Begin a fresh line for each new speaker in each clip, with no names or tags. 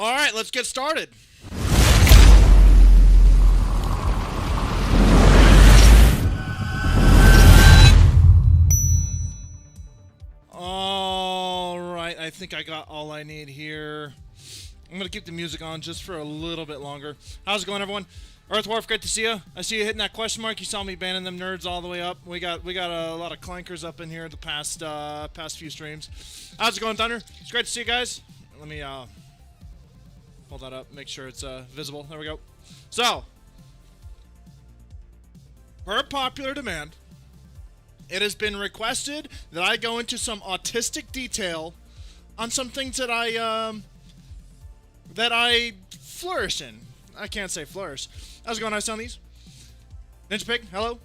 All right, let's get started. All right, I think I got all I need here. I'm gonna keep the music on just for a little bit longer. How's it going, everyone? Earthwolf, great to see you. I see you hitting that question mark. You saw me banning them nerds all the way up. We got a lot of clankers up in here the past few streams. How's it going, Thunder? It's great to see you guys. Let me pull that up, make sure it's visible. There we go. So, per popular demand, it has been requested that I go into some autistic detail on some things that I flourish in. I can't say flourish. How's it going? Nice on these. Ninja Pig, hello.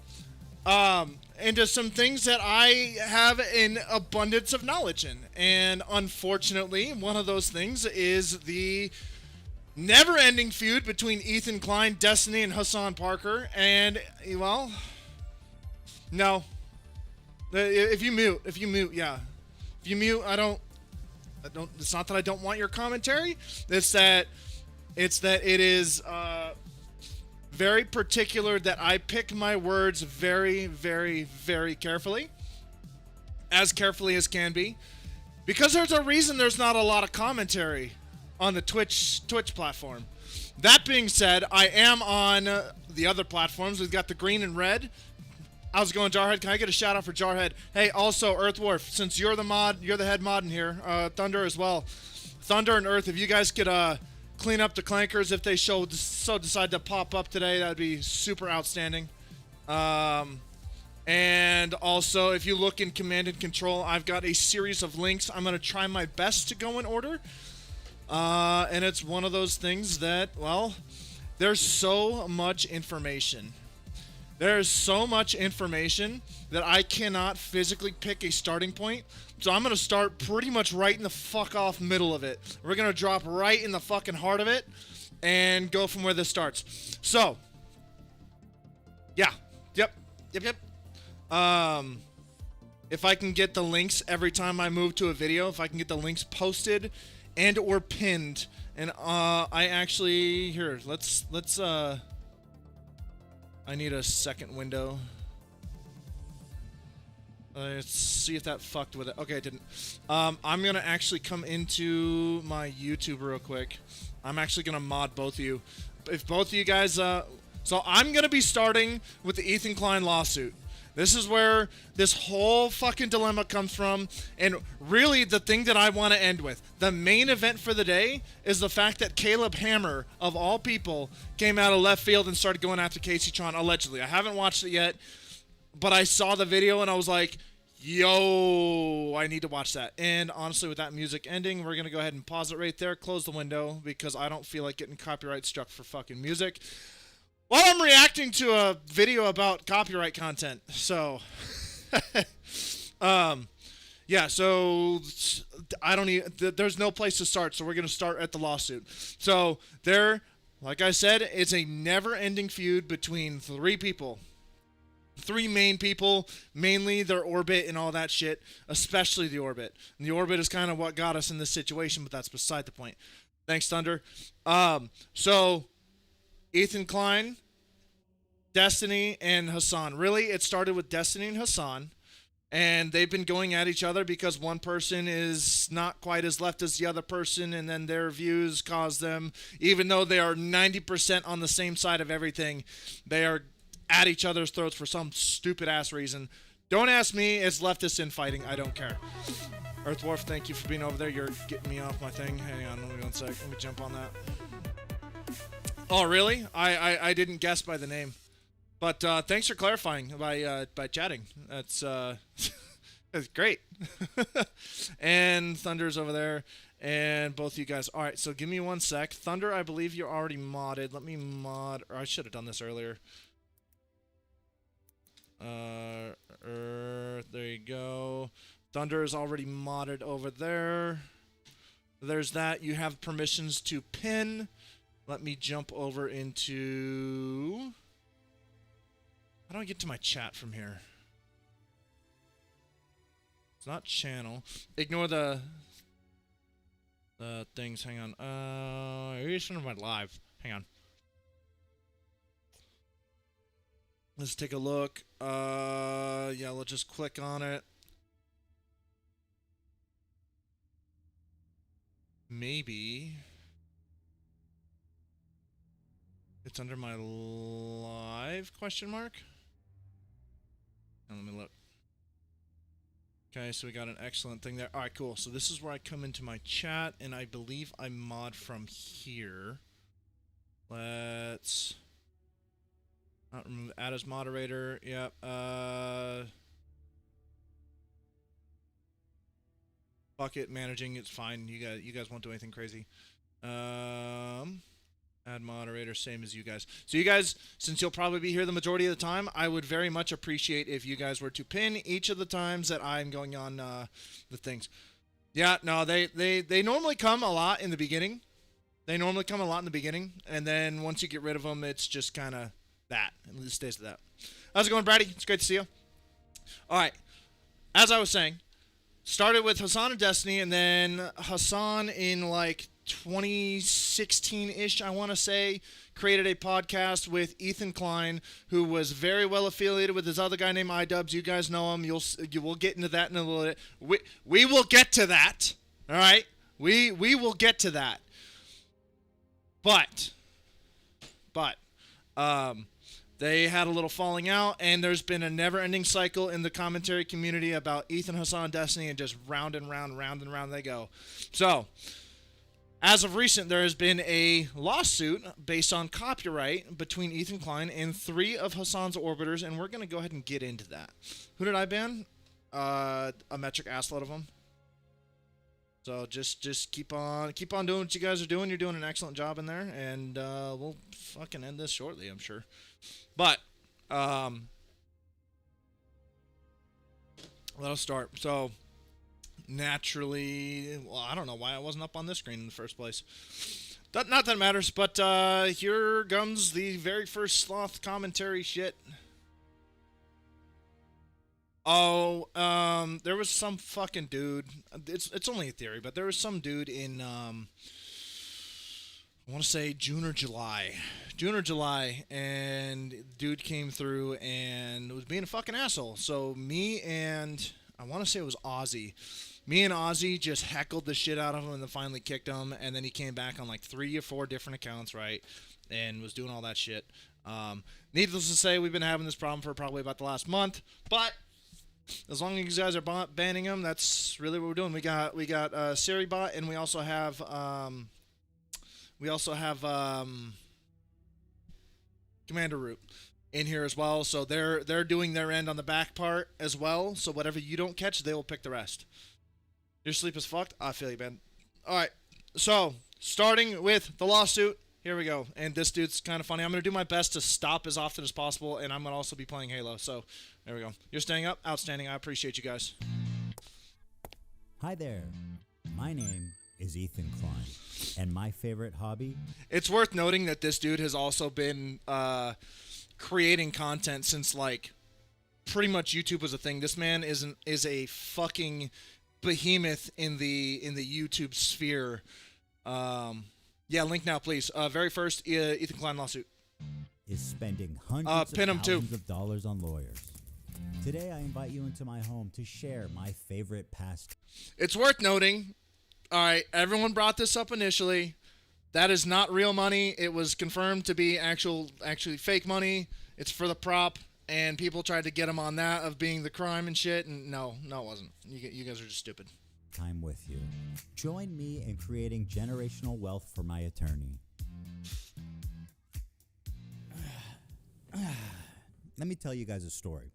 Into some things that I have an abundance of knowledge in. And unfortunately, one of those things is the never-ending feud between Ethan Klein, Destiny, and Hassan Parker. And, well, no. If you mute, yeah. If you mute, I don't, it's not that I don't want your commentary. It's that it is very particular that I pick my words very, very, very carefully. As carefully as can be. Because there's a reason there's not a lot of commentary on the Twitch platform. That being said, I am on the other platforms. We've got the green and red. How's it going, Jarhead? Can I get a shout out for Jarhead? Hey, also Earthwolf, since you're the head mod in here, Thunder as well. Thunder and Earth, if you guys could clean up the clankers if they so decide to pop up today, that'd be super outstanding. And also, if you look in Command and Control, I've got a series of links. I'm going to try my best to go in order. And it's one of those things that, well, there's so much information. There's so much information that I cannot physically pick a starting point. So I'm going to start pretty much right in the fuck off middle of it. We're going to drop right in the fucking heart of it and go from where this starts. So, yeah. Yep. If I can get the links every time I move to a video, if I can get the links posted and or pinned, and I actually, here, let's I need a second window. Let's see if that fucked with it. Okay, it didn't. I'm gonna actually come into my YouTube real quick. I'm actually gonna mod both of you. If both of you guys, so I'm gonna be starting with the Ethan Klein lawsuit. This is where this whole fucking dilemma comes from, and really the thing that I want to end with. The main event for the day is the fact that Caleb Hammer, of all people, came out of left field and started going after KaceyTron, allegedly. I haven't watched it yet, but I saw the video and I was like, yo, I need to watch that. And honestly, with that music ending, we're going to go ahead and pause it right there, close the window, because I don't feel like getting copyright struck for fucking music while I'm reacting to a video about copyright content. So, yeah, so I don't need, there's no place to start, so we're going to start at the lawsuit. So, like I said, it's a never-ending feud between three people. Three main people, mainly their orbit and all that shit, especially the orbit. And the orbit is kind of what got us in this situation, but that's beside the point. Thanks, Thunder. So, Ethan Klein, Destiny, and Hassan. Really, it started with Destiny and Hassan, and they've been going at each other because one person is not quite as left as the other person, and then their views cause them, even though they are 90% on the same side of everything, they are at each other's throats for some stupid-ass reason. Don't ask me, it's leftist infighting, I don't care. Earthwolf, thank you for being over there. You're getting me off my thing. Hang on, let me 1 sec. Let me jump on that. Oh, really? I didn't guess by the name. But thanks for clarifying by chatting. That's that's great. And Thunder's over there, and both of you guys. All right, so give me 1 sec. Thunder, I believe you're already modded. Let me mod, or I should have done this earlier. There you go. Thunder is already modded over there. There's that. You have permissions to pin. Let me jump over into... How do I get to my chat from here? It's not channel. Ignore the things. Hang on. Here's some of my live. Hang on. Let's take a look. Yeah, let's just click on it. Maybe it's under my live question mark. Now let me look. Okay, so we got an excellent thing there. All right, cool. So this is where I come into my chat, and I believe I mod from here. Let's not remove, add as moderator. Yep. Fuck it, managing. It's fine. You guys won't do anything crazy. Add moderator, same as you guys. So you guys, since you'll probably be here the majority of the time, I would very much appreciate if you guys were to pin each of the times that I'm going on the things. Yeah, no, they normally come a lot in the beginning. They normally come a lot in the beginning, and then once you get rid of them, it's just kind of that. It stays to that. How's it going, Brady? It's great to see you. All right, as I was saying, started with Hassan and Destiny, and then Hassan in like 2016-ish, I want to say, created a podcast with Ethan Klein, who was very well affiliated with this other guy named iDubbbz. You guys know him. You will get into that in a little bit. We will get to that. All right, we will get to that. But they had a little falling out, and there's been a never-ending cycle in the commentary community about Ethan, Hassan, Destiny, and just round and round they go. So, as of recent, there has been a lawsuit based on copyright between Ethan Klein and 3 of Hassan's orbiters, and we're going to go ahead and get into that. Who did I ban? A metric assload of them. So just keep on doing what you guys are doing. You're doing an excellent job in there, and we'll fucking end this shortly, I'm sure. But let's start. So naturally, well, I don't know why I wasn't up on this screen in the first place. Not that it matters, but here comes the very first Sloth commentary shit. Oh, there was some fucking dude. It's only a theory, but there was some dude in I want to say June or July, and dude came through and was being a fucking asshole. So me and I want to say it was Ozzy. Me and Ozzy just heckled the shit out of him and then finally kicked him, and then he came back on like 3 or 4 different accounts, right, and was doing all that shit. Needless to say, we've been having this problem for probably about the last month, but as long as you guys are banning them, that's really what we're doing. We got Siribot, and we also have Commander Root in here as well. So they're doing their end on the back part as well. So whatever you don't catch, they will pick the rest. Your sleep is fucked. I feel you, man. All right. So starting with the lawsuit. Here we go. And this dude's kind of funny. I'm going to do my best to stop as often as possible, and I'm going to also be playing Halo. So, there we go. You're staying up? Outstanding. I appreciate you guys.
Hi there. My name is Ethan Klein, and my favorite hobby?
It's worth noting that this dude has also been creating content since, like, pretty much YouTube was a thing. This man is a fucking behemoth in the YouTube sphere. Yeah, link now, please. Very first, Ethan Klein lawsuit.
Is spending hundreds of thousands of dollars on lawyers. Today, I invite you into my home to share my favorite past.
It's worth noting, all right, everyone brought this up initially. That is not real money. It was confirmed to be actually fake money. It's for the prop, and people tried to get him on that of being the crime and shit, and no, it wasn't. You guys are just stupid.
Time with you. Join me in creating generational wealth for my attorney. Let me tell you guys a story.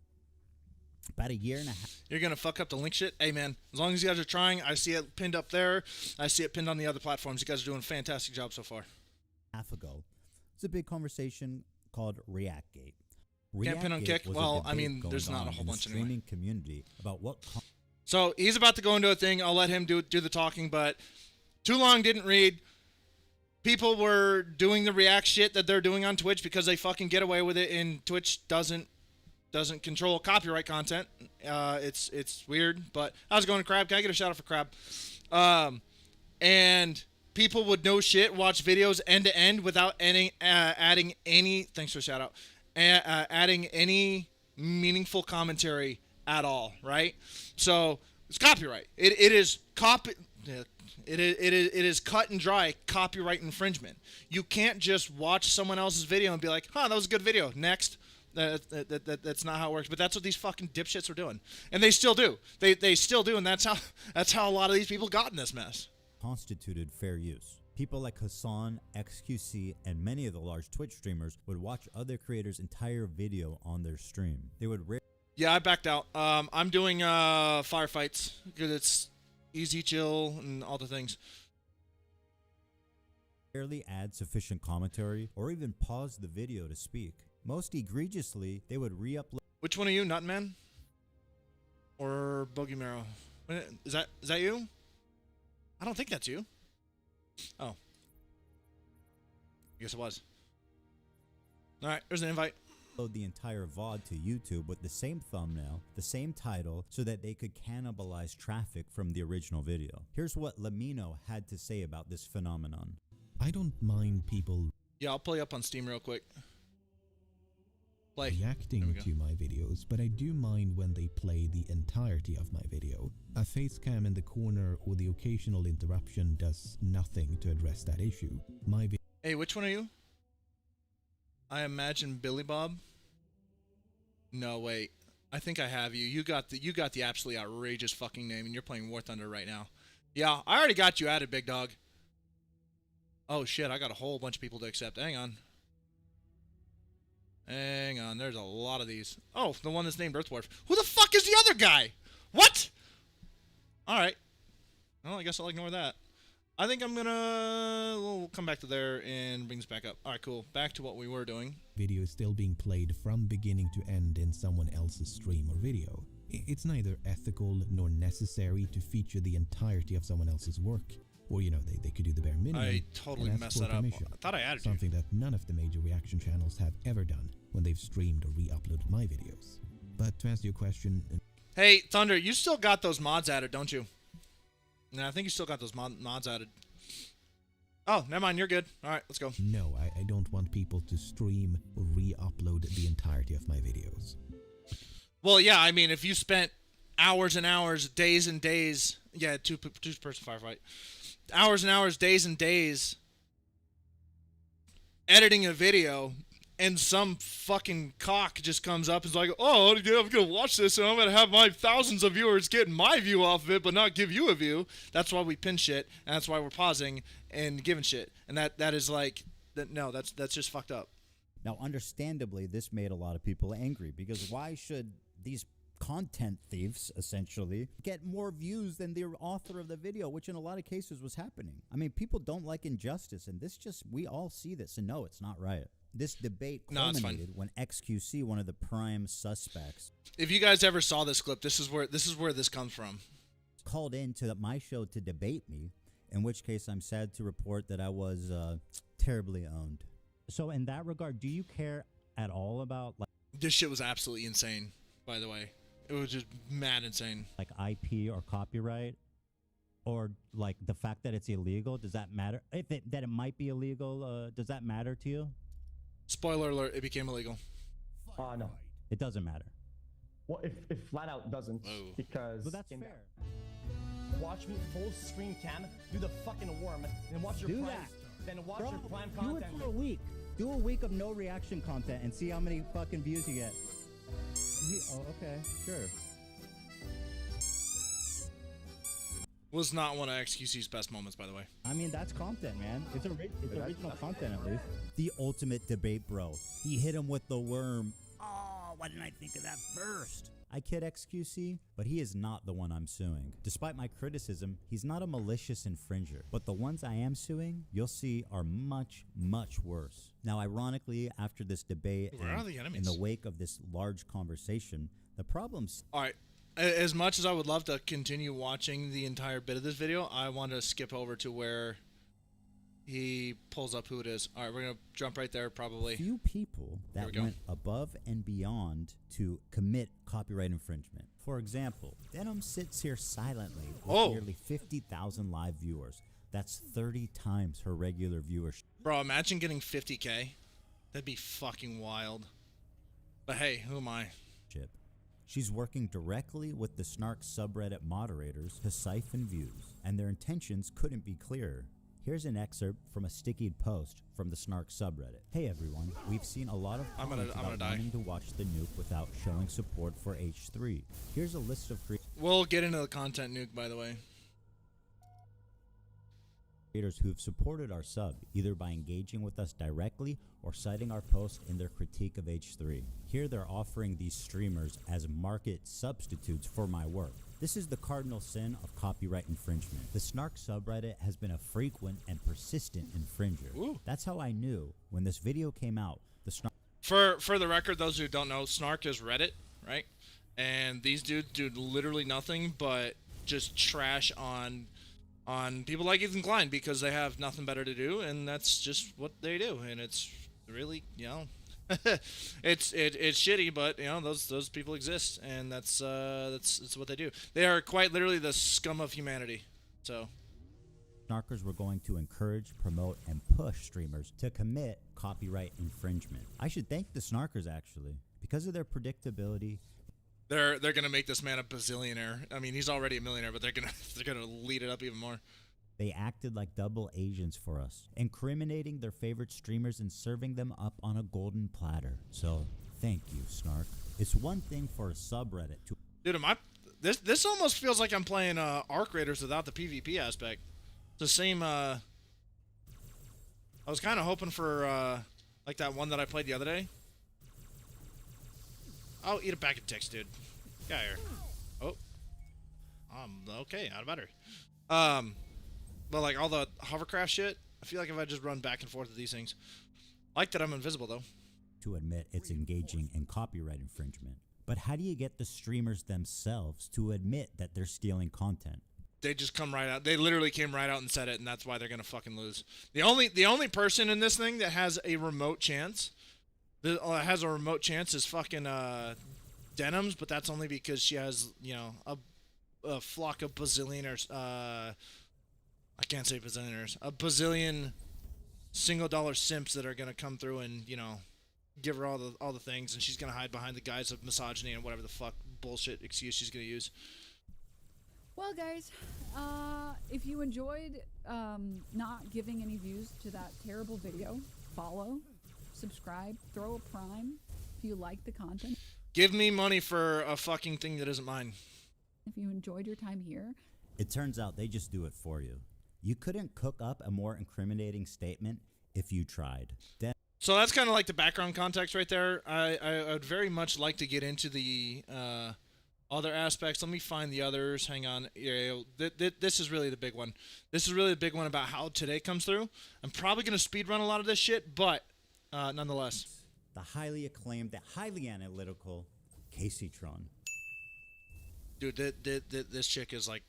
About a year and a half. You're
going to fuck up the link shit? Hey, man, as long as you guys are trying, I see it pinned up there. I see it pinned on the other platforms. You guys are doing a fantastic job so far.
Half ago, it's a big conversation called ReactGate.
Can't pin on kick? Well, I mean, there's not a whole bunch anyway.
Streaming community about what...
So he's about to go into a thing. I'll let him do the talking, but too long didn't read. People were doing the React shit that they're doing on Twitch because they fucking get away with it, and Twitch doesn't control copyright content. It's weird, but how's it going, Crab? Can I get a shout out for Crab? and people would no shit watch videos end to end without any adding any. Thanks for the shout out. Adding any meaningful commentary at all, right? So it's copyright. It is copy. It is cut and dry copyright infringement. You can't just watch someone else's video and be like, "Huh, that was a good video." Next. That's not how it works. But that's what these fucking dipshits are doing, and they still do. They still do, and that's how a lot of these people got in this mess.
Constituted fair use. People like Hassan, XQC, and many of the large Twitch streamers would watch other creators' entire video on their stream. They would
Yeah, I backed out. I'm doing firefights because it's easy, chill, and all the things.
rarely add sufficient commentary or even pause the video to speak. Most egregiously, they would re-upload.
Which one are you, Nutman? Or Bogey Marrow? Is that you? I don't think that's you. Oh. I guess it was. Alright, there's an invite.
The entire VOD to YouTube with the same thumbnail, the same title, so that they could cannibalize traffic from the original video. Here's what Lamino had to say about this phenomenon.
I don't mind people
Yeah, I'll pull you up on Steam real quick. Play.
reacting to my videos, but I do mind when they play the entirety of my video. A face cam in the corner or the occasional interruption does nothing to address that issue.
Hey, which one are you? I imagine Billy Bob. No, wait. I think I have you. You got the absolutely outrageous fucking name, and you're playing War Thunder right now. Yeah, I already got you added, big dog. Oh shit, I got a whole bunch of people to accept. Hang on. Hang on, there's a lot of these. Oh, the one that's named Earthwarf. Who the fuck is the other guy? What? Alright. Well, I guess I'll ignore that. I think I'm gonna... We'll come back to there and bring this back up. Alright, cool. Back to what we were doing.
Video is still being played from beginning to end in someone else's stream or video. It's neither ethical nor necessary to feature the entirety of someone else's work. Or, you know, they could do the bare minimum.
I totally messed that up. I thought I added
something that none of the major reaction channels have ever done when they've streamed or re-uploaded my videos. But to answer your question...
Hey, Thunder, you still got those mods added, don't you? No, I think you still got those mods added. Oh, never mind, you're good. Alright, let's go.
No, I don't want people to stream or re-upload the entirety of my videos.
Well, yeah, I mean, if you spent hours and hours, days and days... Yeah, two-person firefight. Hours and hours, days and days editing a video, and some fucking cock just comes up and is like, oh, yeah, I'm going to watch this, and I'm going to have my thousands of viewers getting my view off of it, but not give you a view. That's why we pin shit, and that's why we're pausing and giving shit. And that is like, no, that's just fucked up.
Now, understandably, this made a lot of people angry, because why should these content thieves, essentially, get more views than the author of the video, which in a lot of cases was happening? I mean, people don't like injustice, and this just, we all see this, and no, it's not right. This debate culminated when XQC, one of the prime suspects,
if you guys ever saw this clip, this is where this comes from,
called into my show to debate me, in which case I'm sad to report that I was terribly owned. So in that regard, do you care at all about, like,
this shit was absolutely insane, by the way. It was just mad insane.
Like IP or copyright, or like the fact that it's illegal, does that matter? That it might be illegal, does that matter to you?
Spoiler alert, it became illegal.
No.
It doesn't matter.
Well, if flat out doesn't, because...
But that's fair.
Watch me full screen cam, do the fucking worm, then watch your prime... Then watch your prime content.
Do it for a week. Do a week of no reaction content and see how many fucking views you get. Oh, okay, sure.
Was not one of XQC's best moments, by the way.
I mean, that's content, man. It's original content, at least. The ultimate debate, bro. He hit him with the worm. Oh, why didn't I think of that first? I kid XQC, but he is not the one I'm suing. Despite my criticism, he's not a malicious infringer. But the ones I am suing, you'll see, are much, much worse. Now, ironically, after this debate, in the wake of this large conversation, the problems...
All right. As much as I would love to continue watching the entire bit of this video, I want to skip over to where he pulls up who it is. All right, we're going to jump right there, probably.
Few people that went above and beyond to commit copyright infringement. For example, Denim sits here silently with nearly 50,000 live viewers. That's 30 times her regular viewership.
Bro, imagine getting 50K. That'd be fucking wild. But hey, who am I?
She's working directly with the Snark subreddit moderators to siphon views, and their intentions couldn't be clearer. Here's an excerpt from a stickied post from the Snark subreddit. Hey everyone, we've seen a lot of comments about wanting to watch the nuke without showing support for H3. Here's a list of
We'll get into the content nuke, by the way.
creators who've supported our sub, either by engaging with us directly or citing our post in their critique of H3. Here they're offering these streamers as market substitutes for my work. This is the cardinal sin of copyright infringement. The Snark subreddit has been a frequent and persistent infringer.
Ooh.
That's how I knew when this video came out. The Snark
For the record, those who don't know, Snark is Reddit, right? And these dudes do literally nothing but just trash on people like Ethan Klein because they have nothing better to do, and that's just what they do. And it's really, you know, it's shitty, but you know those people exist, and that's what they do. They are quite literally the scum of humanity. So
Snarkers were going to encourage, promote, and push streamers to commit copyright infringement. I should thank the Snarkers actually because of their predictability.
they're gonna make this man a bazillionaire. I mean, he's already a millionaire, but they're gonna lead it up even more.
They acted like double agents for us, incriminating their favorite streamers and serving them up on a golden platter. So, thank you, Snark. It's one thing for a subreddit to...
Dude, this almost feels like I'm playing Arc Raiders without the PvP aspect. It's the same, I was kind of hoping for, like that one that I played the other day. Oh, eat a bag of ticks, dude. Get out of here. Oh. Okay, out of battery. But like all the hovercraft shit, I feel like if I just run back and forth with these things. I like that I'm invisible, though.
To admit it's engaging in copyright infringement. But how do you get the streamers themselves to admit that they're stealing content?
They just come right out. They literally came right out and said it, and that's why they're gonna fucking lose. The only person in this thing that has a remote chance, is fucking Denims, but that's only because she has, you know, a flock of bazillionaires. I can't say bazillionaires. A bazillion single-dollar simps that are gonna come through and, you know, give her all the things, and she's gonna hide behind the guise of misogyny and whatever the fuck bullshit excuse she's gonna use.
Well, guys, if you enjoyed not giving any views to that terrible video, follow, subscribe, throw a prime if you like the content.
Give me money for a fucking thing that isn't mine.
If you enjoyed your time here.
It turns out they just do it for you. You couldn't cook up a more incriminating statement if you tried.
So that's kind of like the background context right there. I would very much like to get into the other aspects. Let me find the others. Hang on. Yeah, this is really the big one. This is really the big one about how today comes through. I'm probably going to speed run a lot of this shit, but nonetheless.
The highly acclaimed, the highly analytical KaceyTron.
Dude, this chick is like,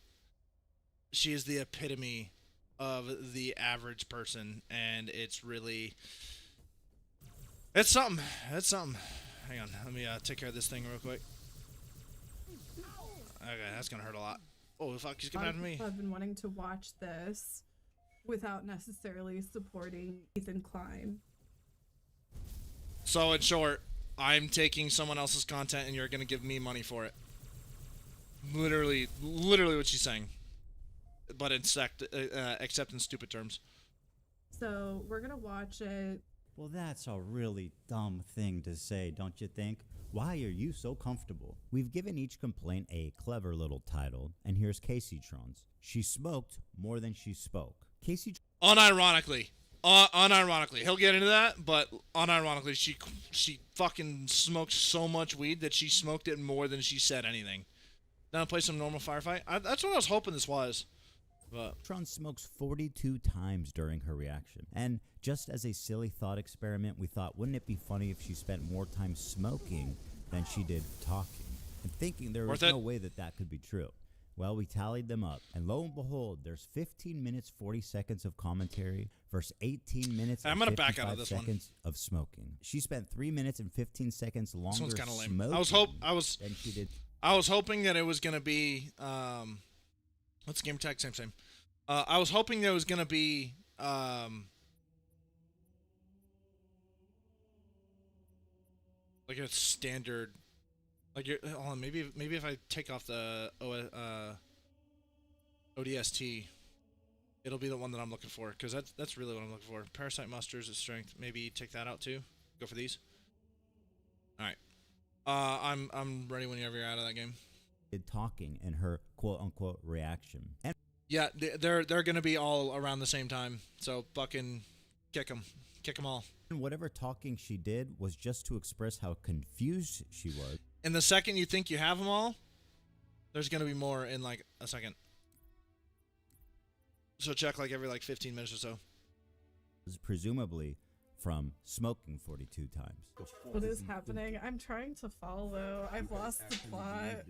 she is the epitome of the average person, and it's really, it's something. It's something. Hang on, let me take care of this thing real quick. Okay, that's gonna hurt a lot. Oh, fuck, he's coming after me.
I've been wanting to watch this without necessarily supporting Ethan Klein.
So, in short, I'm taking someone else's content, and you're gonna give me money for it. Literally what she's saying. But except in stupid terms.
So we're gonna watch it.
Well, that's a really dumb thing to say, don't you think? Why are you so comfortable? We've given each complaint a clever little title, and here's KaceyTron's. She smoked more than she spoke.
Unironically, he'll get into that, but unironically, she fucking smoked so much weed that she smoked it more than she said anything. Now play some normal firefight. That's what I was hoping this was. But
Tron smokes 42 times during her reaction. And just as a silly thought experiment, we thought, wouldn't it be funny if she spent more time smoking than she did talking? And thinking there was no way that that could be true. Well, we tallied them up, and lo and behold, there's 15 minutes 40 seconds of commentary versus 18 minutes and 55 seconds of smoking. She spent 3 minutes and 15 seconds longer smoking than she did.
I was hoping that it was gonna be what's game tag? Same. I was hoping there was gonna be like a standard, like hold on, maybe if I take off the ODST, it'll be the one that I'm looking for, because that's really what I'm looking for. Parasite musters at strength. Maybe take that out too. Go for these. All right. I'm ready whenever you're out of that game.
Talking and her quote unquote reaction. And
Yeah, they're gonna be all around the same time. So fucking kick them all.
whatever talking she did was just to express how confused she was.
And the second you think you have them all, there's gonna be more in like a second. So check like every like 15 minutes or so.
Presumably from smoking 42 times.
What is happening? I'm trying to follow. I've lost the plot.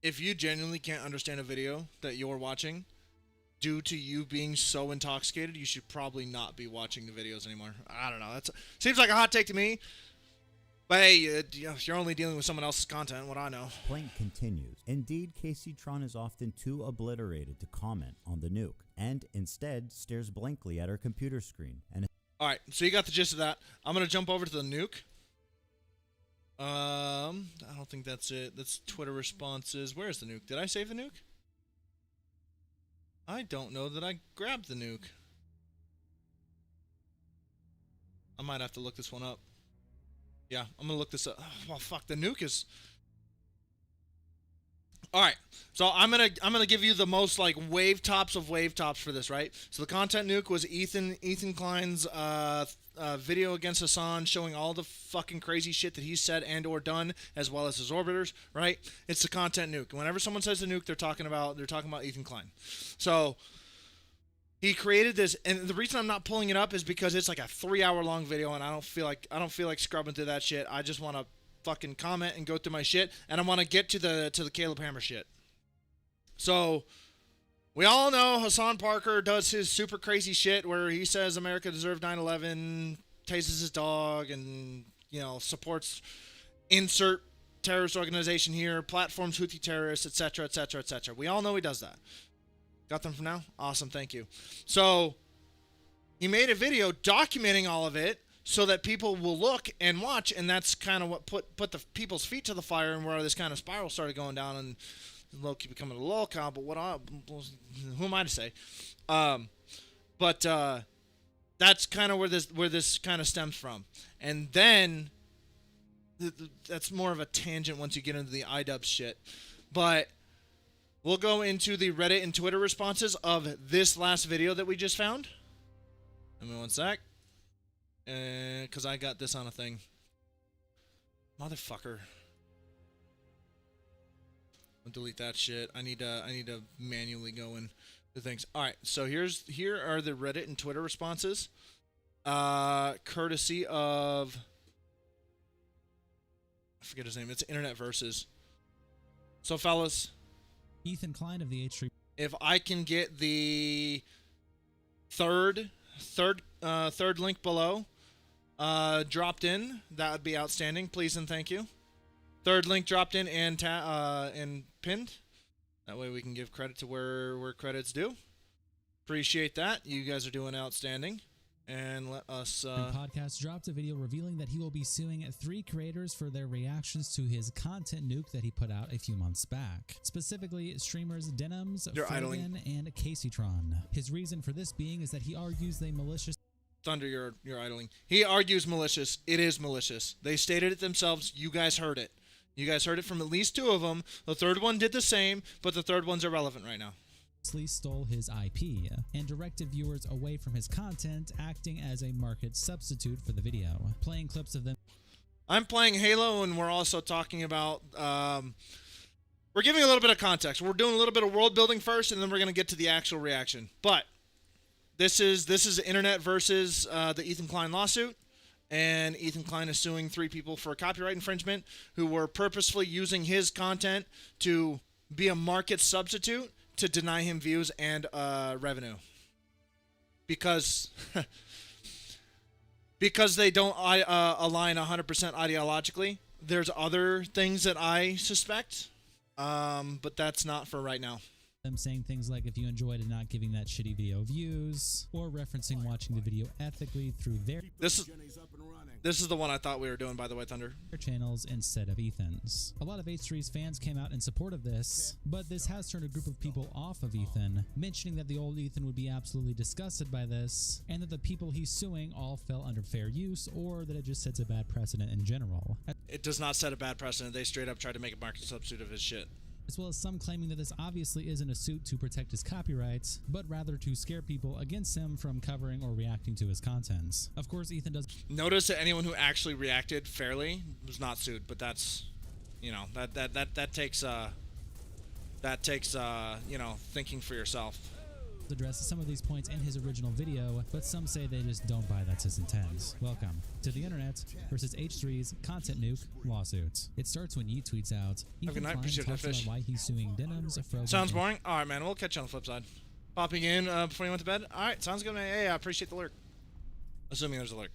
If you genuinely can't understand a video that you're watching due to you being so intoxicated, you should probably not be watching the videos anymore. I don't know. That seems like a hot take to me. But hey, you're only dealing with someone else's content. What I know.
Complaint continues. Indeed, KaceyTron is often too obliterated to comment on the nuke, and instead stares blankly at her computer screen. And
all right, so you got the gist of that. I'm gonna jump over to the nuke. I don't think that's it. That's Twitter responses. Where's the nuke? Did I save the nuke? I don't know that I grabbed the nuke. I might have to look this one up. Yeah, I'm gonna look this up. Oh, well, fuck, the nuke is. All right, so I'm gonna give you the most like wave tops of wave tops for this, right? So the content nuke was Ethan Klein's video against Hassan, showing all the fucking crazy shit that he's said and or done, as well as his orbiters, right? It's the content nuke. Whenever someone says the nuke, they're talking about Ethan Klein. So he created this, and the reason I'm not pulling it up is because it's like a 3-hour long video, and I don't feel like scrubbing through that shit. I just want to fucking comment and go through my shit, and I want to get to the Caleb Hammer shit. So we all know Hassan Parker does his super crazy shit where he says America deserved 9/11, tases his dog, and supports insert terrorist organization here, platforms Houthi terrorists, etc., etc., etc. We all know he does that. Got them from now? Awesome, thank you. So he made a video documenting all of it so that people will look and watch, and that's kind of what put the people's feet to the fire, and where this kind of spiral started going down, and low-key becoming a lolcow, but who am I to say? But that's kind of where this kind of stems from. And then that's more of a tangent once you get into the iDubbbz shit. But we'll go into the Reddit and Twitter responses of this last video that we just found. Give me one sec. Because I got this on a thing. Motherfucker. I'll delete that shit. I need to manually go and do things. Alright, so here are the Reddit and Twitter responses. Courtesy of... I forget his name. It's Internet Versus. So, fellas...
Ethan Klein of the H3.
If I can get the third link below dropped in, that would be outstanding. Please and thank you. Third link dropped in and pinned. That way we can give credit to where credit's due. Appreciate that. You guys are doing outstanding. And let us...
Podcast dropped a video revealing that he will be suing 3 creators for their reactions to his content nuke that he put out a few months back. Specifically, streamers Denims, Fergan, and KaceyTron. His reason for this being is that he argues they malicious...
Thunder, you're idling. He argues malicious. It is malicious. They stated it themselves. You guys heard it. You guys heard it from at least 2 of them. The third one did the same, but the third one's irrelevant right now.
Stole his IP and directed viewers away from his content, acting as a market substitute for the video. Playing clips of them.
I'm playing Halo, and we're also talking about... we're giving a little bit of context. We're doing a little bit of world building first, and then we're going to get to the actual reaction. But this is Internet versus the Ethan Klein lawsuit. And Ethan Klein is suing 3 people for copyright infringement who were purposefully using his content to be a market substitute to deny him views and revenue. Because they don't align 100% ideologically. There's other things that I suspect, but that's not for right now.
Them saying things like if you enjoyed it, not giving that shitty video views, or referencing watching the video ethically through their
This is the one I thought we were doing, by the way, Thunder.
channels instead of Ethan's. A lot of H3's fans came out in support of this, but this has turned a group of people off of Ethan, mentioning that the old Ethan would be absolutely disgusted by this, and that the people he's suing all fell under fair use, or that it just sets a bad precedent in general.
It does not set a bad precedent. They straight up tried to make a market substitute of his shit.
As well as some claiming that this obviously isn't a suit to protect his copyrights, but rather to scare people against him from covering or reacting to his contents. Of course, Ethan does
Notice that anyone who actually reacted fairly was not sued, but that's, you know, that takes you know, thinking for yourself.
address some of these points in his original video, but some say they just don't buy that's his intent. Welcome to the internet versus H3's content nuke lawsuits. It starts when Yeet tweets out,
Have a good night,
Klein
appreciate
talks
that fish.
about why he's suing Denims, Frozen,
Sounds boring? Alright, man, we'll catch you on the flip side. Popping in before you went to bed? Alright, sounds good, man. Hey, I appreciate the lurk. Assuming there's a lurk.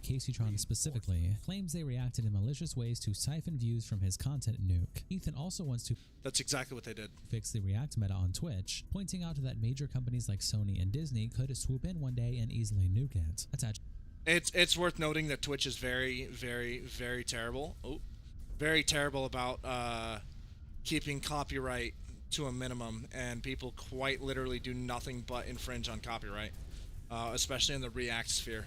KaceyTron specifically claims they reacted in malicious ways to siphon views from his content nuke. Ethan also wants to
That's exactly what they did.
fix the React meta on Twitch, pointing out that major companies like Sony and Disney could swoop in one day and easily nuke it.
It's worth noting that Twitch is very, very, very terrible. Oh, very terrible about keeping copyright to a minimum, and people quite literally do nothing but infringe on copyright, especially in the React sphere.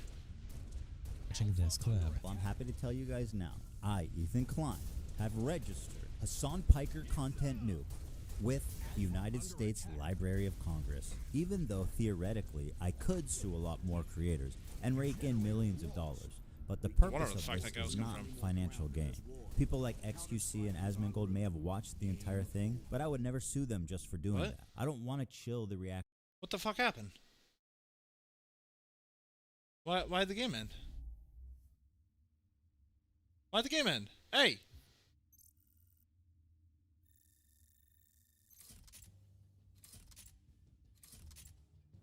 This clip.
Well, I'm happy to tell you guys now, I, Ethan Klein, have registered Hassan Piker Content Nuke with the United States Library of Congress, even though theoretically I could sue a lot more creators and rake in millions of dollars. But the purpose of this is not financial gain. People like XQC and Asmongold may have watched the entire thing, but I would never sue them just for doing that. I don't want to chill the reaction.
What the fuck happened? Why'd the game end? Why'd the game end? Hey!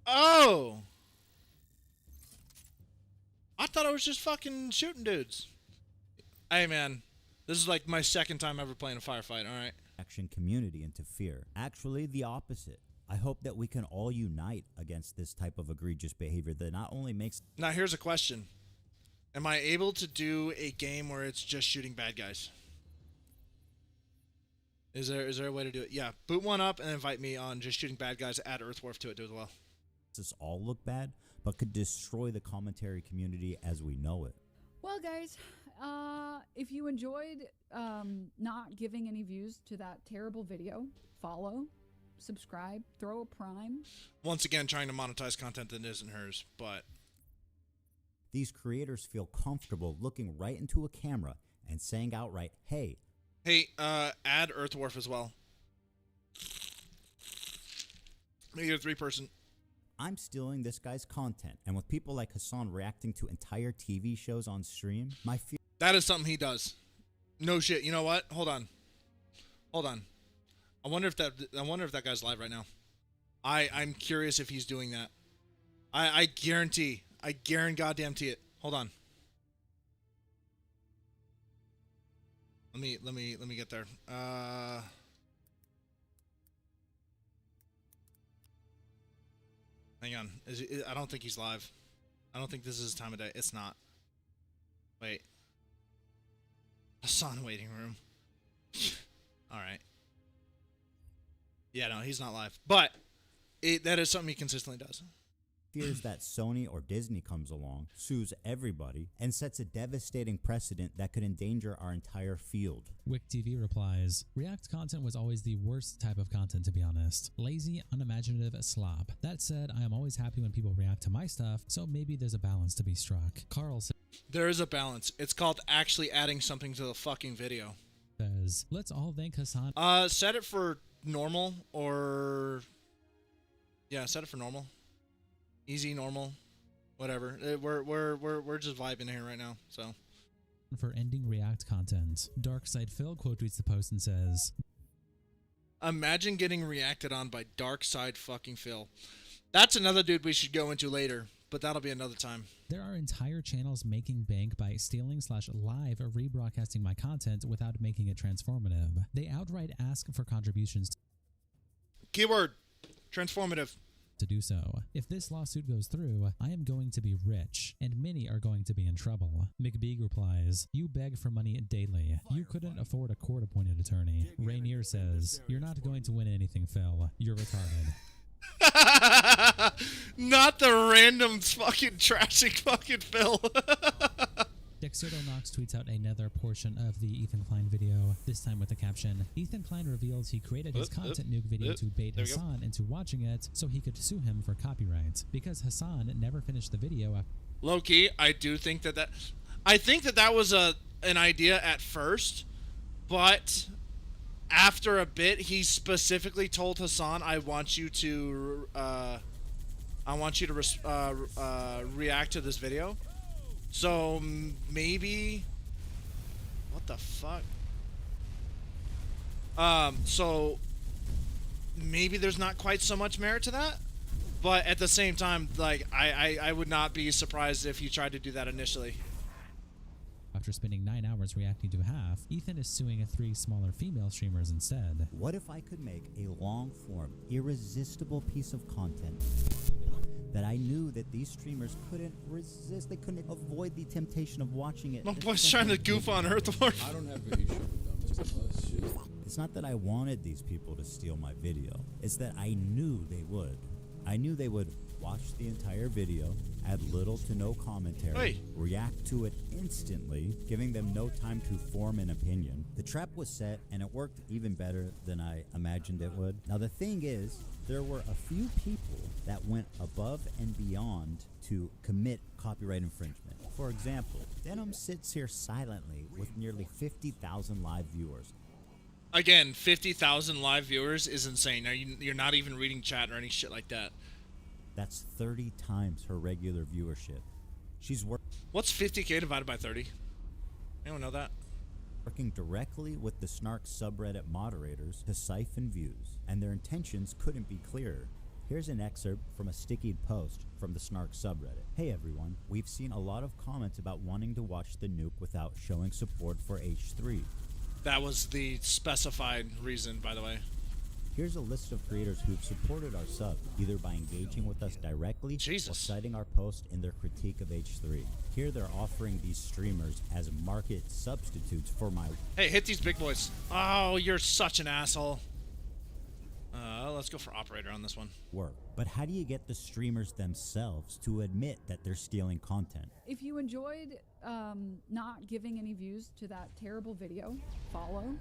Oh! I thought I was just fucking shooting dudes. Hey man, this is like my second time ever playing a firefight, alright?
Action community into fear. Actually, the opposite. I hope that we can all unite against this type of egregious behavior that not only makes...
Now here's a question. Am I able to do a game where it's just shooting bad guys? Is there a way to do it? Yeah, boot one up and invite me on just shooting bad guys. Add Earthwolf to it, do as well.
This all look bad, but could destroy the commentary community as we know it.
Well, guys, if you enjoyed not giving any views to that terrible video, follow, subscribe, throw a prime.
Once again, trying to monetize content that isn't hers, but...
These creators feel comfortable looking right into a camera and saying outright, hey.
Hey, add Earthwolf as well. Make it a 3-person.
I'm stealing this guy's content, and with people like Hassan reacting to entire TV shows on stream, my fear...
That is something he does. No shit. You know what? Hold on. Hold on. I wonder if that guy's live right now. I'm curious if he's doing that. I guarantee. I guarantee it. Hold on. Let me get there. Hang on. I don't think he's live. I don't think this is his time of day. It's not. Wait. Hassan waiting room. All right. Yeah, no, he's not live. But that is something he consistently does.
Fears that Sony or Disney comes along, sues everybody, and sets a devastating precedent that could endanger our entire field.
Wick TV replies, React content was always the worst type of content, to be honest. Lazy, unimaginative slop. That said, I am always happy when people react to my stuff, so maybe there's a balance to be struck. Carl
there is a balance. It's called actually adding something to the fucking video.
Says, let's all thank Hassan.
Set it for normal or... Yeah, set it for normal. Easy, normal, whatever. We're just vibing here right now, so.
For ending React content. Darkside Phil quote tweets the post and says,
imagine getting reacted on by Darkside fucking Phil. That's another dude we should go into later, but that'll be another time.
There are entire channels making bank by stealing/live or rebroadcasting my content without making it transformative. They outright ask for contributions.
Keyword. Transformative.
To do so. If this lawsuit goes through, I am going to be rich, and many are going to be in trouble. McBeag replies, you beg for money daily. You couldn't afford a court-appointed attorney. Rainier says, you're not going to win anything, Phil. You're retarded.
Not the random fucking trashing fucking Phil.
Dexerto tweets out another portion of the Ethan Klein video, this time with the caption, Ethan Klein reveals he created his content nuke video to bait Hassan into watching it so he could sue him for copyright. Because Hassan never finished the video after...
Low-key, I do think that I think that was an idea at first, but after a bit, he specifically told Hassan, I want you to react to this video. So maybe, what the fuck? So maybe there's not quite so much merit to that, but at the same time, like I would not be surprised if you tried to do that initially.
After spending 9 hours reacting to half, Ethan is suing 3 smaller female streamers instead.
What if I could make a long-form, irresistible piece of content that I knew that these streamers couldn't resist, they couldn't avoid the temptation of watching it?
My boy's trying to goof on Earthworm.
I don't have any issue with them. Just shit.
It's not that I wanted these people to steal my video. It's that I knew they would. I knew they would watch the entire video, add little to no commentary, react to it instantly, giving them no time to form an opinion. The trap was set, and it worked even better than I imagined it would. Now the thing is, there were a few people that went above and beyond to commit copyright infringement. For example, Denim sits here silently with nearly 50,000 live viewers.
Again, 50,000 live viewers is insane. Now you're not even reading chat or any shit like that.
That's 30 times her regular viewership. She's
What's 50k divided by 30? Anyone know that?
working directly with the Snark subreddit moderators to siphon views, and their intentions couldn't be clearer. Here's an excerpt from a stickied post from the Snark subreddit. Hey everyone, we've seen a lot of comments about wanting to watch the nuke without showing support for H3.
That was the specified reason, by the way.
Here's a list of creators who've supported our sub, either by engaging with us directly or citing our post in their critique of H3. Here they're offering these streamers as market substitutes for my...
Hey, hit these big boys. Oh, you're such an asshole. Let's go for operator on this one.
Work. But how do you get the streamers themselves to admit that they're stealing content?
If you enjoyed not giving any views to that terrible video, follow,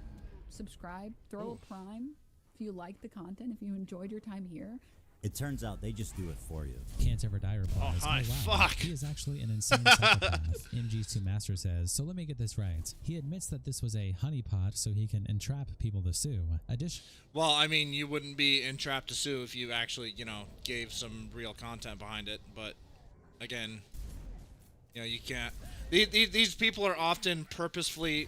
subscribe, throw a prime. If you like the content, if you enjoyed your time here.
It turns out they just do it for you.
Can't Ever Die replies,
oh, hi, fuck.
He is actually an insane psychopath. MG's2 Master says, so let me get this right. He admits that this was a honeypot so he can entrap people to sue.
Well, I mean, you wouldn't be entrapped to sue if you actually, you know, gave some real content behind it. But, again, you know, you can't. These people are often purposefully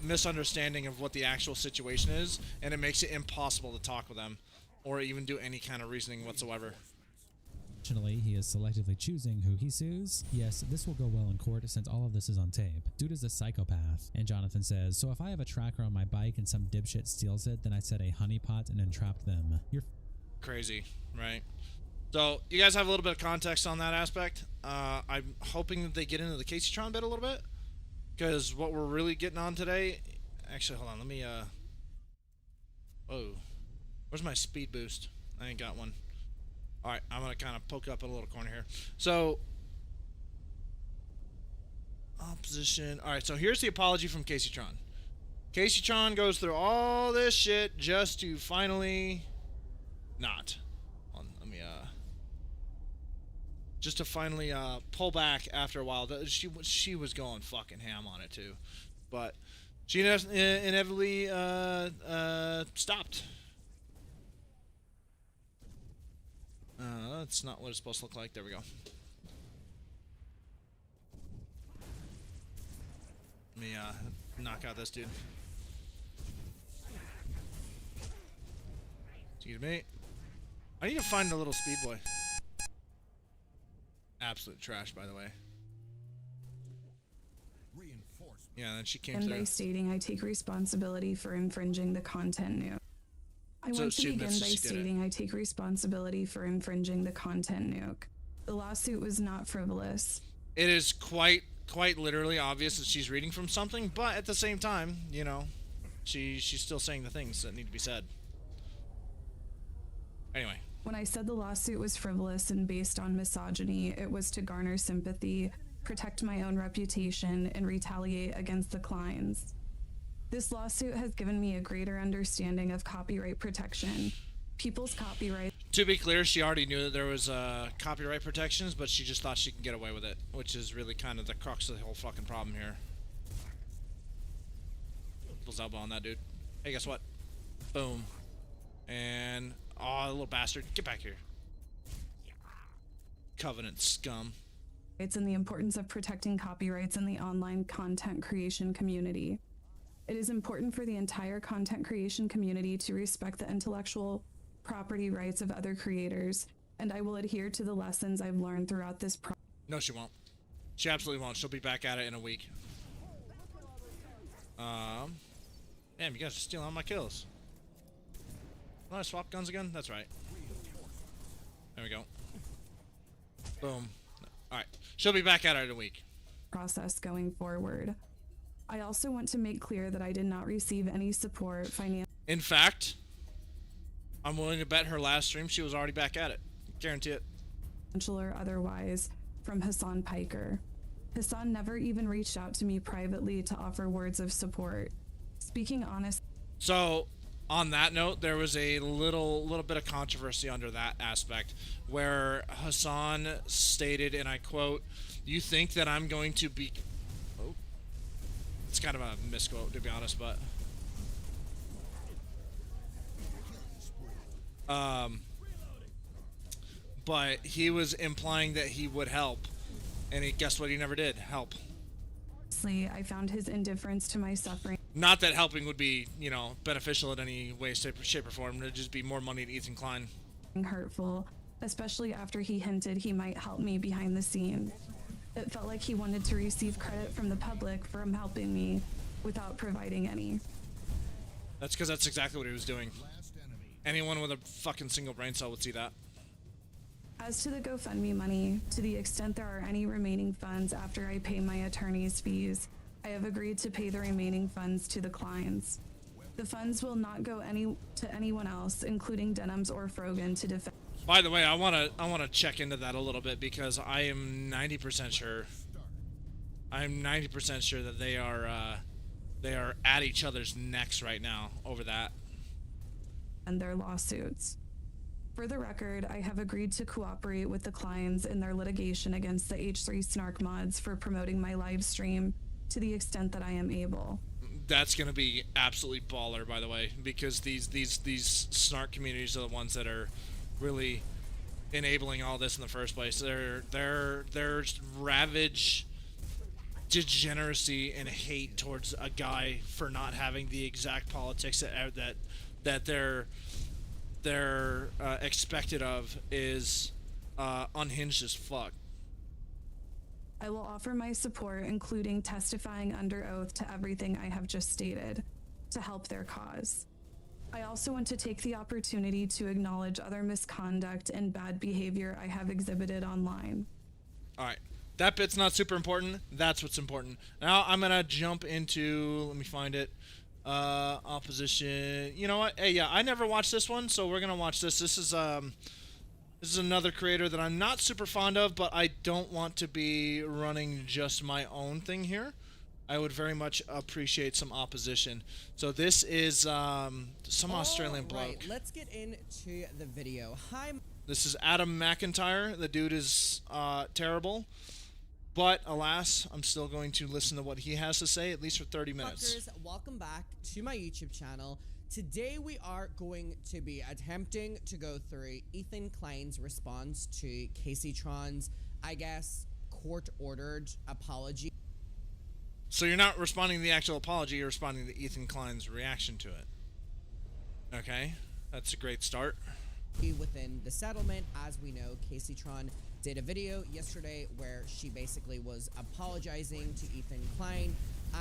misunderstanding of what the actual situation is, and it makes it impossible to talk with them or even do any kind of reasoning whatsoever.
Additionally, he is selectively choosing who he sues. Yes, this will go well in court since all of this is on tape. Dude is a psychopath. And Jonathan says, so if I have a tracker on my bike and some dipshit steals it, then I set a honeypot and entrap them. You're
crazy, right? So you guys have a little bit of context on that aspect. I'm hoping that they get into the KaceyTron bit a little bit. Because what we're really getting on today... Actually, hold on. Let me, Oh. Where's my speed boost? I ain't got one. Alright, I'm going to kind of poke up in a little corner here. So... Opposition... Alright, so here's the apology from KaceyTron. KaceyTron goes through all this shit just to finally... Not. Hold on, let me, just to finally pull back after a while. She was going fucking ham on it too, but she inevitably stopped. That's not what it's supposed to look like. There we go. Let me knock out this dude. Excuse me. I need to find a little speed boy. Absolute trash, by the way.
Reinforcements.
Yeah, then she came
And
through.
by stating I take responsibility for infringing the content nuke. I
So
want to
she
begin by
admits she did it.
stating I take responsibility for infringing the content nuke. The lawsuit was not frivolous.
It is quite literally obvious that she's reading from something, but at the same time, you know, she's still saying the things that need to be said. Anyway.
When I said the lawsuit was frivolous and based on misogyny, it was to garner sympathy, protect my own reputation, and retaliate against the Kleins. This lawsuit has given me a greater understanding of copyright protection. People's copyright.
To be clear, she already knew that there was copyright protections, but she just thought she could get away with it, which is really kind of the crux of the whole fucking problem here. People's elbow on that dude. Hey, guess what? Boom. And oh, little bastard, get back here. Covenant scum.
It's in the importance of protecting copyrights in the online content creation community. It is important for the entire content creation community to respect the intellectual property rights of other creators, and I will adhere to the lessons I've learned throughout this process.
No, she won't. She absolutely won't. She'll be back at it in a week. Damn, you guys are stealing all my kills. Want to swap guns again? That's right. There we go. Boom. Alright. She'll be back at it in a week.
Process going forward. I also want to make clear that I did not receive any support, financial.
In fact, I'm willing to bet her last stream she was already back at it. Guarantee it.
Or otherwise, from Hassan Piker. Hassan never even reached out to me privately to offer words of support. Speaking honest.
So, on that note, there was a little bit of controversy under that aspect, where Hassan stated, and I quote, "You think that I'm going to be..." Oh, it's kind of a misquote, to be honest, but... But he was implying that he would help, and guess what? He never did help.
I found his indifference to my suffering.
Not that helping would be, you know, beneficial in any way, shape, or form. It'd just be more money to Ethan Klein.
Hurtful, especially after he hinted he might help me behind the scenes. It felt like he wanted to receive credit from the public for him helping me without providing any.
That's because that's exactly what he was doing. Anyone with a fucking single brain cell would see that.
As to the GoFundMe money, to the extent there are any remaining funds after I pay my attorney's fees, I have agreed to pay the remaining funds to the Kleins. The funds will not go to anyone else, including Denims or Frogan, to defend.
By the way, I wanna check into that a little bit, because I am 90% sure. I'm 90% sure that they are at each other's necks right now over that.
And their lawsuits. For the record, I have agreed to cooperate with the Kleins in their litigation against the H3 Snark mods for promoting my live stream to the extent that I am able.
That's gonna be absolutely baller, by the way, because these Snark communities are the ones that are really enabling all this in the first place. They're ravage, degeneracy, and hate towards a guy for not having the exact politics that they're expected of is unhinged as fuck.
I will offer my support, including testifying under oath to everything I have just stated, to help their cause. I also want to take the opportunity to acknowledge other misconduct and bad behavior I have exhibited online.
Alright, that bit's not super important. That's what's important. Now I'm gonna jump into, let me find it, opposition. You know what? Hey, yeah, I never watched this one, so we're gonna watch this. This is another creator that I'm not super fond of, but I don't want to be running just my own thing here. I would very much appreciate some opposition. So this is some Australian bloke.
Right, let's get into the video. Hi.
This is Adam McIntyre. The dude is terrible. But alas, I'm still going to listen to what he has to say, at least for 30 minutes.
Fuckers, welcome back to my YouTube channel. Today we are going to be attempting to go through Ethan Klein's response to KaceyTron's, I guess, court-ordered apology.
So you're not responding to the actual apology, you're responding to Ethan Klein's reaction to it. Okay, that's a great start.
Within the settlement, as we know, KaceyTron did a video yesterday where she basically was apologizing to Ethan Klein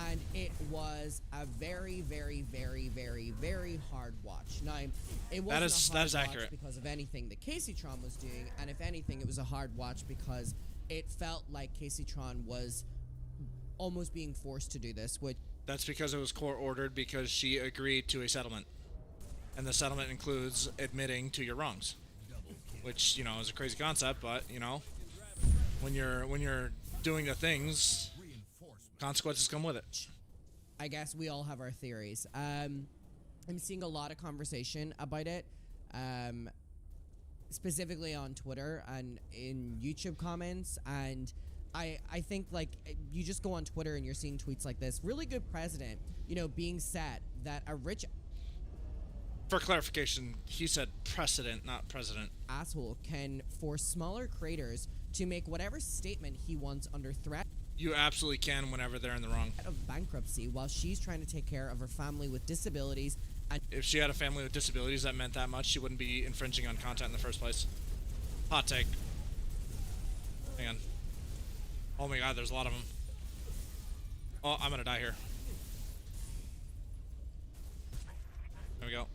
and it was a very, very, very, very, very hard watch. Now, it wasn't a hard watch
accurate
because of anything that KaceyTron was doing, and if anything, it was a hard watch because it felt like KaceyTron was almost being forced to do this.
That's because it was court ordered because she agreed to a settlement, and the settlement includes admitting to your wrongs, which, you know, is a crazy concept, but, you know, when you're doing the things, consequences come with it.
I guess we all have our theories. I'm seeing a lot of conversation about it, specifically on Twitter and in YouTube comments, and I think, like, you just go on Twitter and you're seeing tweets like this. Really good precedent, you know, being set that a rich...
For clarification, he said precedent, not president.
...asshole can force smaller creators to make whatever statement he wants under threat.
You absolutely can whenever they're in the wrong.
...of bankruptcy while she's trying to take care of her family with disabilities. And
if she had a family with disabilities that meant that much, she wouldn't be infringing on content in the first place. Hot take. Hang on. Oh my god, there's a lot of them. Oh, I'm gonna die here. There we go.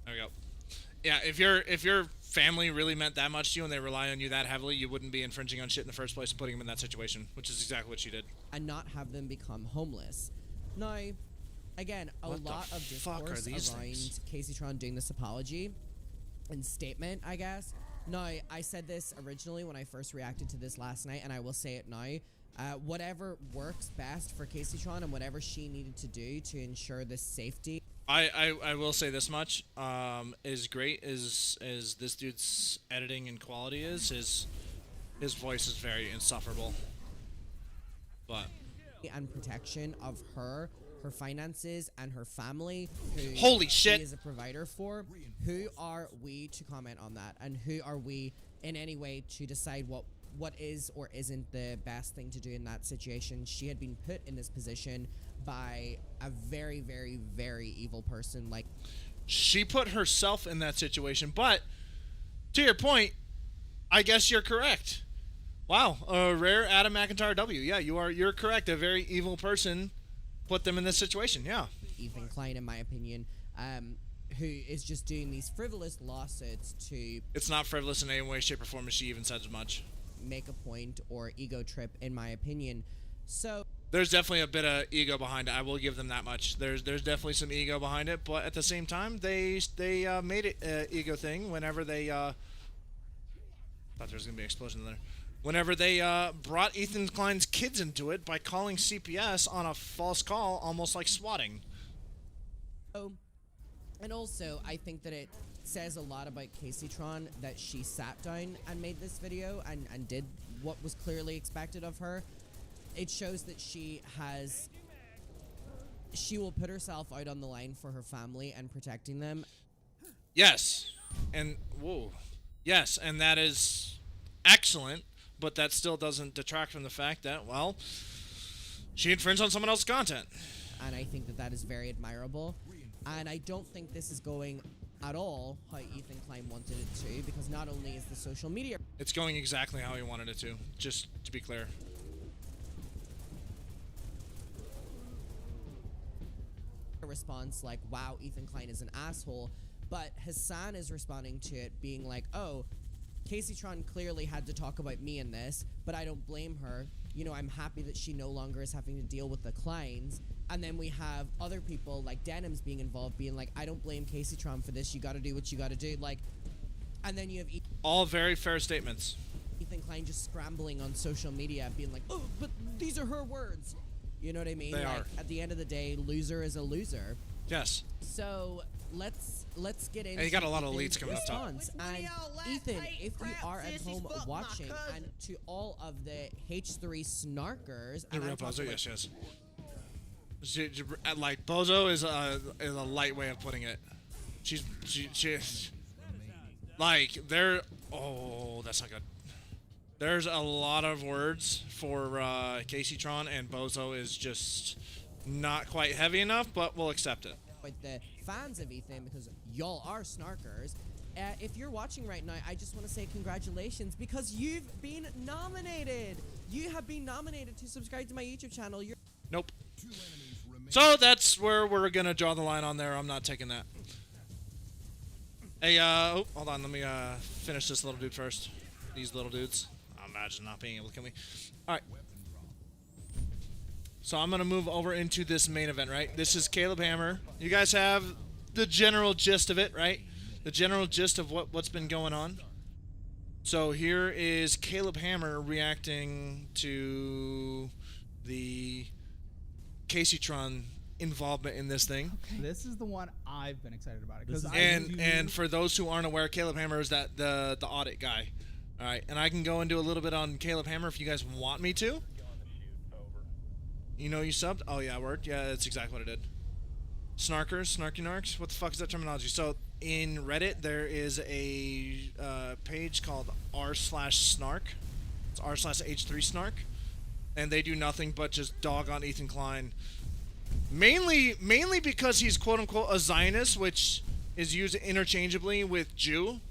There we go. Yeah, if your family really meant that much to you and they rely on you that heavily, you wouldn't be infringing on shit in the first place and putting them in that situation, which is exactly what she did.
And not have them become homeless. Now, again, a lot of discourse around KaceyTron doing this apology and statement, I guess. Now, I said this originally when I first reacted to this last night, and I will say it now. Whatever works best for KaceyTron and whatever she needed to do to ensure the safety.
I will say this much. As great as this dude's editing and quality is, his voice is very insufferable. But
and protection of her finances, and her family, who
holy shit
she is a provider for. Who are we to comment on that? And who are we in any way to decide what is or isn't the best thing to do in that situation? She had been put in this position by a very, very, very evil person. Like,
she put herself in that situation, but to your point, I guess you're correct. Wow, a rare Adam McIntyre W. Yeah, you're correct. A very evil person put them in this situation. Yeah.
Ethan Klein, in my opinion, who is just doing these frivolous lawsuits to...
It's not frivolous in any way, shape, or form, as she even said as much.
...make a point or ego trip, in my opinion. So...
There's definitely a bit of ego behind it. I will give them that much. There's definitely some ego behind it, but at the same time, they made it an ego thing whenever they... thought there was going to be an explosion there. Whenever they brought Ethan Klein's kids into it by calling CPS on a false call, almost like swatting.
Oh, and also, I think that it says a lot about KaceyTron that she sat down and made this video and did what was clearly expected of her. It shows that she will put herself out on the line for her family and protecting them.
Yes, and whoa, yes, and that is excellent. But that still doesn't detract from the fact that, well, she infringed on someone else's content.
And I think that is very admirable. And I don't think this is going at all how Ethan Klein wanted it to, because not only is the social media...
It's going exactly how he wanted it to, just to be clear.
A response like, wow, Ethan Klein is an asshole. But Hassan is responding to it being like, oh... KaceyTron clearly had to talk about me in this, but I don't blame her. You know, I'm happy that she no longer is having to deal with the Kleins. And then we have other people like Denim's being involved, being like, I don't blame KaceyTron for this. You got to do what you got to do. Like, and then you have
all very fair statements.
Ethan Klein just scrambling on social media, being like, oh, but these are her words. You know what I mean?
They are.
At the end of the day, loser is a loser.
Yes.
So let's get into.
And you got a lot of leads coming up top.
And Ethan, if you are at home watching, and to all of the H3 snarkers,
the real Bozo, yes. Like Bozo is a light way of putting it. She like there. Oh, that's not good. There's a lot of words for KaceyTron, and Bozo is just not quite heavy enough, but we'll accept it.
Like the fans of Ethan, because y'all are snarkers, if you're watching right now, I just want to say congratulations because you've been nominated. You have been nominated to subscribe to my YouTube channel.
Nope. So that's where we're gonna draw the line on there. I'm not taking that. Hey, oh, hold on. Let me finish this little dude first. These little dudes. Imagine not being able to kill me. All right. So I'm gonna move over into this main event, right? This is Caleb Hammer. You guys have the general gist of it, right? The general gist of what's been going on. So here is Caleb Hammer reacting to the KaceyTron involvement in this thing.
Okay. This is the one I've been excited about it.
And for those who aren't aware, Caleb Hammer is that the audit guy. All right, and I can go into a little bit on Caleb Hammer if you guys want me to. You know you subbed? Oh yeah, word. Yeah, that's exactly what I did. Snarkers, snarky narcs. What the fuck is that terminology? So in Reddit, there is a page called r/snark. It's r/h3snark, and they do nothing but just dog on Ethan Klein. Mainly because he's quote unquote a Zionist, which is used interchangeably with Jew.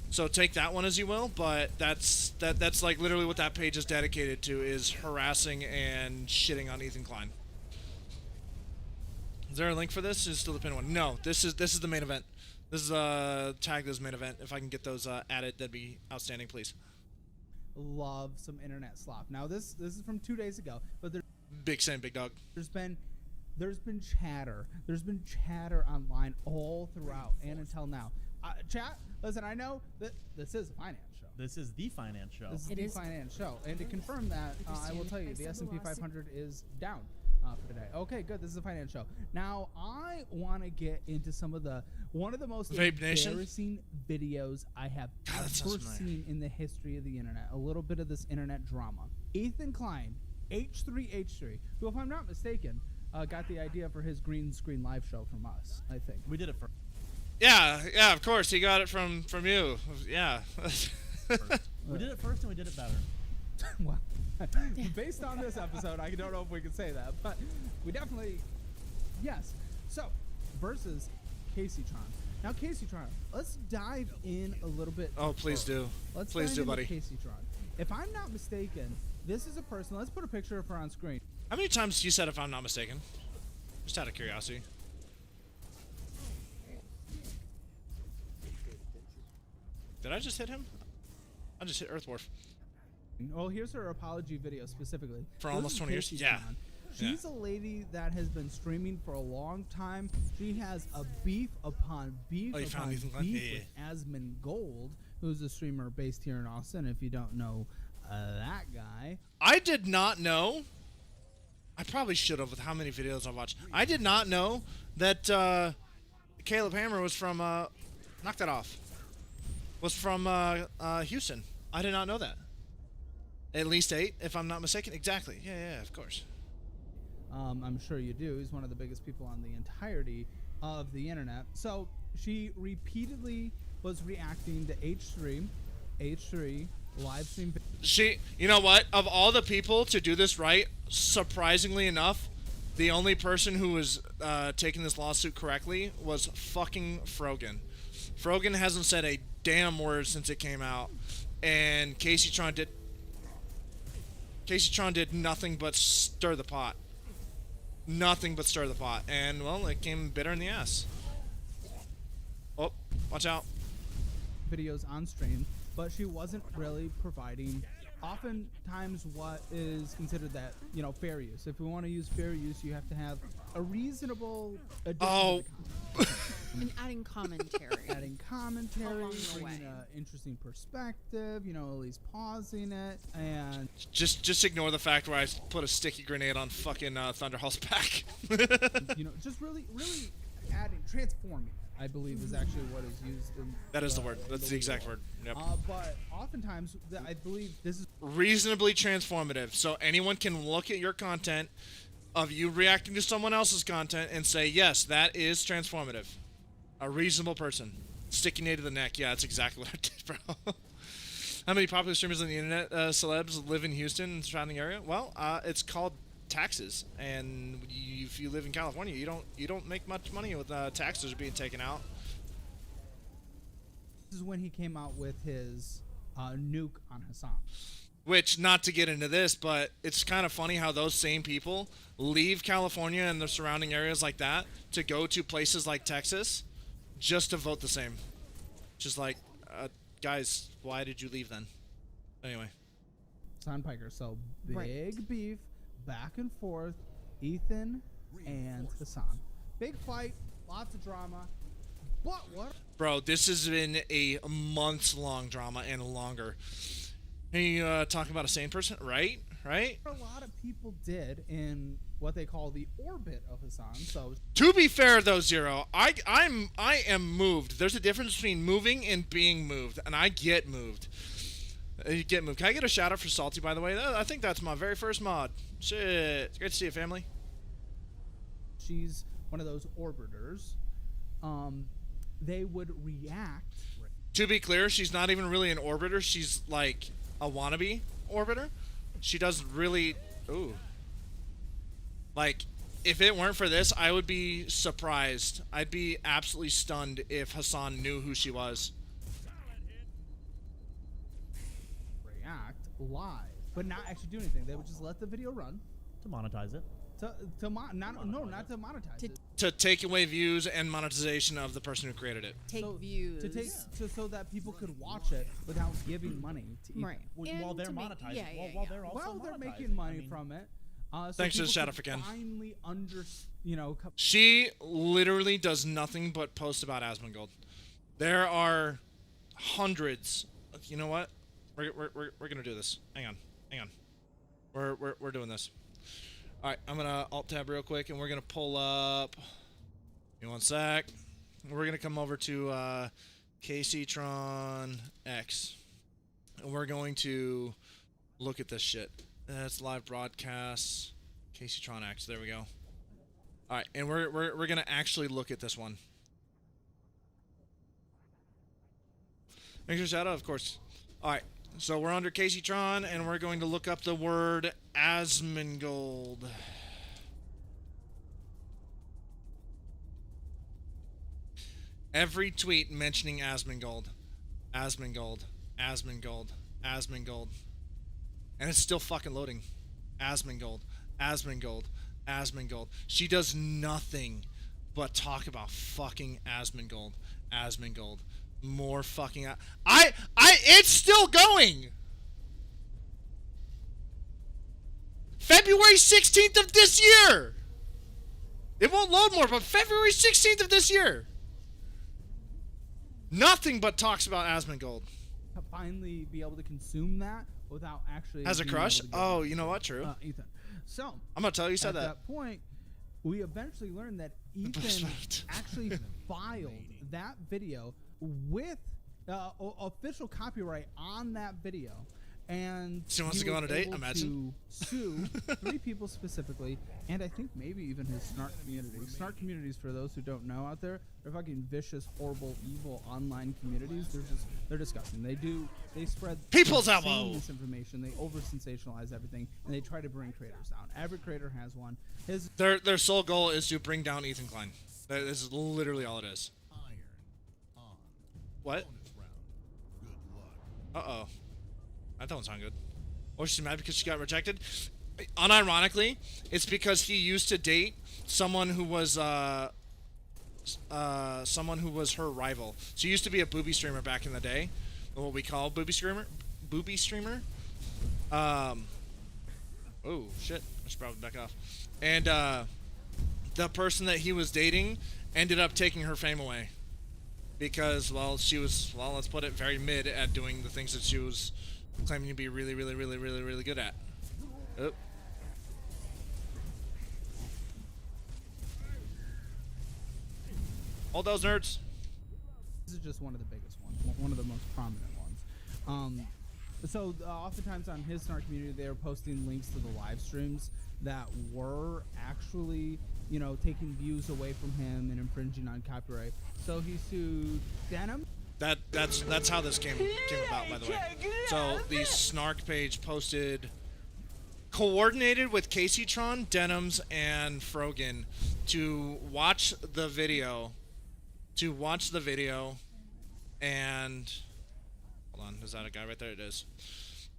So take that one as you will, but that's like literally what that page is dedicated to, is harassing and shitting on Ethan Klein. Is there a link for this? Is still the pinned one? No, this is the main event. This is tagged as main event. If I can get those added, that'd be outstanding, please.
Love some internet slop. Now this is from 2 days ago, but there's
big Sam, big dog.
There's been chatter. There's been chatter online all throughout and until now. Chat, listen, I know that this is a finance show.
This is the finance show.
This is the finance show. And to confirm that, I will tell you the S&P 500 is down for today. Okay, good. This is a finance show. Now, I want to get into one of the most embarrassing videos I have ever seen in the history of the internet. A little bit of this internet drama. Ethan Klein, H3H3, who, if I'm not mistaken, got the idea for his green screen live show from us, I think.
We did it first.
Yeah, of course. He got it from you. Yeah.
We did it first and we did it better.
Well, based on this episode, I don't know if we can say that, but we definitely, yes. So, versus KaceyTron. Now, KaceyTron, let's dive in a little bit.
Oh, please do. Please do, buddy.
KaceyTron. If I'm not mistaken, this is a person. Let's put a picture of her on screen.
How many times you said if I'm not mistaken? Just out of curiosity. Did I just hit him? I just hit Earthwolf.
Well, here's her apology video specifically.
For almost 20 years? Yeah.
She's a lady that has been streaming for a long time. She has a beef upon beef upon beef with Asmongold, who's a streamer based here in Austin, if you don't know that guy.
I did not know. I probably should have with how many videos I've watched. I did not know that Caleb Hammer was from, knock that off, was from Houston. I did not know that. At least 8, if I'm not mistaken. Exactly. Yeah, of course.
I'm sure you do. He's one of the biggest people on the entirety of the internet. So she repeatedly was reacting to H3 live stream.
You know what? Of all the people to do this right, surprisingly enough, the only person who was taking this lawsuit correctly was fucking Frogan. Frogan hasn't said a damn word since it came out, and KaceyTron did nothing but stir the pot. Nothing but stir the pot. And, well, it came bitter in the ass. Oh, watch out.
Videos on stream, but she wasn't really providing oftentimes what is considered that, fair use. If we want to use fair use, you have to have a reasonable addition
and adding commentary.
Bringing an interesting perspective, at least pausing it, and
just ignore the fact where I put a sticky grenade on fucking Thunderhall's back.
Just really adding, transforming, I believe is actually what is used.
That is the word. That's the exact word. Yep.
But oftentimes, I believe this is
reasonably transformative. So anyone can look at your content of you reacting to someone else's content and say, yes, that is transformative. A reasonable person. Sticky nade to the neck. Yeah, that's exactly what I did, bro. How many popular streamers on the internet, celebs, live in Houston and surrounding area? Well, it's called taxes, and if you live in California, you don't make much money with taxes being taken out.
This is when he came out with his nuke on Hassan.
Which, not to get into this, but it's kind of funny how those same people leave California and the surrounding areas like that to go to places like Texas just to vote the same. Just like, guys, why did you leave then? Anyway.
Hassan Piker. So big
Right.
beef, back and forth, Ethan and Hassan. Big fight, lots of drama. What?
Bro, this has been a months-long drama and longer. Are you talking about a sane person? Right?
A lot of people did in what they call the orbit of Hassan. So
to be fair though, Zero, I am moved. There's a difference between moving and being moved, and I get moved. You get moved. Can I get a shout out for Salty, by the way? I think that's my very first mod. Shit. It's great to see you, family.
she's one of those orbiters. They would react.
To be clear, she's not even really an orbiter. She's like a wannabe orbiter. She doesn't really... Ooh. Like, if it weren't for this, I would be surprised. I'd be absolutely stunned if Hassan knew who she was.
React live, but not actually do anything. They would just let the video run.
To monetize it.
Not to monetize it.
To take away views and monetization of the person who created it.
Take views.
So that people could watch it without giving money to
Right.
While they're monetizing. While they're also
they're
monetizing.
making money from it. So
Thanks to the
people
Shadow
could
for Ken.
Finally
She literally does nothing but post about Asmongold. There are hundreds. You know what? We're gonna do this. Hang on. We're doing this. All right, I'm gonna alt tab real quick, and we're gonna pull up. Give me one sec. We're gonna come over to KaceyTron X, and we're going to look at this shit. That's live broadcasts. KaceyTron X. There we go. All right, and we're gonna actually look at this one. Make sure shout out, of course. All right. So we're under KaceyTron, and we're going to look up the word Asmongold. Every tweet mentioning Asmongold. Asmongold. Asmongold. Asmongold. And it's still fucking loading. Asmongold. Asmongold. Asmongold. She does nothing but talk about fucking Asmongold. Asmongold. More fucking... it's still going! February 16th of this year! It won't load more, but February 16th of this year! Nothing but talks about Asmongold.
Finally be able to consume that without actually...
Has a crush? Oh, you know what? True.
Ethan. So...
I'm gonna tell you said
at
that.
that point, we eventually learned that Ethan actually filed that video with official copyright on that video, and
she wants to go on a date. Imagine
to sue 3 people specifically, and I think maybe even his Snark community. Snark communities, for those who don't know out there, they're fucking vicious, horrible, evil online communities. They're disgusting. They spread
people's elbow
misinformation. They over sensationalize everything, and they try to bring creators down. Every creator has one.
Their sole goal is to bring down Ethan Klein. This is literally all it is. What? Uh-oh. That don't sound good. Oh, she's mad because she got rejected? Unironically, it's because he used to date someone who was her rival. She used to be a booby streamer back in the day. What we call booby streamer. Oh, shit. I should probably back off. And the person that he was dating ended up taking her fame away. Because, well, she was, well, let's put it, very mid at doing the things that she was claiming to be really, really, really, really, really good at. Oh. Hold those nerds.
This is just one of the biggest ones, one of the most prominent ones. So oftentimes on his Snark community, they are posting links to the live streams that were actually, taking views away from him and infringing on copyright. So he sued Denim.
That's how this came about, by the way. So the Snark page posted coordinated with KaceyTron, Denims, and Frogan to watch the video. And hold on, is that a guy right there? It is.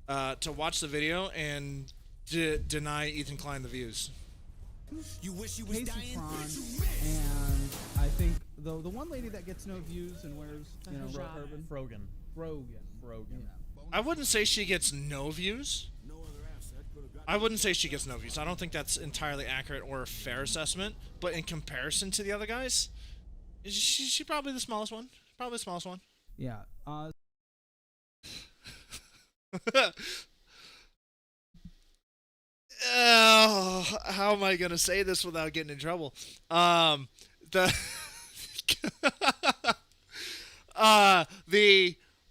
To watch the video and deny Ethan Klein the views.
You wish you was dying. And I think the one lady that gets no views and wears urban
Frogan.
I wouldn't say she gets no views. I don't think that's entirely accurate or a fair assessment. But in comparison to the other guys, she's probably the smallest one.
Yeah.
How am I gonna say this without getting in trouble? The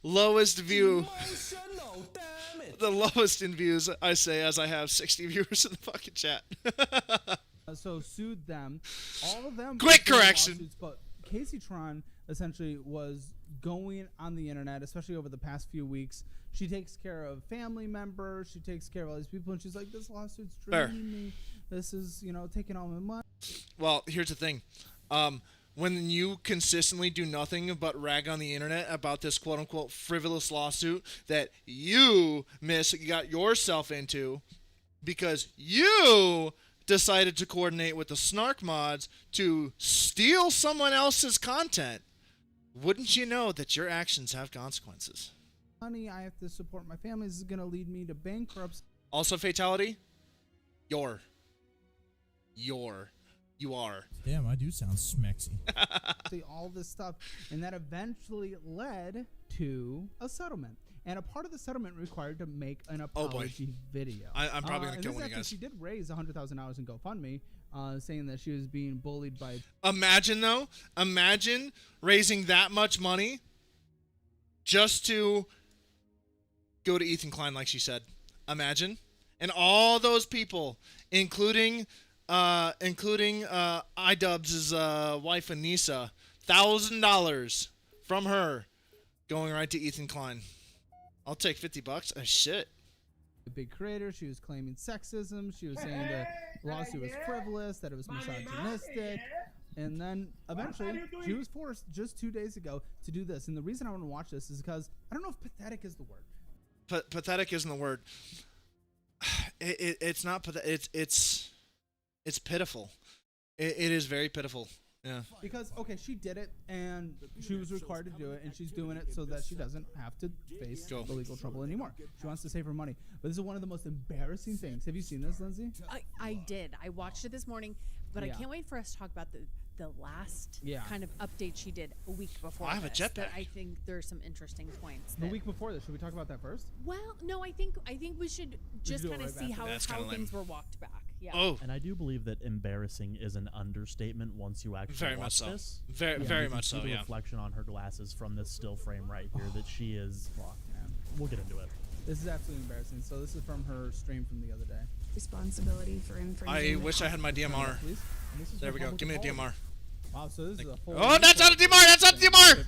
lowest view. The lowest in views, I say, as I have 60 viewers in the fucking chat.
So sued them. All of them.
Quick correction.
Lawsuits, but KaceyTron essentially was going on the internet, especially over the past few weeks. She takes care of family members. She takes care of all these people, and she's like, "This lawsuit's draining me. This is, taking all my money."
Well, here's the thing. When you consistently do nothing but rag on the internet about this quote-unquote frivolous lawsuit that you got yourself into because you decided to coordinate with the Snark mods to steal someone else's content, wouldn't you know that your actions have consequences?
Money, I have to support my family. This is going to lead me to bankruptcy.
Also fatality? You are.
Damn, I do sound smexy.
All this stuff, and that eventually led to a settlement. And a part of the settlement required to make an apology video.
I'm probably going to kill one of you guys.
She did raise $100,000 in GoFundMe, saying that she was being bullied by...
Imagine raising that much money just to go to Ethan Klein like she said. Imagine. And all those people, including iDubbbz's wife Anissa, $1,000 from her going right to Ethan Klein. I'll take $50. Oh, shit.
A big creator. She was claiming sexism. She was saying the lawsuit was frivolous, that it was misogynistic. And then eventually she was forced just 2 days ago to do this. And the reason I want to watch this is because I don't know if pathetic is the word.
Pathetic isn't the word. It's not pathetic. It's pitiful. It is very pitiful. Yeah.
Because, okay, she did it, and she was required to do it, and she's doing it so that she doesn't have to face the legal trouble anymore. She wants to save her money. But this is one of the most embarrassing things. Have you seen this, Lindsay?
I did. I watched it this morning, but I can't wait for us to talk about the last kind of update she did a week before.
I have a jetpack.
I think there's some interesting points.
The week before this, should we talk about that first?
Well, no, I think we should just kind of see how things were walked back. Yeah.
Oh,
and I do believe that embarrassing is an understatement once you actually watch this.
Very much so.
The
Yeah.
reflection on her glasses from this still frame right here that she is. Fuck, man. We'll get into it.
This is absolutely embarrassing. So this is from her stream from the other day.
Responsibility for infringing.
I wish I had my DMR. There we go. Give me a DMR.
Wow, so this is a full...
Oh, that's not a DMR! That's not a DMR!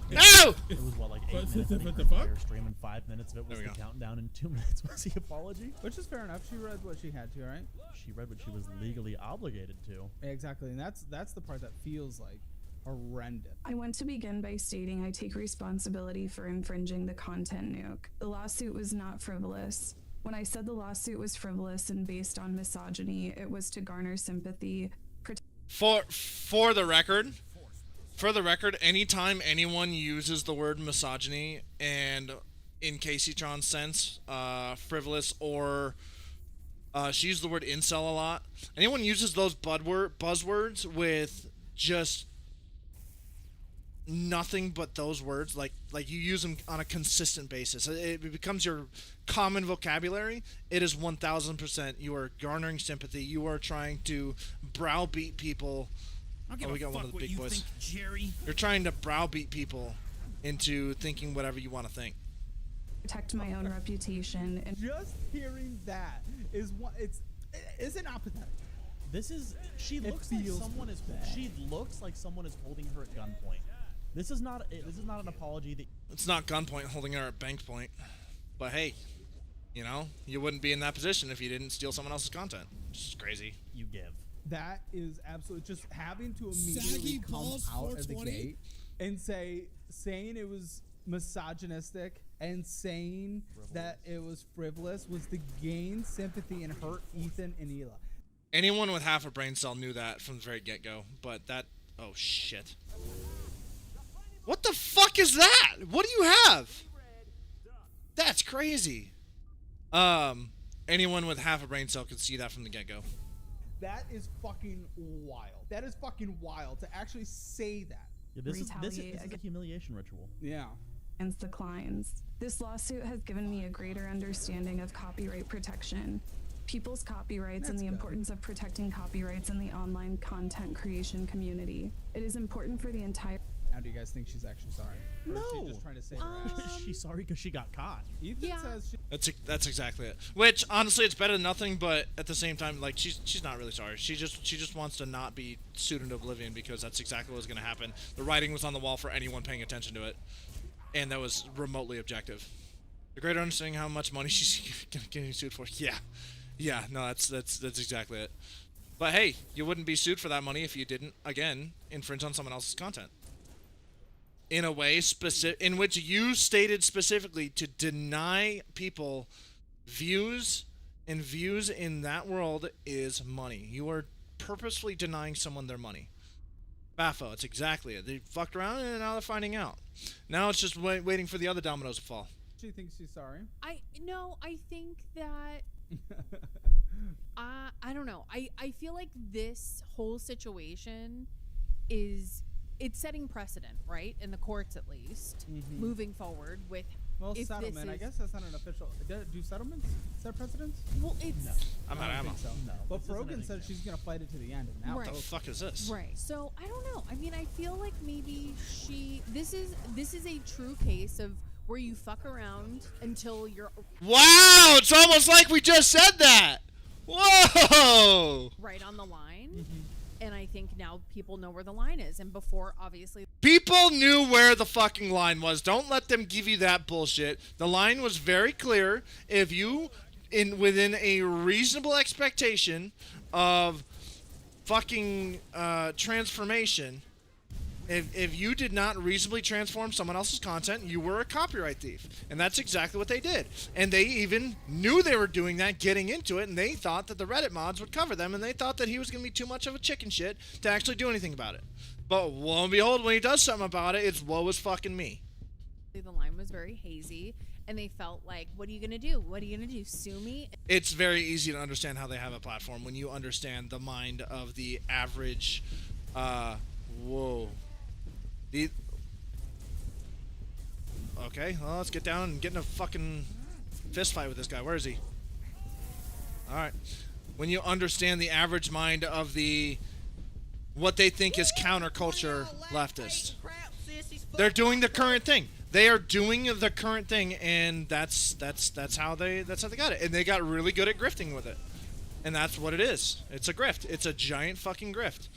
No!
It was, what, like 8 minutes of the entire stream, and 5 minutes of it was the countdown, and 2 minutes was the apology?
Which is fair enough. She read what she had to, right?
She read what she was legally obligated to.
Exactly, and that's the part that feels like horrendous.
I want to begin by stating I take responsibility for infringing the content nuke. The lawsuit was not frivolous. When I said the lawsuit was frivolous and based on misogyny, it was to garner sympathy.
For the record, anytime anyone uses the word misogyny and in KaceyTron's sense, frivolous, or she used the word incel a lot. Anyone uses those buzzwords with just nothing but those words, like you use them on a consistent basis. It becomes your common vocabulary. It is 1000%. You are garnering sympathy. You are trying to browbeat people. Oh, we got one of the big boys.
Jerry.
You're trying to browbeat people into thinking whatever you want to think.
Protect my own reputation. And
just hearing that is what is it not pathetic?
This is she looks like someone is holding her at gunpoint. This is not an apology that
it's not gunpoint holding her at bank point. But hey, You know, you wouldn't be in that position if you didn't steal someone else's content. It's just crazy.
You give.
That is absolutely just having to immediately come out of the gate and saying it was misogynistic and saying that it was frivolous was to gain sympathy and hurt Ethan and Hila.
Anyone with half a brain cell knew that from the very get-go, but that... Oh, shit. What the fuck is that? What do you have? That's crazy. Anyone with half a brain cell could see that from the get-go.
That is fucking wild. That is fucking wild to actually say that.
Yeah, this is a humiliation ritual.
Yeah.
Against the Kleins. This lawsuit has given me a greater understanding of copyright protection, people's copyrights, and the importance of protecting copyrights in the online content creation community. It is important for the entire...
Now, do you guys think she's actually sorry? Or is she just trying to save her ass?
She's sorry because she got caught.
Ethan says she...
That's exactly it. Which, honestly, it's better than nothing, but at the same time, like, she's not really sorry. She just wants to not be sued into oblivion because that's exactly what was going to happen. The writing was on the wall for anyone paying attention to it, and that was remotely objective. The greater understanding how much money she's getting sued for. Yeah, no, that's exactly it. But hey, you wouldn't be sued for that money if you didn't, again, infringe on someone else's content. In a way in which you stated specifically to deny people views, and views in that world is money. You are purposefully denying someone their money. Baffo, it's exactly it. They fucked around and now they're finding out. Now it's just waiting for the other dominoes to fall.
She thinks she's sorry.
I think that I don't know. I feel like this whole situation it's setting precedent, right? In the courts, at least, moving forward with.
Well, settlement. I guess that's not an official. Do settlements set precedents?
Well, it's.
No.
I'm out of ammo.
So. No. But Brogan said she's gonna fight it to the end. And now
what the fuck is this?
Right. So I don't know. I mean, I feel like maybe this is a true case of where you fuck around until you're.
Wow! It's almost like we just said that. Whoa!
Right on the line. And I think now people know where the line is. And before, obviously...
People knew where the fucking line was. Don't let them give you that bullshit. The line was very clear. If you, within a reasonable expectation of fucking transformation, if you did not reasonably transform someone else's content, you were a copyright thief. And that's exactly what they did. And they even knew they were doing that getting into it, and they thought that the Reddit mods would cover them, and they thought that he was going to be too much of a chicken shit to actually do anything about it. But lo and behold, when he does something about it, it's woe is fucking me.
The line was very hazy, and they felt like, what are you going to do? What are you going to do? Sue me?
It's very easy to understand how they have a platform when you understand the mind of the average, whoa. Okay, well, let's get down and get in a fucking fist fight with this guy. Where is he? Alright. When you understand the average mind of the what they think is counterculture leftist. They're doing the current thing. They are doing the current thing, and that's how they got it. And they got really good at grifting with it. And that's what it is. It's a grift. It's a giant fucking grift.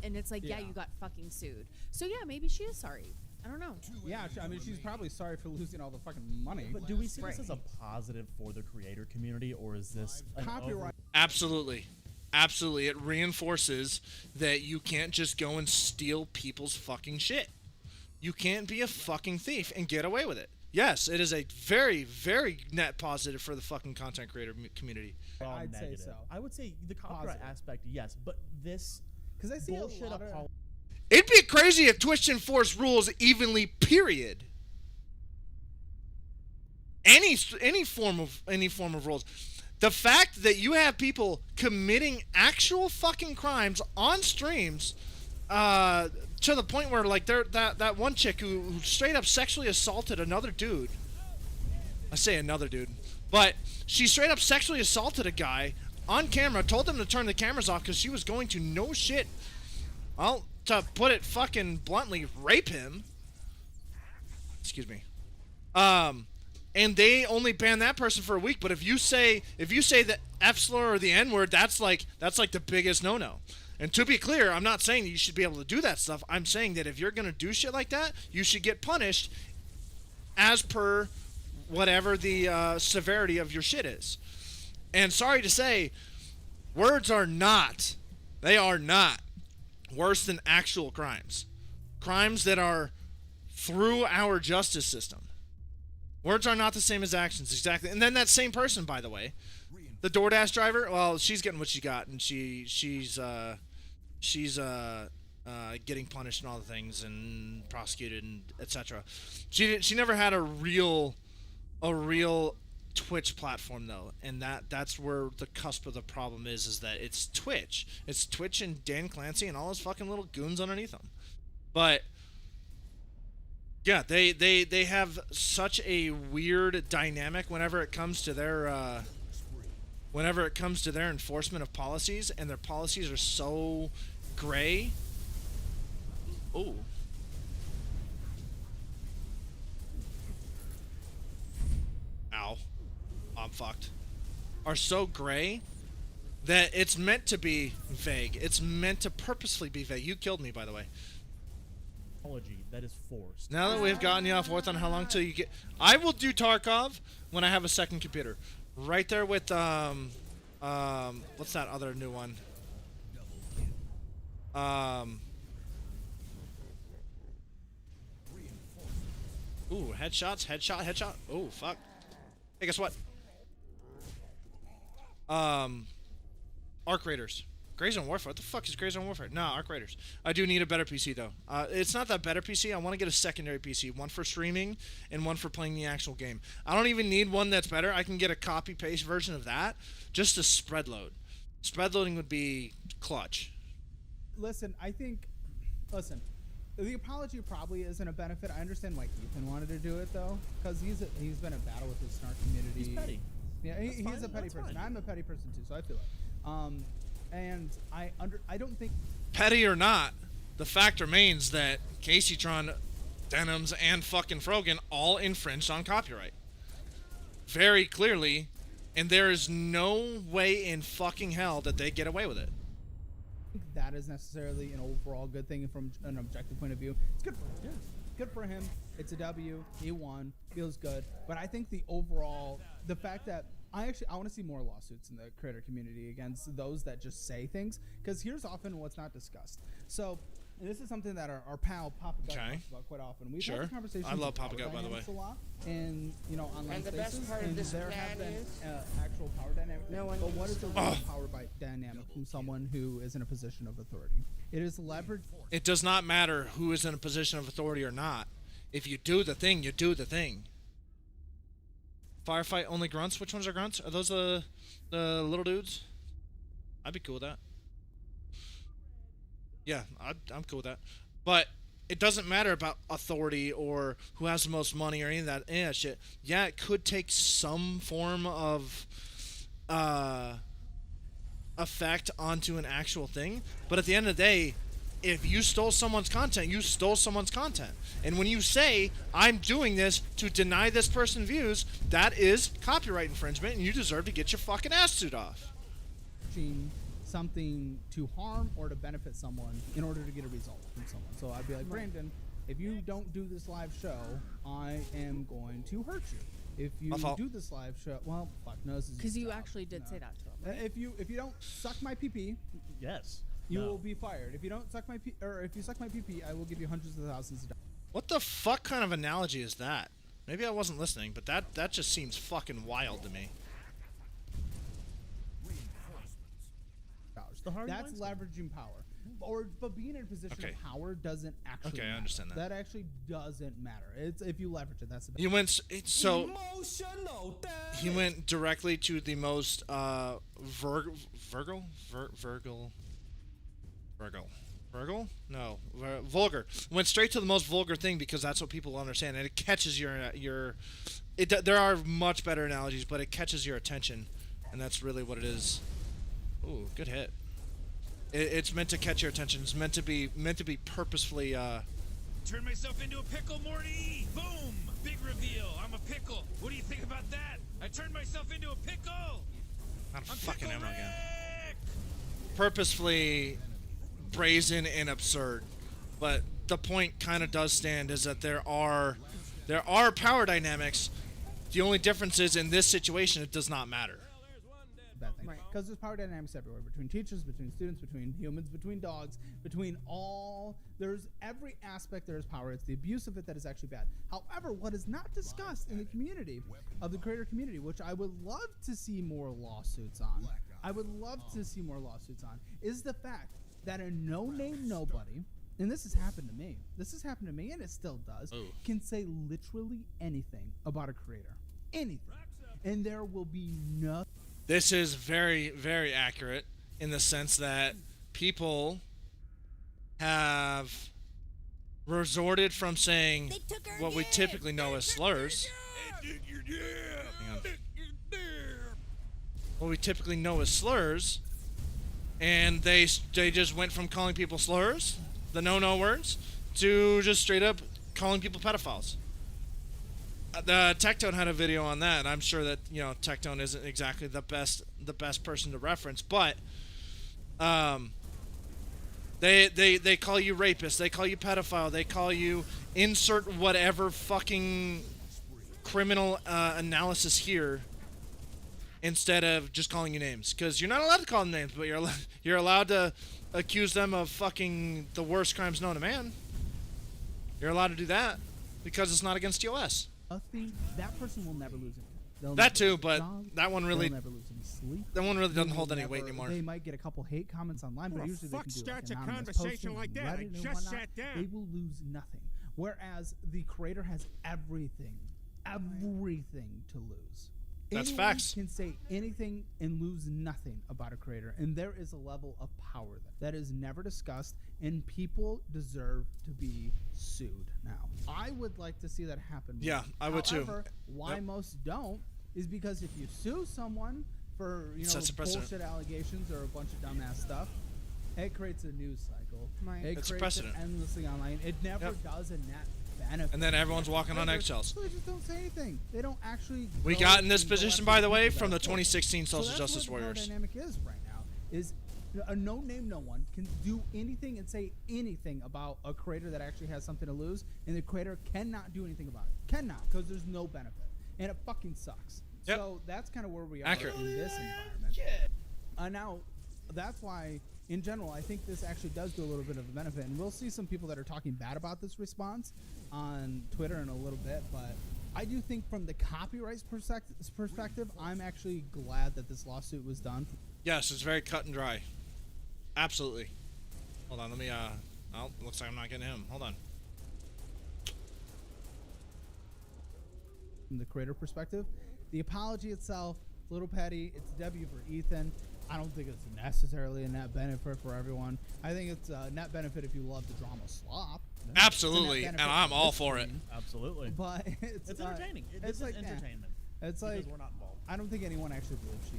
And it's like, yeah, you got fucking sued. So yeah, maybe she is sorry. I don't know.
Yeah, I mean, she's probably sorry for losing all the fucking money.
But do we see this as a positive for the creator community, or is this
copyright?
Absolutely. Absolutely. It reinforces that you can't just go and steal people's fucking shit. You can't be a fucking thief and get away with it. Yes, it is a very, very net positive for the fucking content creator community.
I'd say so.
I would say the copyright aspect, yes, but this...
Because I see bullshit
It'd be crazy if Twitch enforced rules evenly, period. Any form of rules. The fact that you have people committing actual fucking crimes on streams, to the point where, like, that one chick who straight up sexually assaulted another dude. I say another dude, but she straight up sexually assaulted a guy on camera, told them to turn the cameras off because she was going to no shit, well, to put it fucking bluntly, rape him. Excuse me. And they only ban that person for a week. But if you say the F slur or the N word, that's like the biggest no-no. And to be clear, I'm not saying that you should be able to do that stuff. I'm saying that if you're gonna do shit like that, you should get punished as per whatever the severity of your shit is. And sorry to say, words are not, they are not worse than actual crimes. Crimes that are through our justice system. Words are not the same as actions, exactly. And then that same person, by the way, the DoorDash driver, well, she's getting what she got, and she's getting punished and all the things, and prosecuted and etc. She never had a real Twitch platform though, and that's where the cusp of the problem is that it's Twitch and Dan Clancy and all his fucking little goons underneath them. But yeah, they have such a weird dynamic whenever it comes to their enforcement of policies, and their policies are so gray. Oh. Ow. I'm fucked. Are so gray that it's meant to be vague. It's meant to purposely be vague. You killed me, by the way.
That is forced.
Now that we've gotten you off worth on how long till you get... I will do Tarkov when I have a second computer. Right there with, what's that other new one? Ooh, headshot. Oh, fuck. Hey, guess what? Arc Raiders. Gray Zone Warfare. What the fuck is Gray Zone Warfare? Nah, Arc Raiders. I do need a better PC, though. It's not that better PC. I want to get a secondary PC. One for streaming and one for playing the actual game. I don't even need one that's better. I can get a copy-paste version of that just to spread load. Spread loading would be clutch.
Listen, the apology probably isn't a benefit. I understand why Ethan wanted to do it, though, because he's been in battle with the snark community.
He's petty.
Yeah, he's a petty person. I'm a petty person, too, so I feel it. And I don't think...
Petty or not, the fact remains that KaceyTron, Denims, and fucking Frogan all infringed on copyright. Very clearly, and there is no way in fucking hell that they get away with it.
I think that is necessarily an overall good thing from an objective point of view. It's good for him. Yeah. Good for him. It's a W. He won. Feels good. But I think the overall... The fact that... I want to see more lawsuits in the creator community against those that just say things, because here's often what's not discussed. So this is something that our pal Papa Gut talks about quite often. We've had conversations.
I love Papa Gut, by the way.
A lot in online spaces, and there have been actual power dynamics. But what is the real power dynamic from someone who is in a position of authority? It is leverage.
It does not matter who is in a position of authority or not. If you do the thing, you do the thing. Firefight only grunts? Which ones are grunts? Are those the little dudes? I'd be cool with that. Yeah, I'm cool with that. But it doesn't matter about authority or who has the most money or any of that shit. Yeah, it could take some form of effect onto an actual thing. But at the end of the day, if you stole someone's content, you stole someone's content. And when you say, I'm doing this to deny this person views, that is copyright infringement, and you deserve to get your fucking ass suit off.
Something to harm or to benefit someone in order to get a result from someone. So I'd be like, Brandon, if you don't do this live show, I am going to hurt you. If you do this live show, well, fuck, no, this is
because you actually did say that to him. Right?
If you don't suck my PP,
yes.
You will be fired. If you don't suck my if you suck my PP, I will give you hundreds of thousands of dollars.
What the fuck kind of analogy is that? Maybe I wasn't listening, but that just seems fucking wild to me.
That's leveraging power. But being in a position of power doesn't actually matter.
I understand that.
That actually doesn't matter. It's if you leverage it, that's the best.
He went directly to the most vulgar. Went straight to the most vulgar thing because that's what people understand, and it catches your. There are much better analogies, but it catches your attention, and that's really what it is. Ooh, good hit. It's meant to catch your attention. It's meant to be purposefully.
Turn myself into a pickle, Morty! Boom! Big reveal. I'm a pickle. What do you think about that? I turned myself into a pickle.
Not a fucking ammo again. Purposefully brazen and absurd, but the point kind of does stand is that there are power dynamics The only difference is in this situation, it does not matter.
Bad thing. Because there's power dynamics everywhere, between teachers, between students, between humans, between dogs, between all. There's every aspect there is power. It's the abuse of it that is actually bad. However, what is not discussed in the community of the creator community, which I would love to see more lawsuits on, is the fact that a no-name nobody, and this has happened to me, and it still does, can say literally anything about a creator. Anything. And there will be nothing.
This is very, very accurate in the sense that people have resorted from saying what we typically know as slurs. Hang on. What we typically know as slurs, and they just went from calling people slurs, the no words, to just straight up calling people pedophiles. The Tectone had a video on that, and I'm sure that Tectone isn't exactly the best person to reference, but they call you rapist, they call you pedophile, they call you insert whatever fucking criminal analysis here instead of just calling you names, because you're not allowed to call them names, but you're allowed to accuse them of fucking the worst crimes known to man. You're allowed to do that because it's not against TOS.
That person will never lose anything.
That too, but that one really
never lose any sleep.
That one really doesn't hold any weight anymore.
They might get a couple hate comments online, but usually they can do
starts a
anonymous
conversation
posting,
like that? I
Reddit and
just
whatnot.
sat down.
They will lose nothing. Whereas the creator has everything to lose.
That's
Anyone
facts.
Can say anything and lose nothing about a creator, and there is a level of power that is never discussed, and people deserve to be sued. Now, I would like to see that happen more.
Yeah, I would too.
However, why most don't is because if you sue someone for bullshit allegations or a bunch of dumbass stuff, it creates a news cycle.
Right.
It
It's a
creates it
precedent.
endlessly online. It never does a net benefit.
And then everyone's walking on eggshells.
So they just don't say anything. They don't actually.
We
go
got in this
and go
position,
after
by the
people
way,
that
from
are
the 2016
so
Social
that's
Justice
what
Warriors.
The dynamic is right now is a no-name no one can do anything and say anything about a creator that actually has something to lose, and the creator cannot do anything about it. Cannot, because there's no benefit, and it fucking sucks.
Yep.
So that's kind of where we are
Accurate.
in this environment. Now, that's why, in general, I think this actually does do a little bit of a benefit, and we'll see some people that are talking bad about this response on Twitter in a little bit, but I do think from the copyright perspective, I'm actually glad that this lawsuit was done.
Yes, it's very cut and dry. Absolutely. Hold on, let me, oh, looks like I'm not getting him. Hold on.
From the creator perspective, the apology itself, a little petty, it's a W for Ethan. I don't think it's necessarily a net benefit for everyone. I think it's a net benefit if you love the drama Sloth.
Absolutely, and I'm all for it.
Absolutely.
But it's
entertaining.
It's like
entertainment.
It's
because
like
we're not involved.
I don't think anyone actually believes she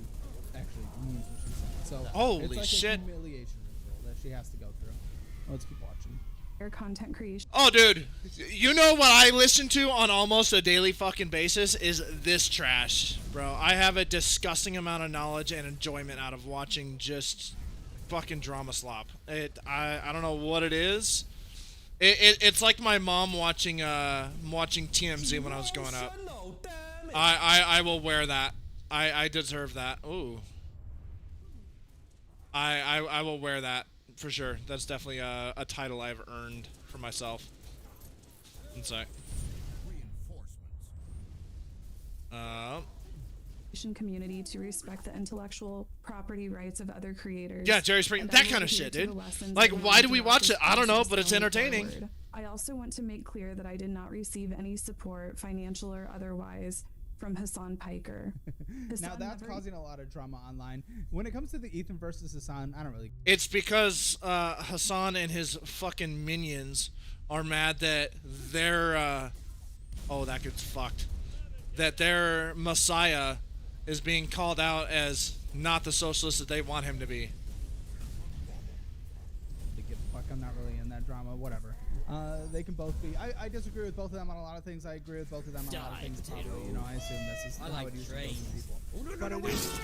actually means what she said. So
Holy
it's like
shit.
a humiliation ritual that she has to go through. Let's keep watching.
Content creation.
Oh, dude, you know what I listen to on almost a daily fucking basis is this trash, bro. I have a disgusting amount of knowledge and enjoyment out of watching just fucking drama slop. I don't know what it is. It's like my mom watching TMZ when I was growing up. I will wear that. I deserve that. Ooh. I will wear that. For sure. That's definitely a title I've earned for myself. One sec.
Community to respect the intellectual property rights of other creators.
Yeah, Jerry Spring, that kind of shit, dude. Like, why do we watch it? I don't know, but it's entertaining.
I also want to make clear that I did not receive any support, financial or otherwise, from Hassan Piker.
Now that's causing a lot of drama online. When it comes to the Ethan versus Hassan, I don't really.
It's because Hassan and his fucking minions are mad that their oh, that gets fucked. That their messiah is being called out as not the socialist that they want him to be.
They give a fuck. I'm not really in that drama. Whatever. They can both be. I disagree with both of them on a lot of things. I agree with both of them on a lot of things. Probably, you know, I assume this is how it usually goes with people. But it is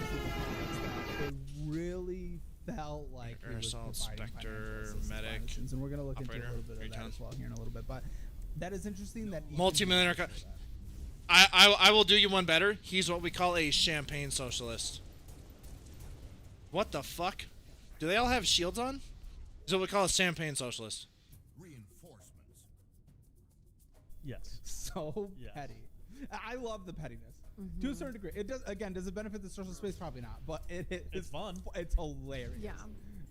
it really felt like he was providing
Spectre,
financial
medic,
assistance, and we're going to look
operator,
into a little bit of that as well here in a little bit. But that is interesting that
multi-millionaire. I will do you one better. He's what we call a champagne socialist. What the fuck? Do they all have shields on? Is what we call a champagne socialist.
Yes.
So petty. I love the pettiness. To a certain degree. It does. Again, does it benefit the social space? Probably not. But it's
fun.
It's hilarious.
Yeah.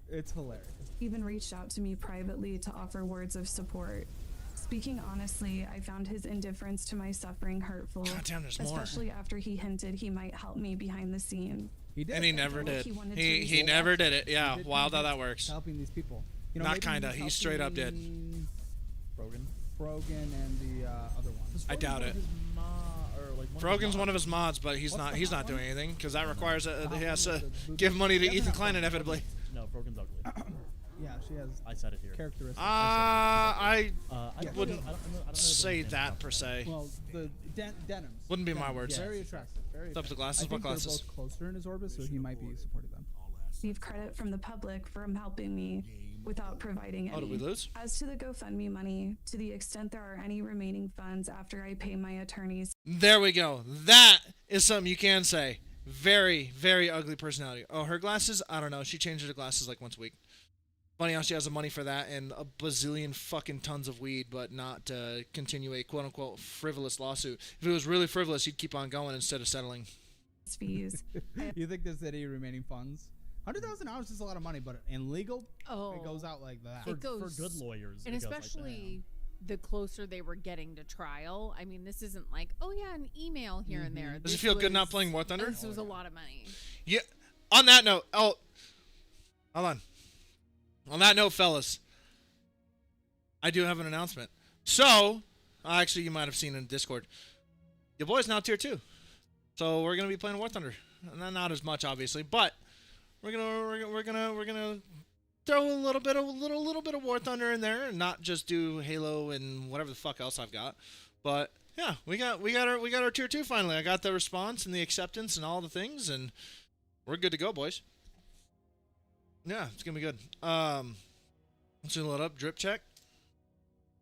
It's hilarious.
Even reached out to me privately to offer words of support. Speaking honestly, I found his indifference to my suffering hurtful,
God damn, there's more.
especially after he hinted he might help me behind the scene.
He did.
And he never did. He
to
never did it. Yeah, wild how that works.
Helping these people. You know,
Not
maybe
kinda.
he's
He straight up did.
helping
Brogan.
Brogan and the other one.
I doubt it. Frogan's one of his mods, but he's not doing anything because that requires he has to give money to Ethan Klein inevitably.
No, Brogan's ugly.
Yeah, she has.
I said it here.
Characteristics.
I
Yeah.
wouldn't
I don't
say
know
that per se.
Well, the denims.
Wouldn't be my words.
Very attractive. Very
Up to
attractive.
glasses,
I
what
think
glasses?
they're both closer in his orbit, so he might be supporting them.
Receive credit from the public for him helping me without providing any.
Oh, did we lose?
As to the GoFundMe money, to the extent there are any remaining funds after I pay my attorneys.
There we go. That is something you can say. Very, very ugly personality. Oh, her glasses? I don't know. She changes her glasses like once a week. Funny how she has the money for that and a bazillion fucking tons of weed, but not to continue a quote-unquote frivolous lawsuit. If it was really frivolous, he'd keep on going instead of settling.
Fees.
You think there's any remaining funds? $100,000 is a lot of money, but in legal, it goes out like that.
It goes
for good lawyers,
and
it goes like
especially the closer they were getting to trial. I mean, this isn't like, oh yeah, an email here and there.
Does it
This
feel good not
was-
playing War Thunder?
This was a lot of money.
Yeah. On that note, hold on. On that note, fellas, I do have an announcement. So, actually, you might have seen in Discord, your boy's now tier 2. So we're gonna be playing War Thunder. Not as much, obviously, but we're gonna throw a little bit of War Thunder in there, and not just do Halo and whatever the fuck else I've got. But yeah, we got our tier 2 finally. I got the response and the acceptance and all the things, and we're good to go, boys. Yeah, it's gonna be good. Let's load up. Drip check.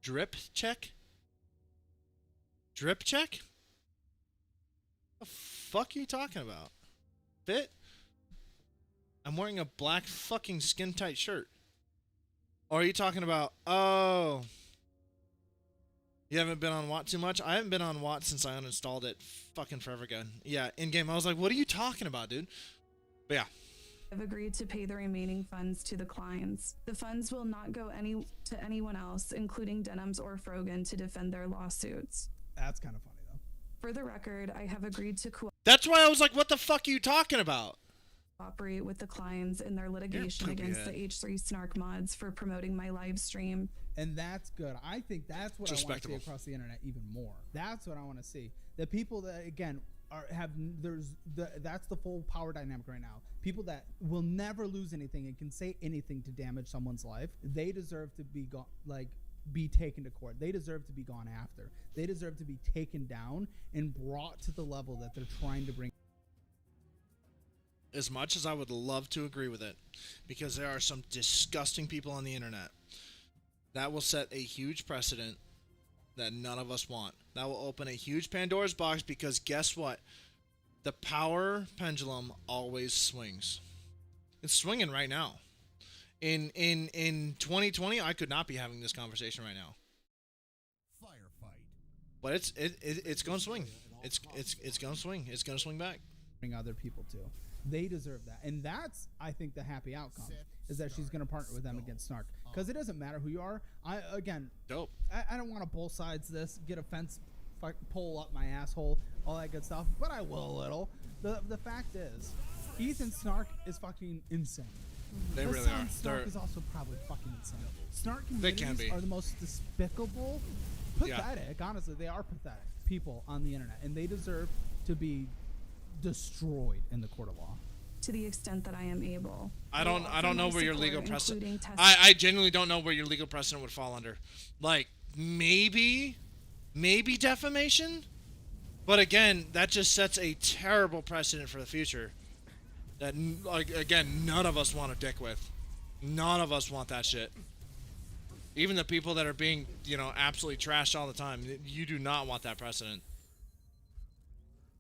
Drip check. Drip check. The fuck are you talking about? Fit? I'm wearing a black fucking skin tight shirt. Or are you talking about? Oh, you haven't been on Watt too much. I haven't been on Watt since I uninstalled it fucking forever ago. Yeah, in game I was like, what are you talking about, dude? But yeah.
I've agreed to pay the remaining funds to the clients. The funds will not go to anyone else, including Denims or Frogan, to defend their lawsuits.
That's kind of funny, though.
For the record, I have agreed to
That's why I was like, what the fuck are you talking about?
cooperate with the clients in their litigation against the H3 Snark mods for promoting my live stream.
And that's good. I think that's what I want to see across the internet even more. That's what I want to see. The people that, again, that's the full power dynamic right now. People that will never lose anything and can say anything to damage someone's life, they deserve to be be taken to court. They deserve to be gone after. They deserve to be taken down and brought to the level that they're trying to bring.
As much as I would love to agree with it, because there are some disgusting people on the internet, that will set a huge precedent that none of us want. That will open a huge Pandora's box, because guess what? The power pendulum always swings. It's swinging right now. In 2020, I could not be having this conversation right now. Firefight. But it's going to swing. It's going to swing. It's going to swing back.
Bring other people too. They deserve that. And that's, I think, the happy outcome, is that she's going to partner with them against Snark. Because it doesn't matter who you are. I don't want to both sides this, get a fence pole up my asshole, all that good stuff, but I will a little. The fact is, Ethan Snark is fucking insane.
They really are.
Snark is also probably fucking insane. Snark communities are the most despicable, pathetic, honestly, they are pathetic people on the internet, and they deserve to be destroyed in the court of law.
To the extent that I am able.
I don't know where your legal precedent. I genuinely don't know where your legal precedent would fall under. Like maybe defamation, but again, that just sets a terrible precedent for the future. That again, none of us want to dick with. None of us want that shit. Even the people that are being, absolutely trashed all the time. You do not want that precedent.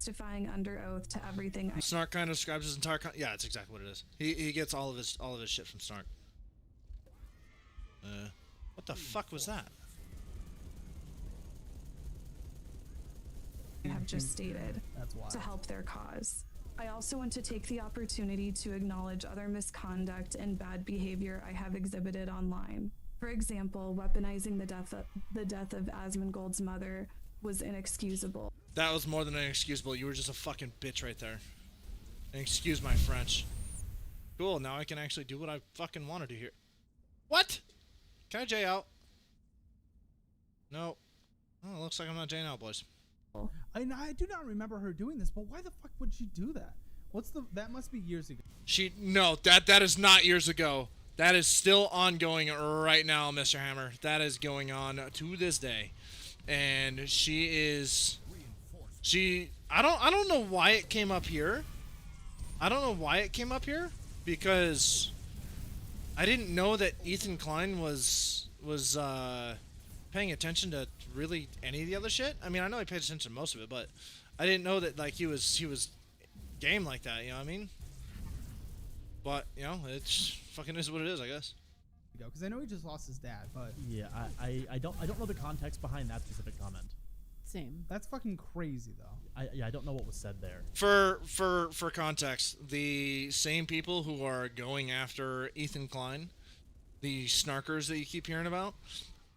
testifying under oath to everything I
Snark kind of describes his entire yeah, that's exactly what it is. He gets all of his shit from Snark. What the fuck was that?
have just stated
That's why.
to help their cause. I also want to take the opportunity to acknowledge other misconduct and bad behavior I have exhibited online. For example, weaponizing the death of Asmongold's mother was inexcusable.
That was more than inexcusable. You were just a fucking bitch right there. And excuse my French. Cool, now I can actually do what I fucking want to do here. What? Can I J out? No. Oh, it looks like I'm not Jing out, boys.
I do not remember her doing this, but why the fuck would she do that? That must be years ago.
No, that is not years ago. That is still ongoing right now, Mr. Hammer. That is going on to this day. And I don't know why it came up here. I don't know why it came up here, because I didn't know that Ethan Klein was paying attention to really any of the other shit. I mean, I know he paid attention to most of it, but I didn't know that like he was game like that, you know what I mean? But, you know, it's fucking is what it is, I guess.
Because I know he just lost his dad, but
yeah, I don't know the context behind that specific comment.
Same.
That's fucking crazy though.
I don't know what was said there.
For context, the same people who are going after Ethan Klein, the snarkers that you keep hearing about,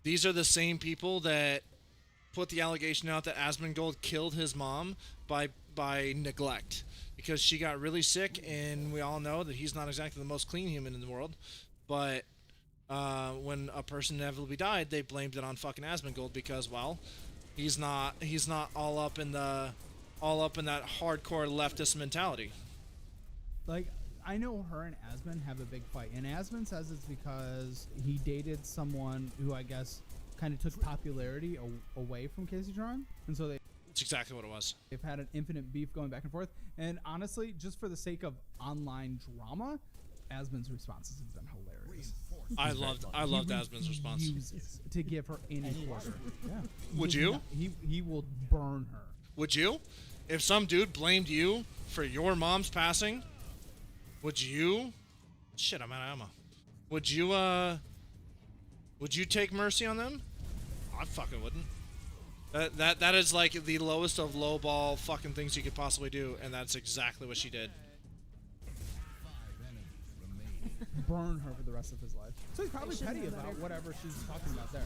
these are the same people that put the allegation out that Asmongold killed his mom by neglect, because she got really sick, and we all know that he's not exactly the most clean human in the world. But when a person inevitably died, they blamed it on fucking Asmongold because, well, he's not all up in that hardcore leftist mentality.
Like, I know her and Asmon have a big fight, and Asmon says it's because he dated someone who I guess kind of took popularity away from KaceyTron, and so
That's exactly what it was.
They've had an infinite beef going back and forth. And honestly, just for the sake of online drama, Asmon's responses have been hilarious.
I loved Asmon's response.
He refuses to give her any quarter. Yeah.
Would you?
He will burn her.
Would you? If some dude blamed you for your mom's passing, would you? Shit, I'm out of ammo. Would you take mercy on them? I fucking wouldn't. That is like the lowest of lowball fucking things you could possibly do, and that's exactly what she did.
Burn her for the rest of his life. So he's probably petty about whatever she's talking about there.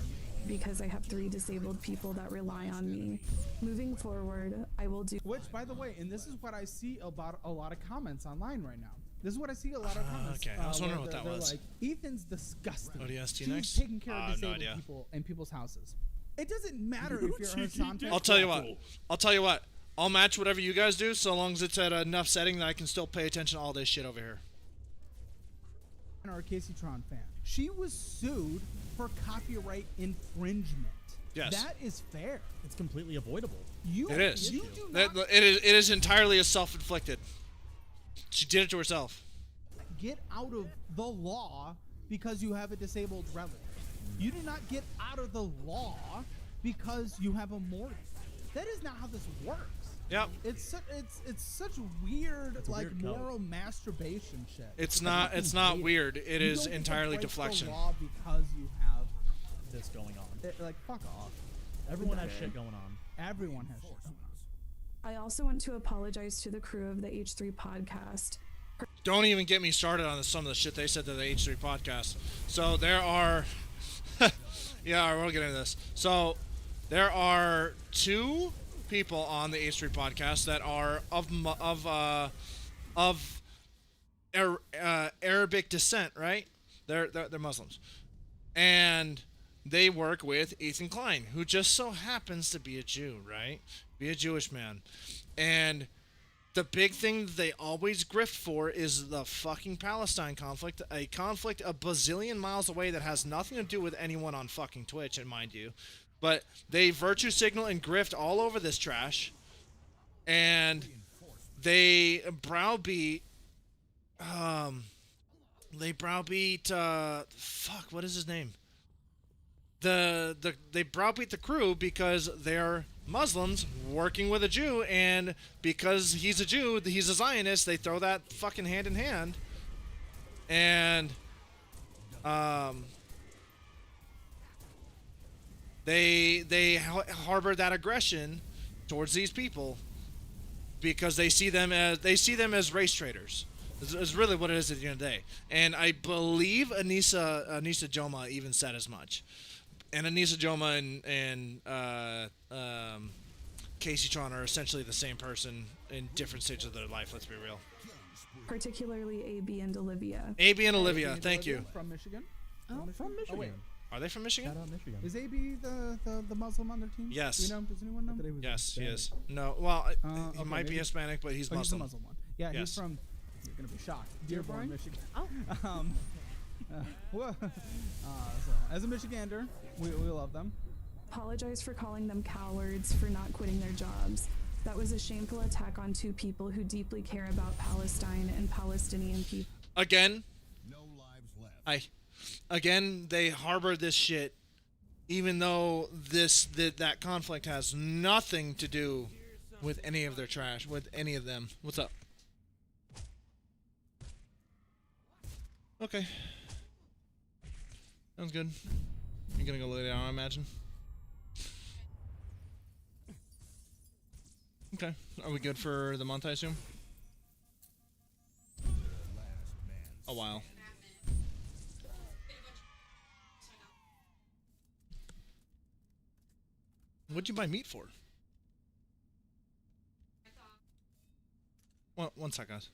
Because I have 3 disabled people that rely on me. Moving forward, I will do.
Which, by the way, and this is what I see about a lot of comments online right now. This is what I see a lot of comments.
Okay, I was wondering what that was.
Like, Ethan's disgusting.
ODST
She's
next?
taking care of disabled
idea.
people in people's houses. It doesn't matter if you're Hassan.
I'll tell you what. I'll match whatever you guys do, so long as it's at enough setting that I can still pay attention to all this shit over here.
Or a KaceyTron fan. She was sued for copyright infringement.
Yes.
That is fair.
It's completely avoidable.
It is.
You do not
It is entirely a self-inflicted. She did it to herself.
get out of the law because you have a disabled relative. You do not get out of the law because you have a mortgage. That is not how this works.
Yep.
It's such weird,
It's a
like,
weird
moral masturbation shit.
It's not weird. It is entirely deflection.
The law because you have
this going on.
like, fuck off.
Everyone has shit going on.
Everyone has shit going on.
I also want to apologize to the crew of the H3 podcast.
Don't even get me started on some of the shit they said to the H3 podcast. So there are, yeah, we'll get into this. So there are two people on the H3 podcast that are of Arabic descent, right? They're Muslims, and they work with Ethan Klein, who just so happens to be a Jew, right? Be a Jewish man, and the big thing that they always grift for is the fucking Palestine conflict, a conflict a bazillion miles away that has nothing to do with anyone on fucking Twitch, and mind you. But they virtue signal and grift all over this trash, and they browbeat, fuck, what is his name? They browbeat the crew because they're Muslims working with a Jew, and because he's a Jew, he's a Zionist, they throw that fucking hand in hand. And they harbor that aggression towards these people because they see them as race traitors. Is really what it is at the end of the day. And I believe Anissa Joma even said as much. And Anissa Joma and KaceyTron are essentially the same person in different stages of their life, let's be real.
Particularly AB and Olivia.
AB and Olivia, thank you.
From Michigan?
Oh, from Michigan.
Oh, wait.
Are they from Michigan?
Shout out Michigan.
Is AB the Muslim on their team?
Yes.
Do you know? Does anyone know?
Yes, he is. No, well, he might be Hispanic, but he's Muslim.
He's the Muslim one. Yeah,
yes.
He's from, you're going to be shocked, Dearborn, Michigan.
Oh.
So, as a Michigander, we love them.
Apologize for calling them cowards for not quitting their jobs. That was a shameful attack on two people who deeply care about Palestine and Palestinian people.
Again, no lives left. Again, they harbor this shit, even though that conflict has nothing to do with any of their trash, with any of them. What's up? Okay. Sounds good. You're gonna go lay down, I imagine. Okay. Are we good for the month, I assume? A while. What'd you buy meat for? One sec, guys.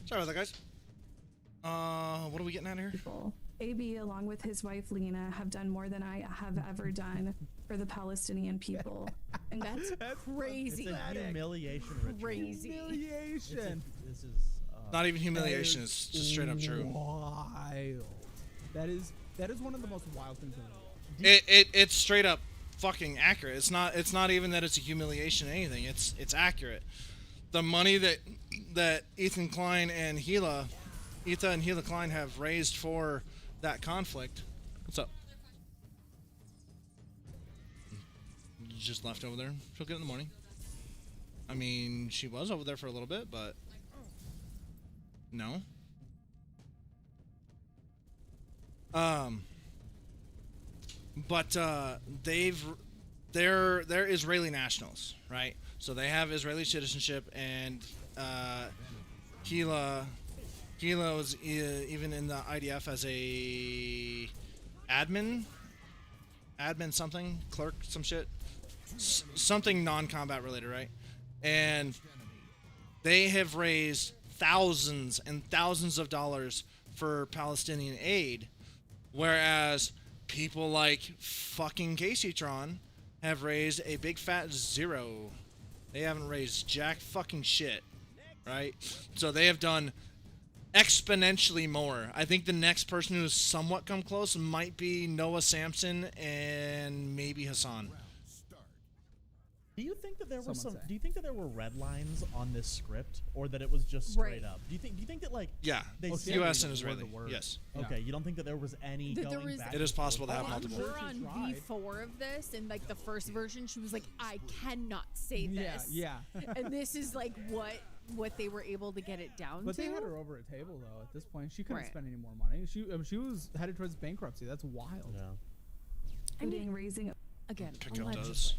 Sorry about that, guys. What are we getting at here?
AB, along with his wife Lena, have done more than I have ever done for the Palestinian people. And
that's crazy.
It's a humiliation ritual.
Crazy.
Humiliation.
This is
not even humiliation. It's just straight up true.
Wild. That is one of the most wild things in the world.
It's straight up fucking accurate. It's not even that it's a humiliation or anything. It's accurate. The money that Ethan Klein and Gila Klein have raised for that conflict. What's up? Just left over there. She'll get it in the morning. I mean, she was over there for a little bit, but no. But they're Israeli nationals, right? So they have Israeli citizenship, and Gila was even in the IDF as a admin something, clerk, some shit, something non-combat related, right? And they have raised thousands and thousands of dollars for Palestinian aid, whereas people like fucking KaceyTron have raised a big fat zero. They haven't raised jack fucking shit, right? So they have done exponentially more. I think the next person who's somewhat come close might be Noah Samson and maybe Hassan.
Do you think that there were Do you think that there were red lines on this script, or that it was just straight up? Do you think that, like,
yeah, U.S. and Israeli, yes.
Okay, you don't think that there was any going back?
It is possible to have multiple.
We're on V4 of this, and like the first version, she was like, "I cannot say this."
Yeah.
And this is like what they were able to get it down
but
to.
They had her over a table though. At this point, she couldn't spend any more money. She was headed towards bankruptcy. That's wild.
Yeah.
including raising
again,
Cacao
allegedly.
does.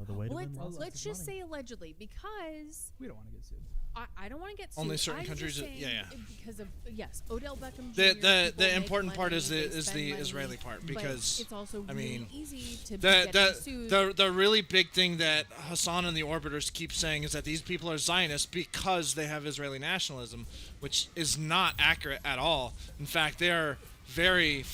The way to
Let's,
win lots
let's
of
just
money.
say allegedly because
We don't want to get sued.
I don't want to get sued.
Only certain
I'm just
countries.
saying
Yeah.
Because of yes, Odell Beckham. Jr.,
The
people make
important part
money,
is
they
the
spend money,
Israeli part
but
because
it's also
I
really
mean
easy to be getting sued.
the really big thing that Hassan and the Orbiters keep saying is that these people are Zionists because they have Israeli nationalism, which is not accurate at all. In fact, they are very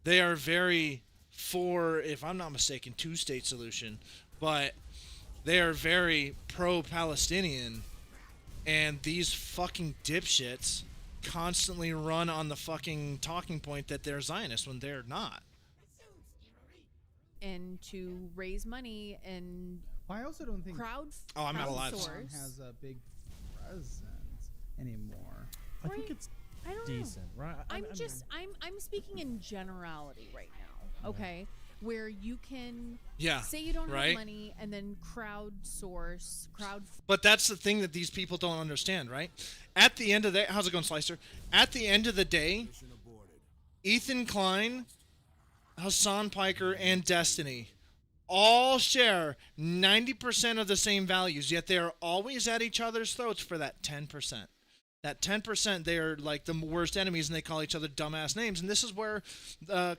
they are very for, if I'm not mistaken, two-state solution, but they are very pro-Palestinian, and these fucking dipshits constantly run on the fucking talking point that they're Zionists when they're not.
And to raise money and
I also don't think
I'm not alive.
Crowdsource has a big presence anymore.
I think it's
I don't
decent,
know.
right?
I'm speaking in generality right now, okay? Where you can
Yeah,
say you don't
right?
have money and then crowdsource.
But that's the thing that these people don't understand, right? At the end of the how's it going, Slicer? At the end of the day, Ethan Klein, Hassan Piker, and Destiny all share 90% of the same values, yet they are always at each other's throats for that 10%. That 10%, they are like the worst enemies, and they call each other dumbass names. And this is where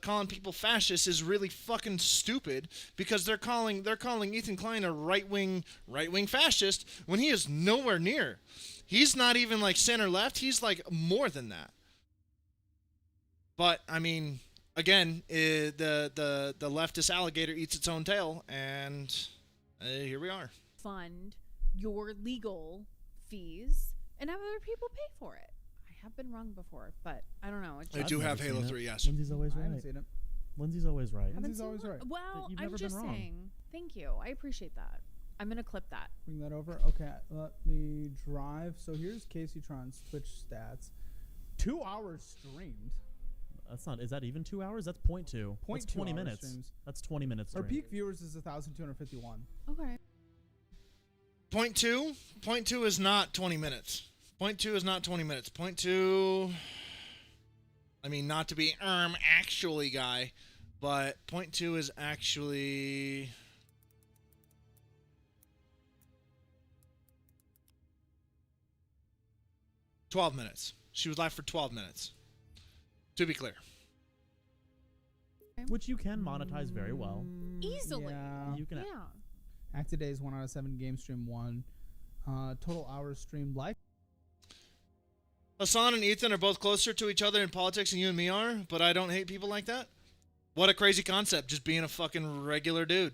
calling people fascists is really fucking stupid, because they're calling Ethan Klein a right wing fascist when he is nowhere near. He's not even like center left. He's like more than that. But I mean, again, the leftist alligator eats its own tail, and here we are.
Fund your legal fees and have other people pay for it. I have been wrong before, but I don't know.
I do have Halo 3, yes.
Lindsay's always
I
right.
haven't seen it.
Lindsay's always right.
Lindsay's always right.
Well,
You've
I'm
never
just
been wrong.
saying. Thank you. I appreciate that. I'm gonna clip that.
Bring that over. Okay, let me drive. So here's KaceyTron's Twitch stats. 2 hours streamed.
That's not. Is that even 2 hours? That's 0.2. That's 20
hours
minutes.
streams.
That's 20 minutes.
Our
stream.
peak viewers is 1,251.
Okay.
Point two is not 20 minutes. Point two is not 20 minutes. Point two, I mean, not to be actually guy, but point two is actually $12 minutes. She was live for 12 minutes. To be clear.
Which you can monetize very well.
Easily.
Yeah.
You can.
Yeah.
Active days 1 out of 7. Game stream 1. Total hours streamed live.
Hassan and Ethan are both closer to each other in politics than you and me are, but I don't hate people like that. What a crazy concept, just being a fucking regular dude.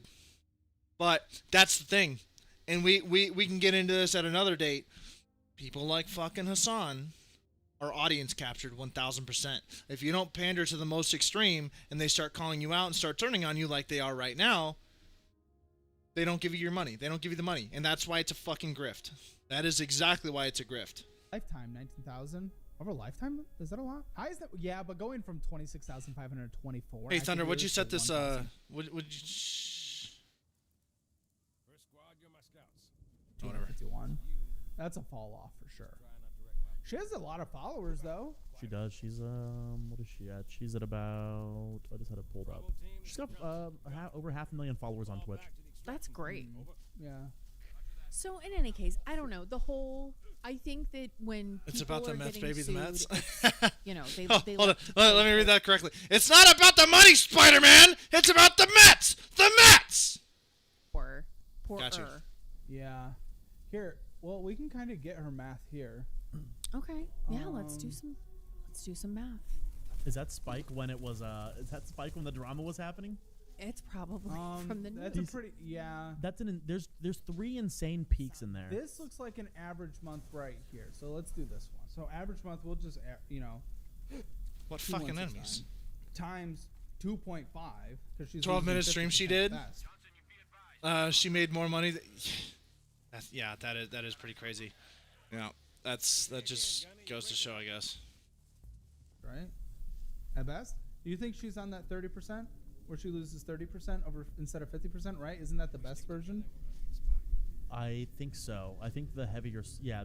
But that's the thing. And we can get into this at another date. People like fucking Hassan are audience captured 1,000%. If you don't pander to the most extreme and they start calling you out and start turning on you like they are right now, they don't give you your money. They don't give you the money. And that's why it's a fucking grift. That is exactly why it's a grift.
Lifetime 19,000. Over lifetime? Is that a lot? How is that? Yeah, but going from 26,524.
Hey Thunder, what'd you set this? Would you?
First squad, you're my scouts.
Whatever.
51. That's a fall off for sure. She has a lot of followers though.
She does. She's what is she at? She's at about. I just had it pulled up. She's got over 500,000 followers on Twitch.
That's great.
Yeah.
So in any case, I don't know. I think that when
It's
people
about the
are
Mets,
getting
baby, the
sued,
Mets.
it's, you know, they
Hold on.
like to
Let me
play
read that correctly. It's not about the money, Spider-Man. It's about the Mets. The Mets.
Poor
Gotcha.
Yeah. Here, well, we can kind of get her math here.
Okay. Yeah, let's do some math.
Is that Spike when it was? Is that Spike when the drama was happening?
It's probably from the
That's
news.
a pretty
That's there's 3 insane peaks in there.
This looks like an average month right here. So let's do this one. So average month, we'll just
What fucking enemies?
Times 2.5 because she's
12-minute stream she did.
Fast.
She made more money. That is pretty crazy. Yeah, that just goes to show, I guess.
Right. At best, do you think she's on that 30%? Where she loses 30% over instead of 50%, right? Isn't that the best version?
I think so. I think the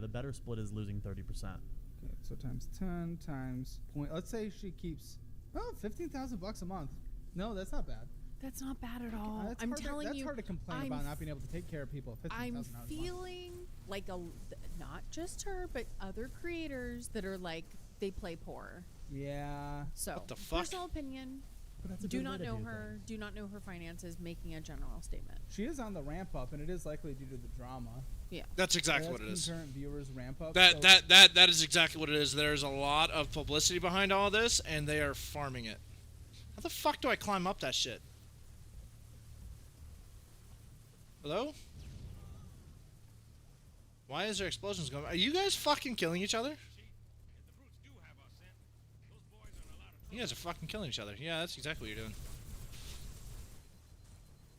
better split is losing 30%.
Okay, so times 10 times point. Let's say she keeps Oh, $15,000 a month. No, that's not bad.
That's not bad at all.
That's
I'm
hard
telling
that's
you,
hard to complain about not being able to take care of people.
I'm feeling like not just her, but other creators that are like they play poor.
Yeah.
So
what the fuck?
Personal opinion. Do not know her. Do not know her finances. Making a general statement.
She is on the ramp up, and it is likely due to the drama.
Yeah.
That's exactly what it is.
Concurrent viewers ramp up.
That is exactly what it is. There's a lot of publicity behind all this, and they are farming it. How the fuck do I climb up that shit? Hello? Why is there explosions going on? Are you guys fucking killing each other? You guys are fucking killing each other. Yeah, that's exactly what you're doing.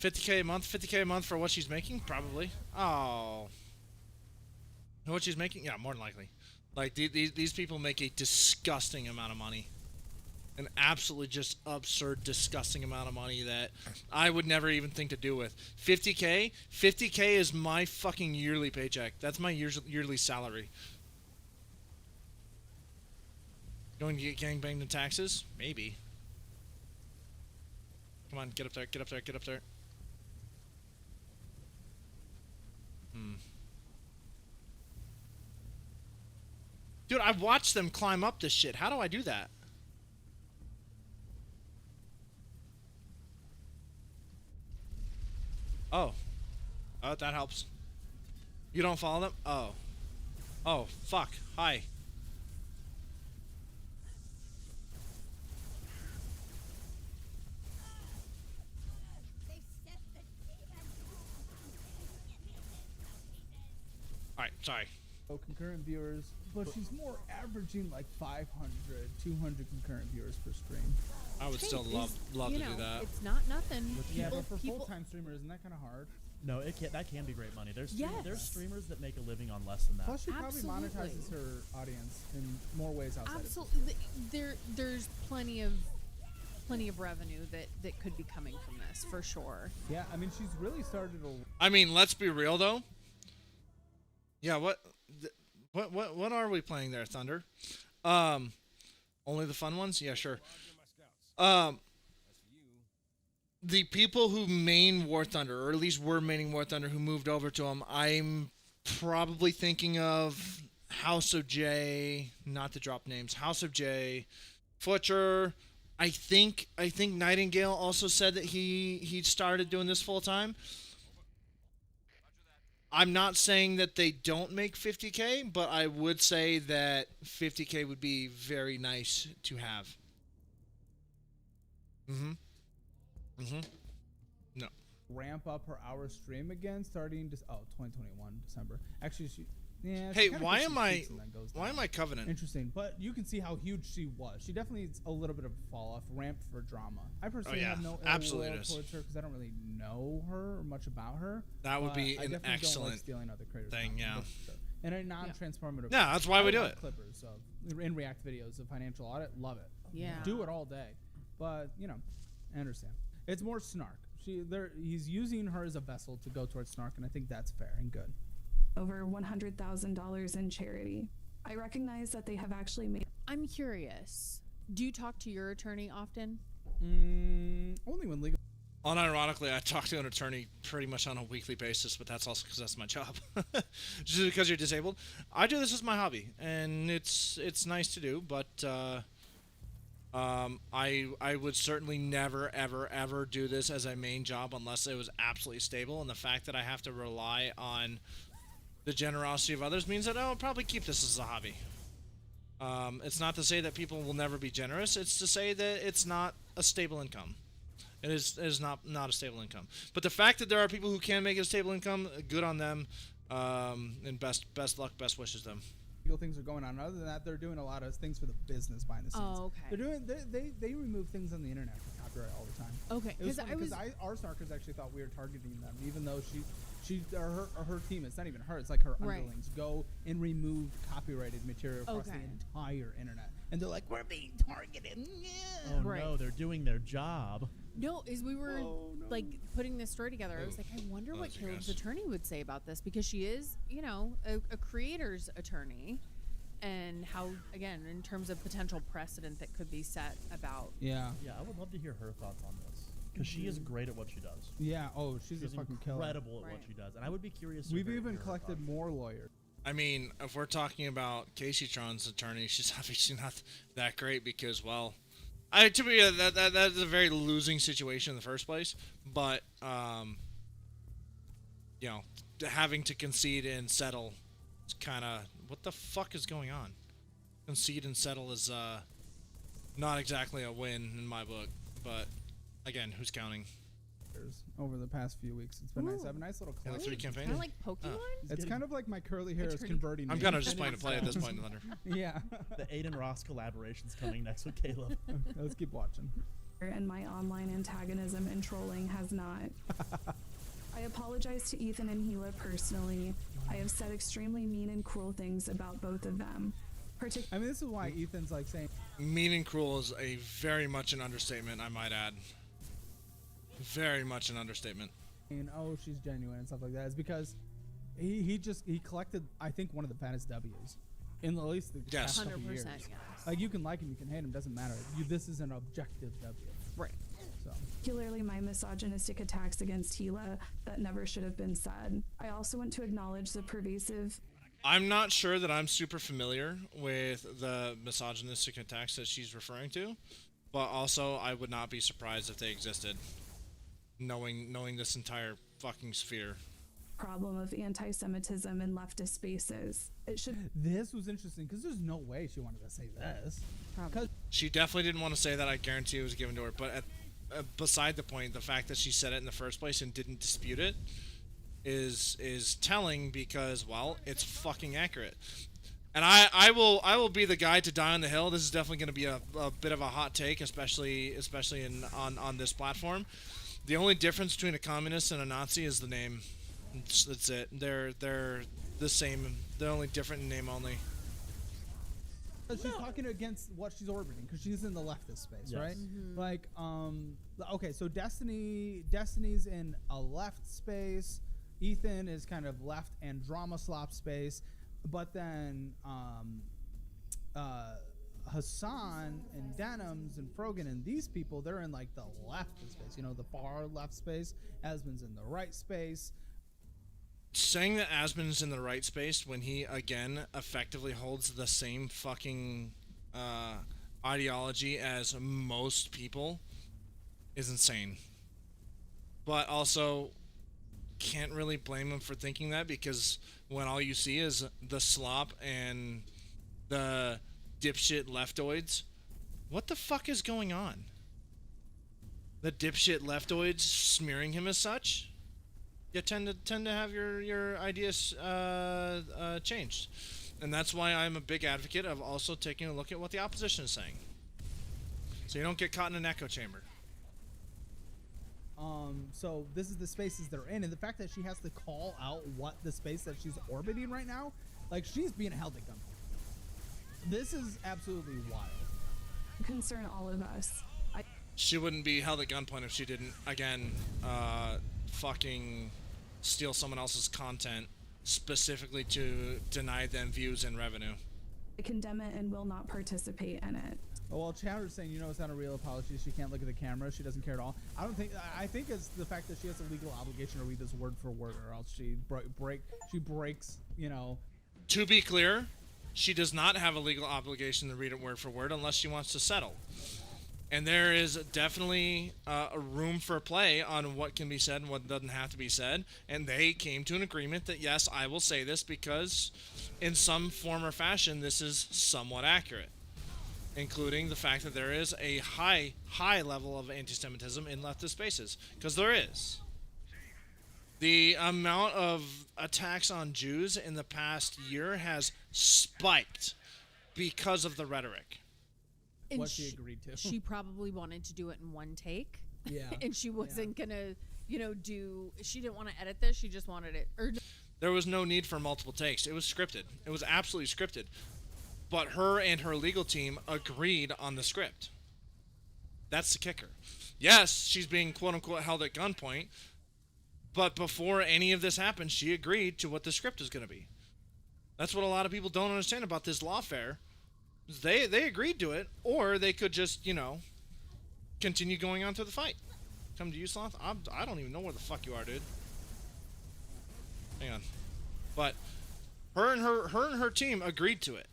50K a month? 50K a month for what she's making? Probably. Oh. Know what she's making? Yeah, more than likely. Like, these people make a disgusting amount of money. An absolutely just absurd, disgusting amount of money that I would never even think to do with. 50K? 50K is my fucking yearly paycheck. That's my yearly salary. Going to get gangbanged in taxes? Maybe. Come on, get up there, get up there, get up there. Dude, I've watched them climb up this shit. How do I do that? Oh. Oh, that helps. You don't follow them? Oh. Oh, fuck. Hi. Alright, sorry.
Oh, concurrent viewers. But she's more averaging like 500, 200 concurrent viewers per stream.
I would still love to do that.
It's not nothing.
Yeah, but for full-time streamers, isn't that kind of hard?
No, that can be great money. There's streamers that make a living on less than that.
Plus, she probably monetizes her audience in more ways outside.
Absolutely, there's plenty of revenue that could be coming from this for sure.
Yeah, I mean, she's really started to.
I mean, let's be real though. Yeah, what are we playing there, Thunder? Only the fun ones? Yeah, sure. The people who main War Thunder, or at least were maining War Thunder, who moved over to them, I'm probably thinking of House of J, not to drop names, House of J, Fletcher. I think Nightingale also said that he started doing this full time. I'm not saying that they don't make 50K, but I would say that 50K would be very nice to have. No.
Ramp up her hour stream again starting 2021 December. Actually,
hey, why am I Covenant?
Interesting, but you can see how huge she was. She definitely is a little bit of a fall off, ramped for drama. I personally have no ill will towards her because I don't really know her or much about her.
That would be an excellent
don't like stealing other creators'
thing, yeah.
And a non-transformative.
Yeah, that's why we do it.
Clippers in React videos of financial audit, love it.
Yeah,
do it all day. But I understand. It's more snark. He's using her as a vessel to go towards snark, and I think that's fair and good.
Over $100,000 in charity. I recognize that they have actually made.
I'm curious. Do you talk to your attorney often?
Only when legal.
Unironically, I talk to an attorney pretty much on a weekly basis, but that's also because that's my job. Just because you're disabled. I do this as my hobby, and it's nice to do, but I would certainly never, ever do this as a main job unless it was absolutely stable, and the fact that I have to rely on the generosity of others means that I'll probably keep this as a hobby. It's not to say that people will never be generous. It's to say that it's not a stable income. It is not a stable income. But the fact that there are people who can make it a stable income, good on them. And best luck, best wishes to them.
Legal things are going on. Other than that, they're doing a lot of things for the business behind the scenes.
Oh, okay.
They remove things on the internet for copyright all the time.
Okay,
because our snarkers actually thought we were targeting them, even though her team. It's not even her. It's like her underlings go and remove copyrighted material across the entire internet, and they're like, "We're being targeted." Yeah.
Oh no, they're doing their job.
No, as we were like putting this story together, I was like, I wonder what Caleb's attorney would say about this, because she is, a creator's attorney, and how, again, in terms of potential precedent that could be set about.
Yeah.
Yeah, I would love to hear her thoughts on this. Because she is great at what she does.
Yeah, she's a fucking killer.
Incredible at what she does. And I would be curious to
We've
hear
even
her
collected
thoughts.
more lawyers.
I mean, if we're talking about KaceyTron's attorney, she's obviously not that great because, well, to me, that's a very losing situation in the first place. But, you know, having to concede and settle is kind of, what the fuck is going on? Concede and settle is not exactly a win in my book, but again, who's counting?
Over the past few weeks, it's been nice. I have a nice little
Yeah,
collection.
3 campaign.
Kind of like Pokemon?
It's kind of like my curly hair is converting.
I'm
me.
kind of just playing to play at this point, Thunder.
Yeah.
The Aiden Ross collaboration's coming next with Caleb.
Let's keep watching.
And my online antagonism and trolling has not. I apologize to Ethan and Gila personally. I have said extremely mean and cruel things about both of them.
I mean, this is why Ethan's like saying
mean and cruel is a very much an understatement, I might add. Very much an understatement.
Oh, she's genuine and stuff like that. It's because he collected, I think, one of the fattest W's in at least the past couple
100%,
years.
yes.
Like, you can like him, you can hate him, doesn't matter. This is an objective W.
Right.
So.
Particularly my misogynistic attacks against Gila that never should have been said. I also want to acknowledge the pervasive.
I'm not sure that I'm super familiar with the misogynistic attacks that she's referring to, but also I would not be surprised if they existed, knowing this entire fucking sphere.
Problem of anti-Semitism in leftist spaces. It should.
This was interesting because there's no way she wanted to say this.
She definitely didn't want to say that. I guarantee it was given to her. But beside the point, the fact that she said it in the first place and didn't dispute it is telling because, well, it's fucking accurate. And I will be the guy to die on the hill. This is definitely going to be a bit of a hot take, especially on this platform. The only difference between a communist and a Nazi is the name. That's it. They're the same. They're only different in name only.
She's talking against what she's orbiting because she's in the leftist space,
Yes.
right?
Mm-hmm.
Like, okay, so Destiny's in a left space. Ethan is kind of left and drama slop space, but then Hassan and Denims and Frogan and these people, they're in like the leftist space, you know, the far left space. Asmon's in the right space.
Saying that Asmon's in the right space when he again effectively holds the same fucking ideology as most people is insane. But also can't really blame him for thinking that because when all you see is the slop and the dipshit leftoids, what the fuck is going on? The dipshit leftoids smearing him as such? You tend to have your ideas changed, and that's why I'm a big advocate of also taking a look at what the opposition is saying, so you don't get caught in an echo chamber.
So this is the spaces they're in, and the fact that she has to call out what the space that she's orbiting right now, like she's being held at gunpoint. This is absolutely wild.
Concern all of us.
She wouldn't be held at gunpoint if she didn't again fucking steal someone else's content specifically to deny them views and revenue.
I condemn it and will not participate in it.
Oh, well, Chowder's saying, you know, it's not a real apology. She can't look at the camera. She doesn't care at all. I think it's the fact that she has a legal obligation to read this word for word, or else she breaks, you know.
To be clear, she does not have a legal obligation to read it word for word unless she wants to settle. And there is definitely a room for play on what can be said and what doesn't have to be said. And they came to an agreement that, yes, I will say this because in some form or fashion, this is somewhat accurate. Including the fact that there is a high level of anti-Semitism in leftist spaces. Because there is. The amount of attacks on Jews in the past year has spiked because of the rhetoric.
And
What she agreed to.
She probably wanted to do it in one take.
Yeah.
And she wasn't gonna, she didn't want to edit this. She just wanted it.
There was no need for multiple takes. It was scripted. It was absolutely scripted. But her and her legal team agreed on the script. That's the kicker. Yes, she's being quote-unquote held at gunpoint, but before any of this happened, she agreed to what the script is going to be. That's what a lot of people don't understand about this lawfare. They agreed to it, or they could just, you know, continue going on to the fight. Come to you, Sloth? I don't even know where the fuck you are, dude. Hang on. But her and her team agreed to it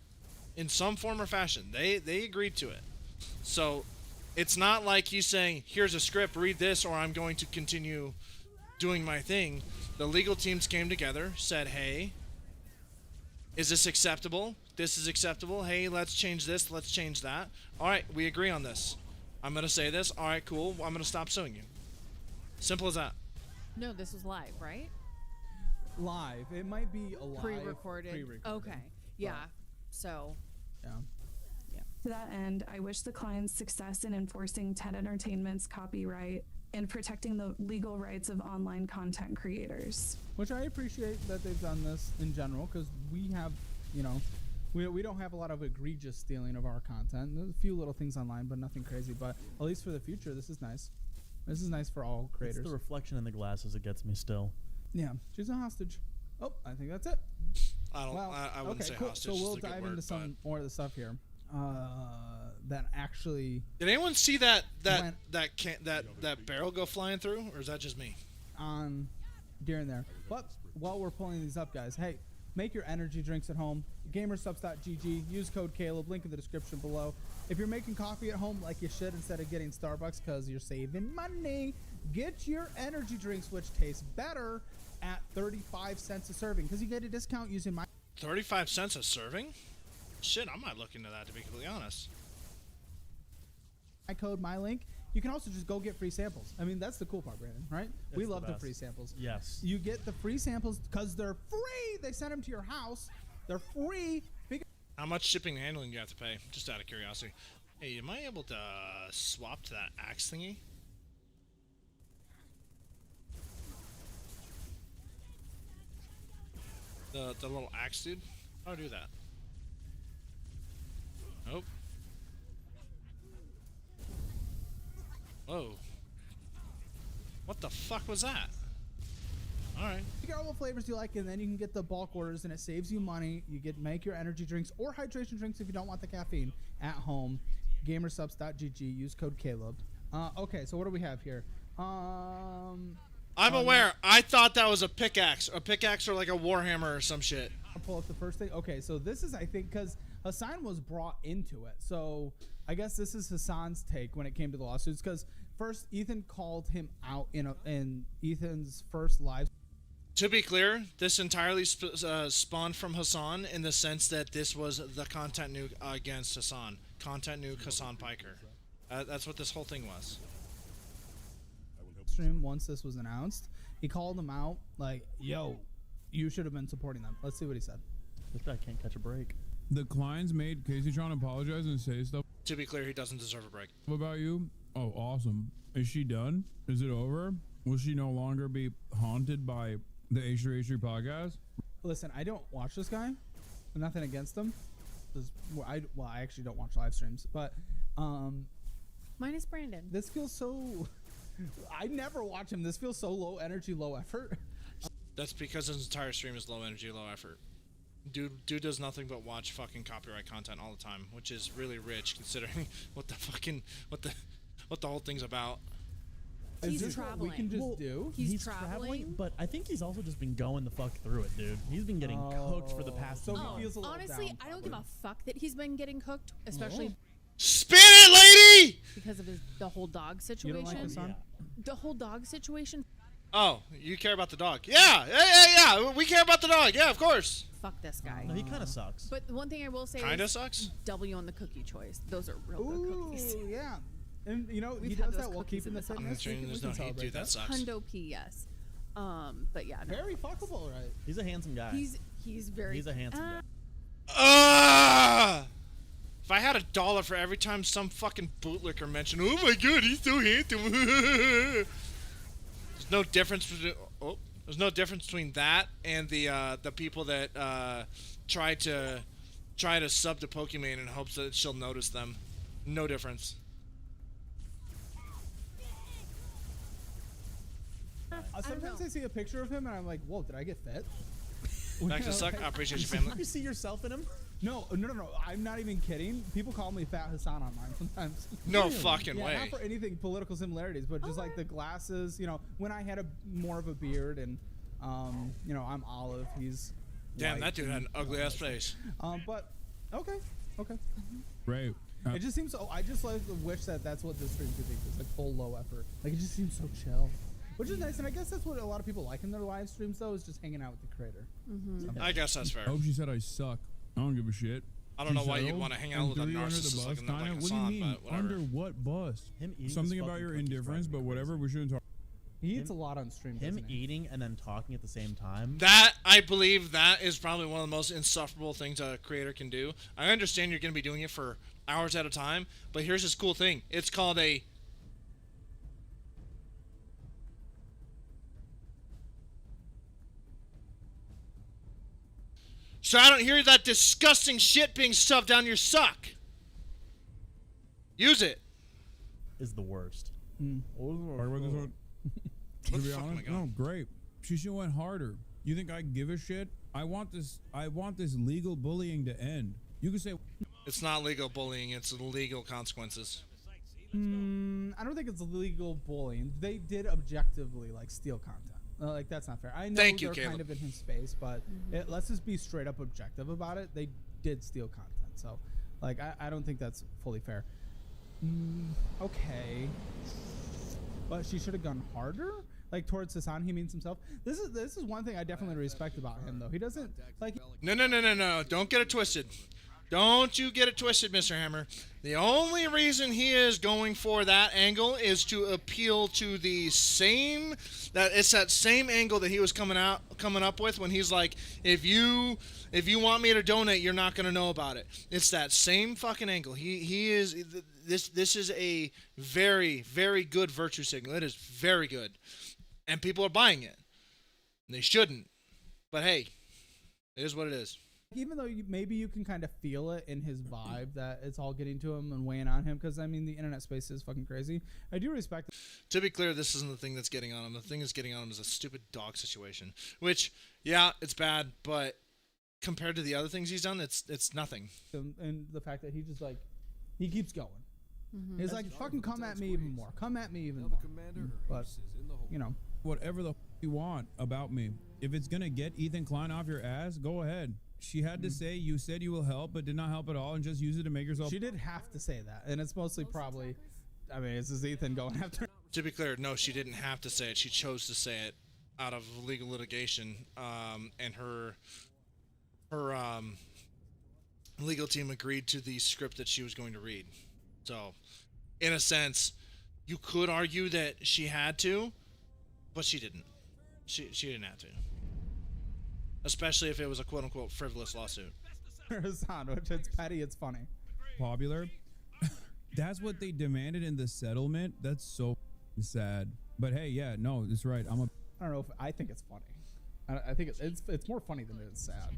in some form or fashion. They agreed to it. So it's not like he's saying, here's a script, read this, or I'm going to continue doing my thing. The legal teams came together, said, hey, is this acceptable? This is acceptable. Hey, let's change this. Let's change that. All right, we agree on this. I'm going to say this. All right, cool. I'm going to stop suing you. Simple as that.
No, this was live, right?
Live. It might be a live.
Pre-recorded. Okay. Yeah. So.
Yeah.
To that end, I wish the client's success in enforcing TED Entertainment's copyright and protecting the legal rights of online content creators.
Which I appreciate that they've done this in general, because we have, you know, we don't have a lot of egregious stealing of our content. There's a few little things online, but nothing crazy. But at least for the future, this is nice. This is nice for all creators.
It's the reflection in the glasses that gets me still.
Yeah, she's a hostage. Oh, I think that's it.
I wouldn't say
cool.
hostage.
So we'll
is a good
dive
word,
into some more of the stuff here. That actually.
Did anyone see that barrel go flying through, or is that just me?
On during there. But while we're pulling these up, guys, hey, make your energy drinks at home. Gamersubs.gg. Use code Caleb. Link in the description below. If you're making coffee at home like you should, instead of getting Starbucks because you're saving money, get your energy drinks, which taste better, at 35 cents a serving, because you get a discount using my
35 cents a serving? Shit, I might look into that, to be completely honest.
My code, my link. You can also just go get free samples. I mean, that's the cool part, Brandon, right? We love the free samples.
Yes.
You get the free samples because they're free. They send them to your house. They're free.
How much shipping and handling do you have to pay? Just out of curiosity. Hey, am I able to swap to that axe thingy? The little axe dude? How do I do that? Nope. Whoa. What the fuck was that? Alright.
Figure out what flavors you like, and then you can get the bulk orders, and it saves you money. You make your energy drinks or hydration drinks if you don't want the caffeine at home. Gamersubs.gg. Use code Caleb. Okay, so what do we have here?
I'm aware. I thought that was a pickaxe or like a warhammer or some shit.
I'll pull up the first thing. Okay, so this is, I think, because Hassan was brought into it. So I guess this is Hassan's take when it came to the lawsuits, because first Ethan called him out in Ethan's first live.
To be clear, this entirely spawned from Hassan in the sense that this was the content nuke against Hassan. Content nuke Hassan Piker. That's what this whole thing was.
Stream once this was announced, he called him out like, yo, you should have been supporting them. Let's see what he said.
This guy can't catch a break.
The clients made KaceyTron apologize and say stuff.
To be clear, he doesn't deserve a break.
About you? Oh, awesome. Is she done? Is it over? Will she no longer be haunted by the H3H3 podcast?
Listen, I don't watch this guy. Nothing against him. I actually don't watch live streams, but
minus Brandon.
This feels so. I never watch him. This feels so low energy, low effort.
That's because his entire stream is low energy, low effort. Dude does nothing but watch fucking copyright content all the time, which is really rich considering what the whole thing's about.
He's traveling.
We can just do.
He's traveling,
but I think he's also just been going the fuck through it, dude. He's been getting cooked for the past.
So
month.
he feels a little
honestly,
down,
I don't give a fuck that he's been getting cooked, especially.
Spin it, lady!
Because of the whole dog situation.
You don't like Hassan?
The whole dog situation.
Oh, you care about the dog? Yeah. We care about the dog. Yeah, of course.
Fuck this guy.
No, he kind of sucks.
But one thing I will say
kinda
is
sucks.
W on the cookie choice. Those are real good cookies.
Yeah. And you know,
We've
he
had
does
those
that while
cookies
keeping
in
the
this house.
fitness.
There's no heat, dude. That sucks.
Hundo P, yes. But yeah, no.
Very fuckable, right?
He's a handsome guy.
He's very.
He's a handsome guy.
If I had $1 for every time some fucking bootlicker mentioned, oh my god, he's so handsome. There's no difference between. There's no difference between that and the people that try to sub to Pokemon in hopes that she'll notice them. No difference.
Sometimes I see a picture of him and I'm like, whoa, did I get fit?
Back to suck. I appreciate your family.
You see yourself in him?
No. I'm not even kidding. People call me Fat Hassan online sometimes.
No fucking
yeah,
way.
Not for anything political similarities, but just like the glasses. You know, when I had more of a beard and, you know, I'm olive. He's
damn.
white
That dude had an ugly ass face.
But okay.
Right.
It just seems so. I just like wish that that's what this stream could be. It's like full low effort. Like it just seems so chill, which is nice. And I guess that's what a lot of people like in their live streams, though, is just hanging out with the creator.
I guess that's fair.
I hope she said I suck. I don't give a shit.
I don't know why you'd want to hang out with a narcissist like
What do you mean? Under what bus? Something about your indifference, but whatever. We shouldn't talk.
He eats a lot on stream.
Him eating and then talking at the same time.
That, I believe, that is probably one of the most insufferable things a creator can do. I understand you're going to be doing it for hours at a time, but here's this cool thing. It's called a... So I don't hear that disgusting shit being stuffed down your suck. Use it.
Is the worst.
To be honest, no, great. She should have went harder. You think I give a shit? I want this legal bullying to end. You can say
it's not legal bullying, it's legal consequences.
I don't think it's legal bullying. They did objectively like steal content. Like that's not fair. I know they're kind of in his space, but let's just be straight up objective about it. They did steal content, so like I don't think that's fully fair. Okay, but she should have gone harder. Like towards Hassan, he means himself. This is one thing I definitely respect about him, though. He doesn't like.
No. Don't get it twisted. Don't you get it twisted, Mr. Hammer. The only reason he is going for that angle is to appeal to the same that same angle that he was coming up with when he's like, if you want me to donate, you're not gonna know about it. It's that same fucking angle. He is this is a very, very good virtue signal. It is very good. And people are buying it. And they shouldn't. But hey, it is what it is.
Even though maybe you can kind of feel it in his vibe that it's all getting to him and weighing on him, because I mean the internet space is fucking crazy. I do respect it.
To be clear, this isn't the thing that's getting on him. The thing that's getting on him is a stupid dog situation. Which, yeah, it's bad, but compared to the other things he's done, it's nothing.
And the fact that he just like he keeps going. He's like, fucking come at me even more. Come at me even more. But you know,
whatever the you want about me. If it's gonna get Ethan Klein off your ass, go ahead. She had to say, you said you will help, but did not help at all, and just use it to make yourself.
She did have to say that, and it's mostly probably, I mean, this is Ethan going after.
To be clear, no, she didn't have to say it. She chose to say it out of legal litigation, and her legal team agreed to the script that she was going to read. So, in a sense, you could argue that she had to, but she didn't. She didn't have to. Especially if it was a quote-unquote frivolous lawsuit.
It's petty, it's funny.
Popular. That's what they demanded in the settlement. That's so sad. But hey, yeah, no, it's right.
I don't know if I think it's funny. I think it's more funny than it is sad.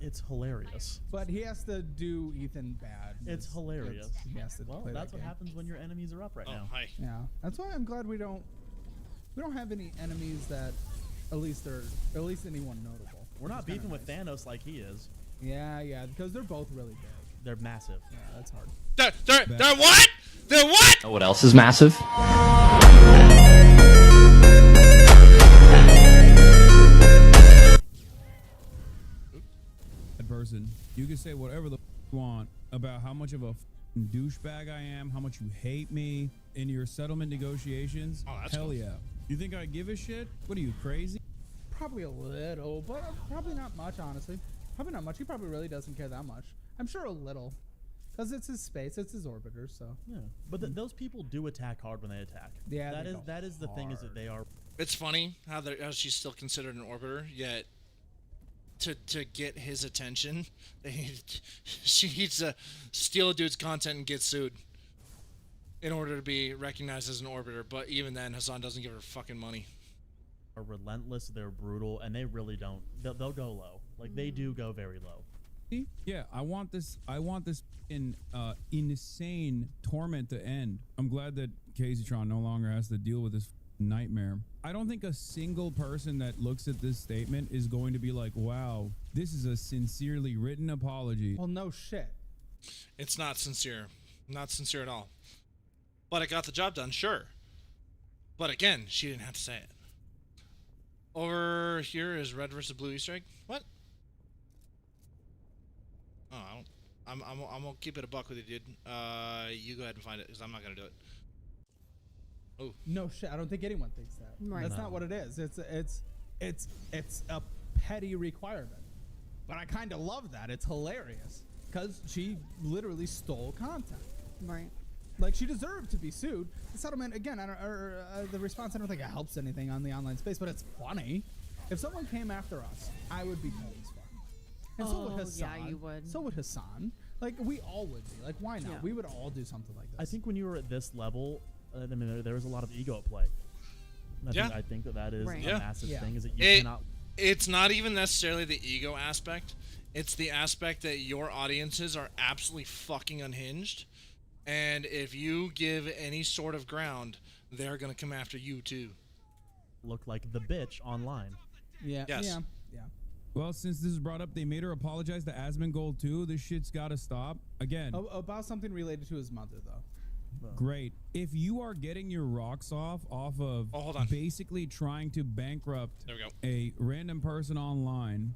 It's hilarious.
But he has to do Ethan bad.
It's hilarious.
He has to play
that's what
game.
happens when your enemies are up right now.
Hi.
Yeah, that's why I'm glad we don't have any enemies that at least anyone notable.
We're not beefing with Thanos like he is.
Yeah, because they're both really big.
They're massive.
Yeah, that's hard.
They're what? They're what?
What else is massive?
That person. You can say whatever the you want about how much of a douchebag I am, how much you hate me in your settlement negotiations.
Oh, that's
hell
cool.
yeah. You think I give a shit? What are you, crazy?
Probably a little, but probably not much, honestly. Probably not much. He probably really doesn't care that much. I'm sure a little. Because it's his space, it's his orbiter, so.
Yeah, but those people do attack hard when they attack.
Yeah,
that is the thing, is that they are.
It's funny how she's still considered an orbiter, yet to get his attention, she needs to steal a dude's content and get sued in order to be recognized as an orbiter. But even then, Hassan doesn't give her fucking money.
Are relentless, they're brutal, and they really don't. They'll go low. Like they do go very low.
Yeah, I want this insane torment to end. I'm glad that KaceyTron no longer has to deal with this nightmare. I don't think a single person that looks at this statement is going to be like, wow, this is a sincerely written apology.
Well, no shit.
It's not sincere. Not sincere at all. But it got the job done, sure. But again, she didn't have to say it. Over here is red versus blue Easter egg. What? Oh, I'm gonna keep it a buck with you, dude. You go ahead and find it, because I'm not gonna do it. Oh.
No shit. I don't think anyone thinks that.
Right.
That's not what it is. It's a petty requirement. But I kind of love that. It's hilarious because she literally stole content.
Right.
Like, she deserved to be sued. The settlement, again, the response, I don't think it helps anything on the online space, but it's funny. If someone came after us, I would be cold as fuck. And so would Hassan.
Yeah, you would.
So would Hassan. Like, we all would be. Like, why not?
Yeah.
We would all do something like this.
I think when you were at this level, I mean, there was a lot of ego at play. I think that is
Right.
a massive thing, is that you cannot...
It's not even necessarily the ego aspect. It's the aspect that your audiences are absolutely fucking unhinged. And if you give any sort of ground, they're going to come after you too.
Look like the bitch online.
Yeah.
Yes.
Yeah.
Well, since this is brought up, they made her apologize to Asmongold too. This shit's got to stop. Again.
About something related to his mother, though.
Great. If you are getting your rocks off of basically trying to bankrupt a random person online,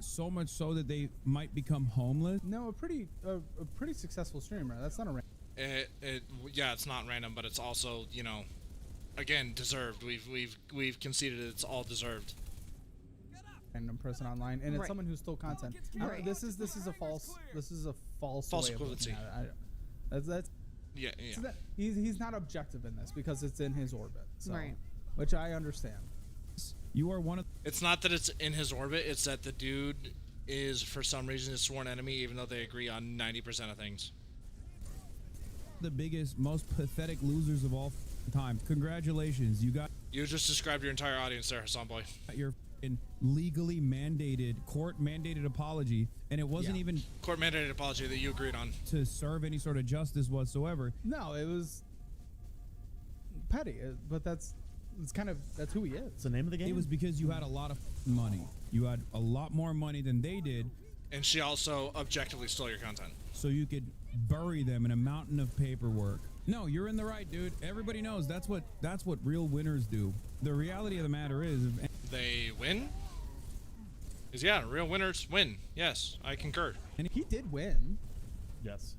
so much so that they might become homeless.
No, a pretty successful streamer. That's not a
Yeah, it's not random, but it's also, you know, again, deserved. We've conceded it's all deserved.
Random person online, and it's someone who stole content. This is a false way of
equivalency.
looking at it. That's
Yeah.
So he's not objective in this because it's in his orbit. So,
Right.
Which I understand.
You are one of...
It's not that it's in his orbit, it's that the dude is, for some reason, his sworn enemy, even though they agree on 90% of things.
The biggest, most pathetic losers of all time. Congratulations,
You just described your entire audience there, Hassan boy.
Your legally mandated, court-mandated apology, and it wasn't even...
Court-mandated apology that you agreed on.
...to serve any sort of justice whatsoever.
No, it was petty, but that's who he is.
It's the name of the game.
It was because you had a lot of money. You had a lot more money than they did.
And she also objectively stole your content.
So you could bury them in a mountain of paperwork. No, you're in the right, dude. Everybody knows that's what real winners do. The reality of the matter is...
They win? Because, yeah, real winners win. Yes, I concur.
And he did win.
Yes.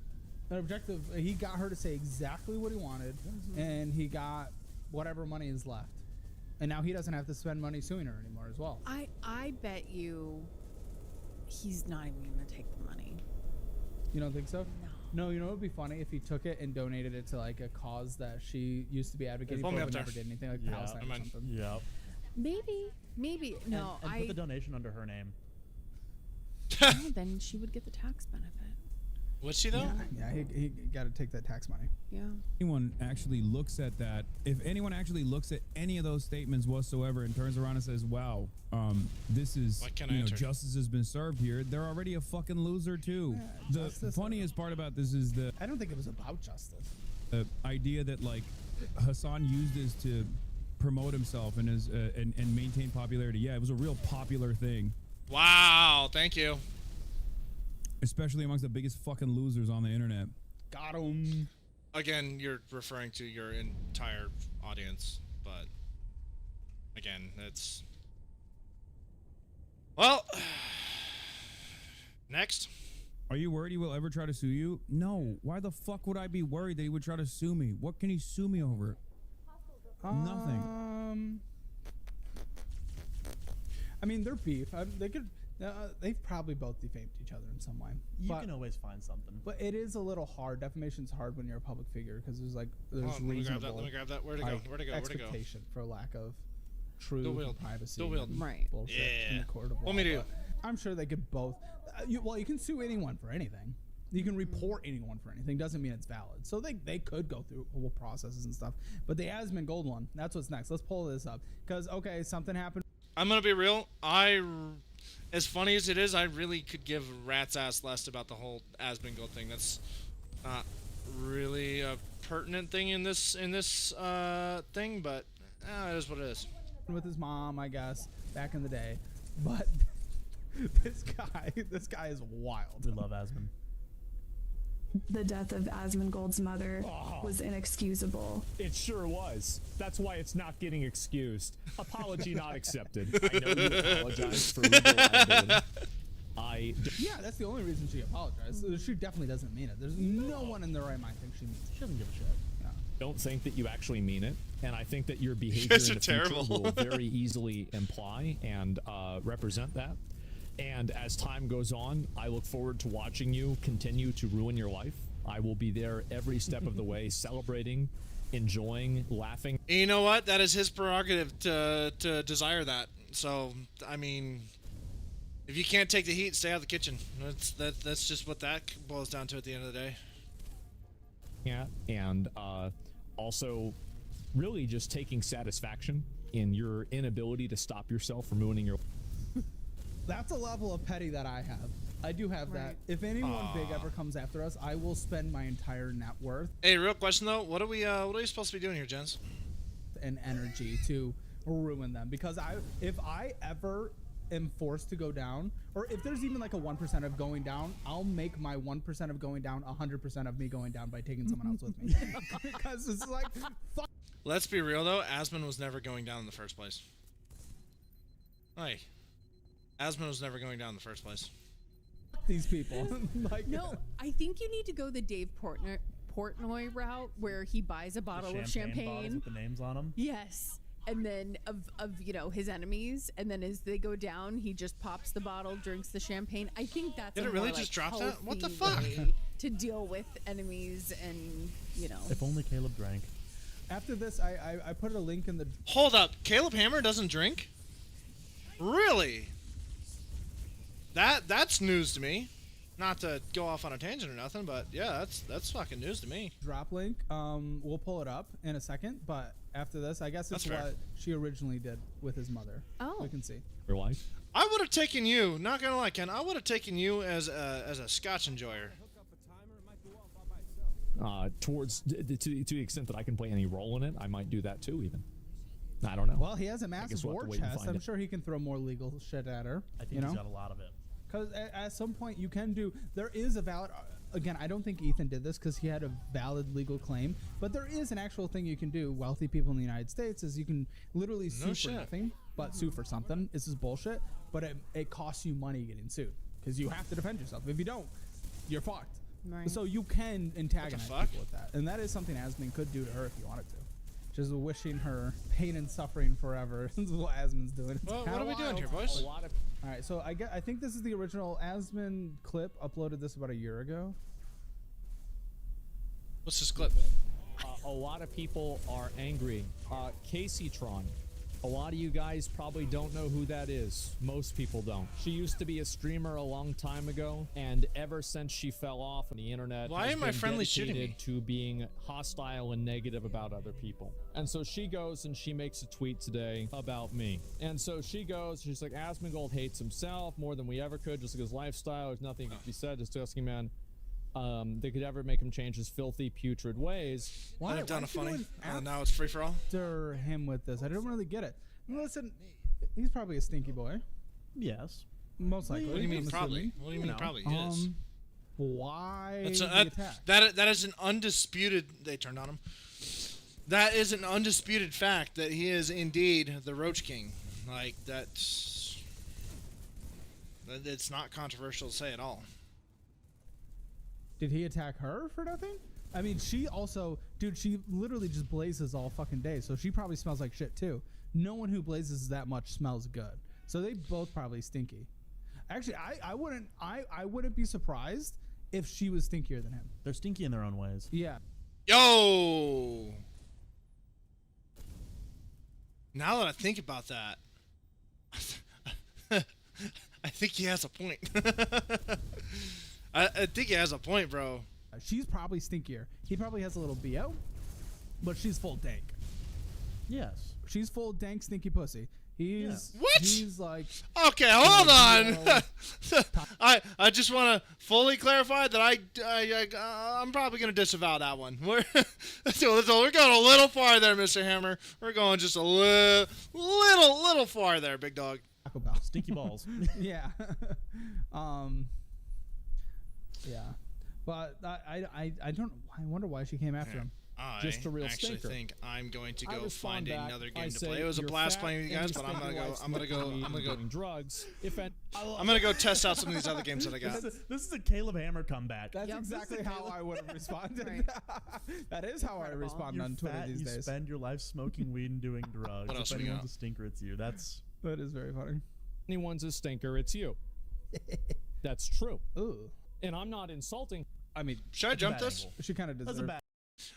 An objective, he got her to say exactly what he wanted, and he got whatever money is left. And now he doesn't have to spend money suing her anymore as well.
I bet you he's not even going to take the money.
You don't think so?
No.
No, you know what would be funny if he took it and donated it to like a cause that she used to be advocating for but never did anything, like Palestine or something.
Yeah.
Maybe. No,
and put the donation under her name.
No, then she would get the tax benefit.
Would she though?
Yeah, he got to take that tax money.
Yeah.
Anyone actually looks at that, if anyone actually looks at any of those statements whatsoever and turns around and says, wow, this is, justice has been served here, they're already a fucking loser too.
Yeah,
the funniest part about this is
I don't think it was about justice.
The idea that like Hassan used this to promote himself and and maintain popularity. Yeah, it was a real popular thing.
Wow, thank you.
Especially amongst the biggest fucking losers on the internet.
Got him.
Again, you're referring to your entire audience, but again, it's... Well, next.
Are you worried he will ever try to sue you? No. Why the fuck would I be worried that he would try to sue me? What can he sue me over? Nothing.
I mean, their beef. They could. They've probably both defamed each other in some way.
You can always find something.
But it is a little hard. Defamation's hard when you're a public figure because there's reasonable.
Let me grab that. Where'd it go? Where'd it go?
Expectation for lack of true privacy.
Right.
Bullshit in the court of law.
Want me to?
I'm sure they could both. You can sue anyone for anything. You can report anyone for anything. Doesn't mean it's valid. So they could go through whole processes and stuff. But the Asmongold one, that's what's next. Let's pull this up because something happened.
I'm gonna be real. As funny as it is, I really could give a rat's ass less about the whole Asmongold thing. That's not really a pertinent thing in this thing, but It is what it is.
With his mom, I guess, back in the day. But this guy is wild.
We love Asmund.
The death of Asmongold's mother was inexcusable.
It sure was. That's why it's not getting excused. Apology not accepted. I know you apologize for legal liability.
Yeah, that's the only reason she apologized. She definitely doesn't mean it. There's no one in their right mind thinks she means it.
She doesn't give a shit.
Yeah.
Don't think that you actually mean it, and I think that your behavior in the future will very easily imply and represent that. And as time goes on, I look forward to watching you continue to ruin your life. I will be there every step of the way, celebrating, enjoying, laughing.
And you know what? That is his prerogative to desire that. So, I mean, if you can't take the heat, stay out of the kitchen. That's just what that boils down to at the end of the day.
Yeah, and also really just taking satisfaction in your inability to stop yourself from ruining your life.
That's a level of petty that I have. I do have that. If anyone big ever comes after us, I will spend my entire net worth.
Hey, real question though, what are we supposed to be doing here, gents?
And energy to ruin them, because if I ever am forced to go down, or if there's even like a 1% of going down, I'll make my 1% of going down 100% of me going down by taking someone else with me. Because it's like, fuck.
Let's be real though, Asmund was never going down in the first place. Hey. Asmund was never going down in the first place.
These people.
Like, no, I think you need to go the Dave Portnoy route, where he buys a bottle of champagne
bottles with the names on them.
Yes, and then of his enemies, and then as they go down, he just pops the bottle, drinks the champagne. I think that's
Did it really just drop that? What the fuck?
To deal with enemies and
If only Caleb drank.
After this, I put a link in the.
Hold up, Caleb Hammer doesn't drink? Really? That's news to me. Not to go off on a tangent or nothing, but yeah, that's fucking news to me.
Drop link. We'll pull it up in a second, but after this, I guess it's what she originally did with his mother.
Oh,
we can see.
Your life.
I would have taken you. Not gonna lie, Ken. I would have taken you as a Scotch enjoyer.
To the extent that I can play any role in it, I might do that too. Even. I don't know.
Well, he has a massive war chest. I'm sure he can throw more legal shit at her.
I think he's got a lot of it.
Because at some point you can do. There is a valid. Again, I don't think Ethan did this because he had a valid legal claim. But there is an actual thing you can do. Wealthy people in the United States is you can literally sue for nothing, but sue for something. This is bullshit. But it costs you money getting sued because you have to defend yourself. If you don't, you're fucked. Right. So you can antagonize people with that, and that is something Asmund could do to her if you wanted to. Just wishing her pain and suffering forever. This is what Asmund's doing.
Well, what are we doing here, boys?
All right, so I think this is the original Asmund clip. Uploaded this about a year ago.
What's this clip?
A lot of people are angry. KaceyTron. A lot of you guys probably don't know who that is. Most people don't. She used to be a streamer a long time ago, and ever since she fell off on the internet,
why am I friendly shooting me?
To being hostile and negative about other people. And so she goes and she makes a tweet today about me. And so she goes, she's like, Asmongold hates himself more than we ever could, just like his lifestyle. There's nothing to be said, just asking man. They could ever make him change his filthy, putrid ways.
Why have done a funny? Now it's free for all.
After him with this, I don't really get it. Listen, he's probably a stinky boy.
Yes,
most likely.
What do you mean probably? What do you mean probably? Yes.
Why?
That is an undisputed. They turned on him. That is an undisputed fact that he is indeed the Roach King. Like it's not controversial to say at all.
Did he attack her for nothing? I mean, she also, dude, she literally just blazes all fucking day, so she probably smells like shit too. No one who blazes that much smells good. So they both probably stinky. Actually, I wouldn't be surprised if she was stinkier than him.
They're stinky in their own ways.
Yeah.
Yo! Now that I think about that, I think he has a point. I think he has a point, bro.
She's probably stinkier. He probably has a little BO, but she's full dank.
Yes.
She's full dank stinky pussy. He's
What?
He's like,
okay, hold on. I just want to fully clarify that I'm probably gonna disavow that one. We're going a little far there, Mr. Hammer. We're going just a little far there, big dog.
Taco Bell.
Stinky balls.
Yeah. Yeah. But I don't. I wonder why she came after him.
Just a real
actually
stinker.
think I'm going to
I
go
respond
find
back,
another
I
game to
say,
play. It was a
"You're
blast
fat
playing with you
and
guys, but I'm
spend your life
gonna go
drugs.
I'm gonna go test out some of these other games that I got.
This is a Caleb Hammer comeback.
That's exactly how I would have responded. That is how I respond on Twitter these days.
You spend your life smoking weed and doing drugs.
What else
if
we
anyone's
got?
a stinker, it's you.
That is very funny.
Anyone's a stinker, it's you. That's true.
Ooh.
And I'm not insulting.
I mean,
should I jump this?
Angle. She kind of deserves it.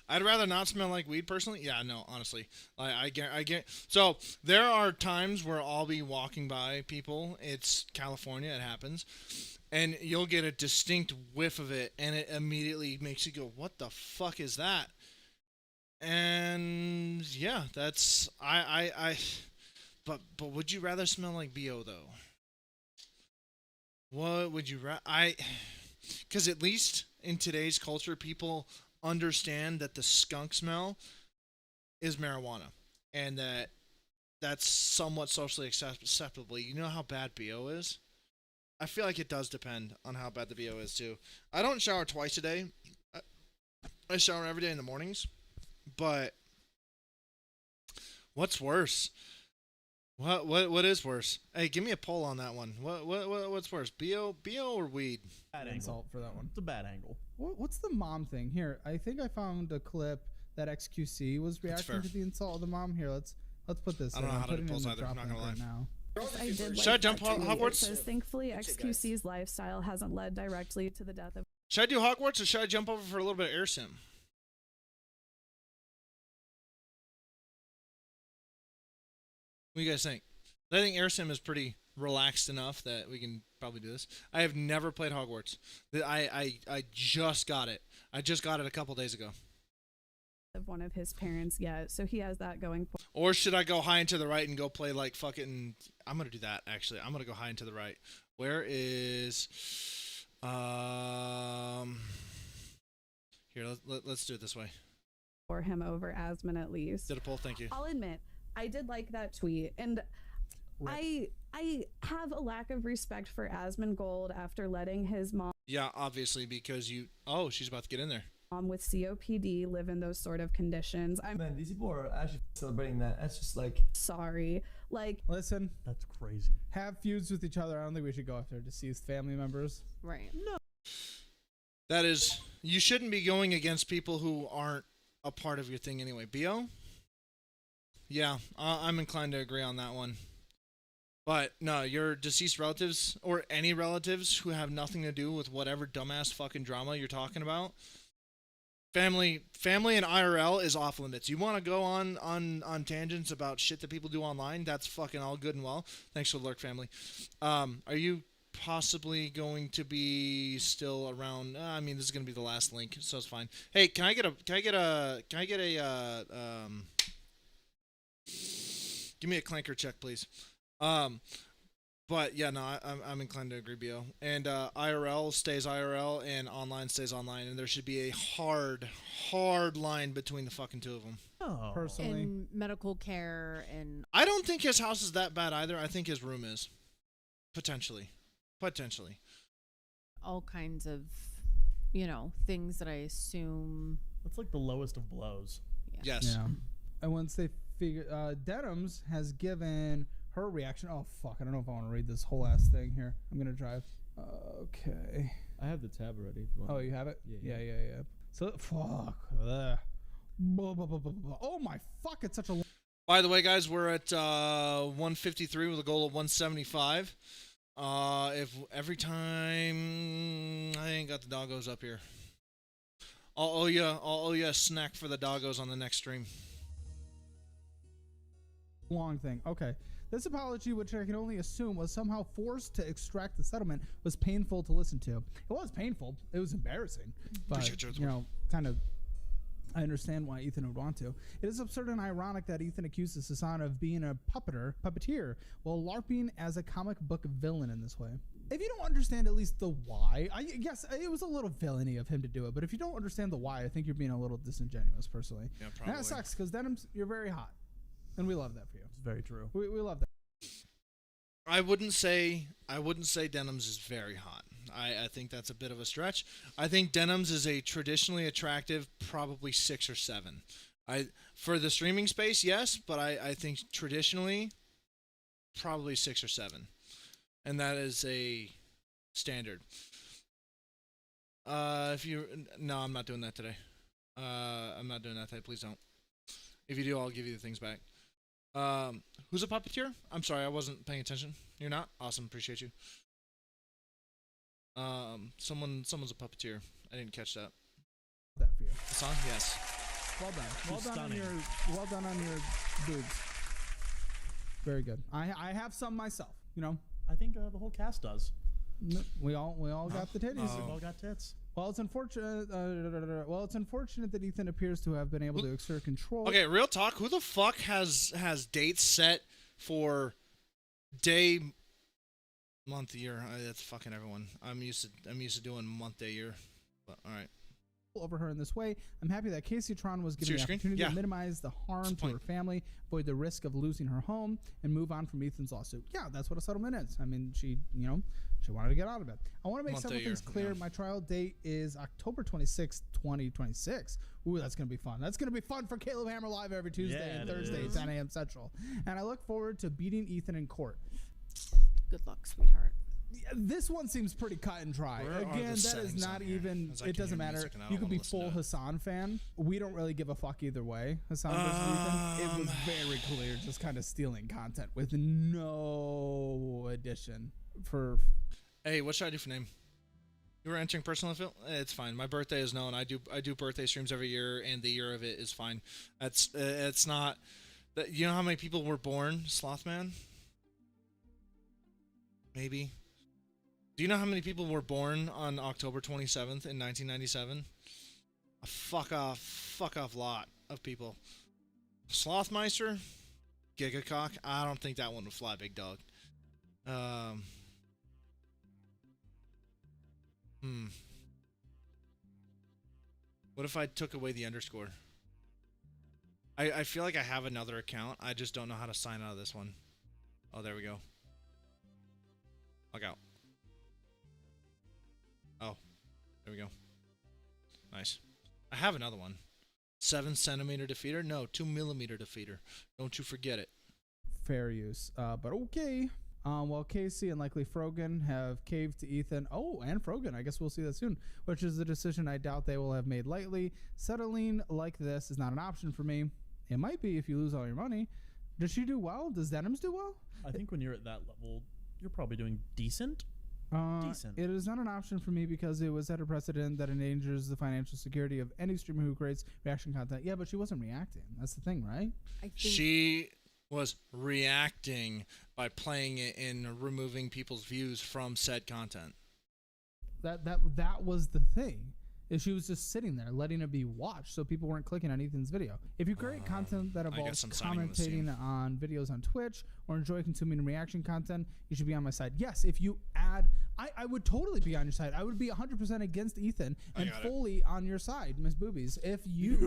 I'd rather not smell like weed personally. Yeah, no, honestly, I get. So there are times where I'll be walking by people. It's California, it happens, and you'll get a distinct whiff of it, and it immediately makes you go, "What the fuck is that?" And yeah, that's But would you rather smell like BO though? What would you rather? Because at least in today's culture, people understand that the skunk smell is marijuana and that's somewhat socially acceptable. You know how bad BO is? I feel like it does depend on how bad the BO is too. I don't shower twice a day. I shower every day in the mornings. But what's worse? What is worse? Hey, give me a poll on that one. What's worse? BO or weed?
Bad
insult for that one.
It's a bad angle.
What's the mom thing here? I think I found a clip that XQC was reacting to the insult of the mom. Here, let's put this.
I don't know how to
put it
pulls
in the
either. I'm
drop
not gonna lie.
right now.
I did
Should I jump
that tweet.
Hogwarts?
It says, thankfully, XQC's lifestyle hasn't led directly to the death of.
Should I do Hogwarts or should I jump over for a little bit of air sim? What do you guys think? I think air sim is pretty relaxed enough that we can probably do this. I have never played Hogwarts. I just got it. I just got it a couple days ago.
Of one of his parents yet, so he has that going for.
Or should I go high and to the right and go play like fucking? I'm gonna do that actually. I'm gonna go high and to the right. Where is? Here, let's do it this way.
For him over Asmon at least.
Did a poll, thank you.
I'll admit, I did like that tweet, and I have a lack of respect for Asmon Gold after letting his mom.
Yeah, obviously, because you. Oh, she's about to get in there.
With COPD live in those sort of conditions.
Man, these people are actually celebrating that. That's just like.
Sorry, like.
Listen,
that's crazy.
Have feuds with each other. I don't think we should go after deceased family members.
Right.
No.
That is, you shouldn't be going against people who aren't a part of your thing anyway. BO? Yeah, I'm inclined to agree on that one. But no, your deceased relatives or any relatives who have nothing to do with whatever dumbass fucking drama you're talking about. Family and IRL is off limits. You want to go on tangents about shit that people do online? That's fucking all good and well. Thanks for the lurk, family. Are you possibly going to be still around? I mean, this is gonna be the last link, so it's fine. Hey, can I get a give me a clanker check, please. But yeah, no, I'm inclined to agree, BO. And IRL stays IRL, and online stays online, and there should be a hard line between the fucking two of them.
Oh,
personally,
and medical care and.
I don't think his house is that bad either. I think his room is, potentially.
All kinds of, things that I assume.
That's like the lowest of blows.
Yeah.
Yes.
Yeah. And once they figure, Denims has given her reaction. Oh fuck! I don't know if I want to read this whole ass thing here. I'm gonna drive. Okay.
I have the tab already. If you want.
Oh, you have it?
Yeah.
So fuck. Oh my fuck! It's such a.
By the way, guys, we're at 153 with a goal of 175. If every time I ain't got the doggos up here, I'll owe you a snack for the doggos on the next stream.
Long thing. Okay. This apology, which I can only assume was somehow forced to extract the settlement, was painful to listen to. It was painful. It was embarrassing. But, kind of I understand why Ethan would want to. It is absurd and ironic that Ethan accuses Hassan of being a puppeteer, while LARPing as a comic book villain in this way. If you don't understand at least the why, yes, it was a little villainy of him to do it, but if you don't understand the why, I think you're being a little disingenuous, personally.
Yeah, probably.
And that sucks, because Denims, you're very hot. And we love that for you.
It's very true.
We love that.
I wouldn't say Denims is very hot. I think that's a bit of a stretch. I think Denims is a traditionally attractive, probably 6 or 7. For the streaming space, yes, but I think traditionally, probably 6 or 7, and that is a standard. No, I'm not doing that today. I'm not doing that today. Please don't. If you do, I'll give you the things back. Who's a puppeteer? I'm sorry, I wasn't paying attention. You're not? Awesome, appreciate you. Someone's a puppeteer. I didn't catch that.
That for you.
Hassan? Yes.
Well done. Well done on your boobs. Very good. I have some myself, you know.
I think the whole cast does.
We all got the titties.
We all got tits.
Well, it's unfortunate. It's unfortunate that Ethan appears to have been able to exert control.
Okay, real talk. Who the fuck has dates set for day, month, year? That's fucking everyone. I'm used to doing month, day, year. But all right.
Over her in this way, I'm happy that KaceyTron was given the opportunity to minimize the harm to her family, avoid the risk of losing her home, and move on from Ethan's lawsuit. Yeah, that's what a settlement is. I mean, she wanted to get out of it. I want to make several things clear. My trial date is October 26th, 2026. Ooh, that's going to be fun. That's going to be fun for Caleb Hammer Live every Tuesday and Thursday at 10 a.m. Central. And I look forward to beating Ethan in court.
Good luck, sweetheart.
This one seems pretty cut and dry. Again, that is not even. It doesn't matter. You could be full Hassan fan. We don't really give a fuck either way. Hassan versus Ethan. It was very clear, just kind of stealing content with no addition.
Hey, what should I do for name? You were entering personal info. It's fine. My birthday is known. I do birthday streams every year, and the year of it is fine. It's not. You know how many people were born, Sloth Man? Maybe. Do you know how many people were born on October 27th in 1997? A fuck off lot of people. Slothmeister, Gigacock. I don't think that one would fly, big dog. What if I took away the underscore? I feel like I have another account. I just don't know how to sign out of this one. Oh, there we go. Log out. Oh, there we go. Nice. I have another one. 7 centimeter defeater? No, 2 millimeter defeater. Don't you forget it.
Fair use. But okay. Well, Casey and likely Frogan have caved to Ethan. Oh, and Frogan. I guess we'll see that soon. Which is a decision I doubt they will have made lightly. Settling like this is not an option for me. It might be if you lose all your money. Does she do well? Does Denims do well?
I think when you're at that level, you're probably doing decent.
It is not an option for me because it was set a precedent that endangers the financial security of any streamer who creates reaction content. Yeah, but she wasn't reacting. That's the thing, right?
She was reacting by playing it and removing people's views from said content.
That was the thing. Is she was just sitting there letting it be watched so people weren't clicking on Ethan's video. If you create content that involves commentating on videos on Twitch or enjoy consuming reaction content, you should be on my side. Yes, if you add, I would totally be on your side. I would be 100% against Ethan and fully on your side, Miss Boobies, if you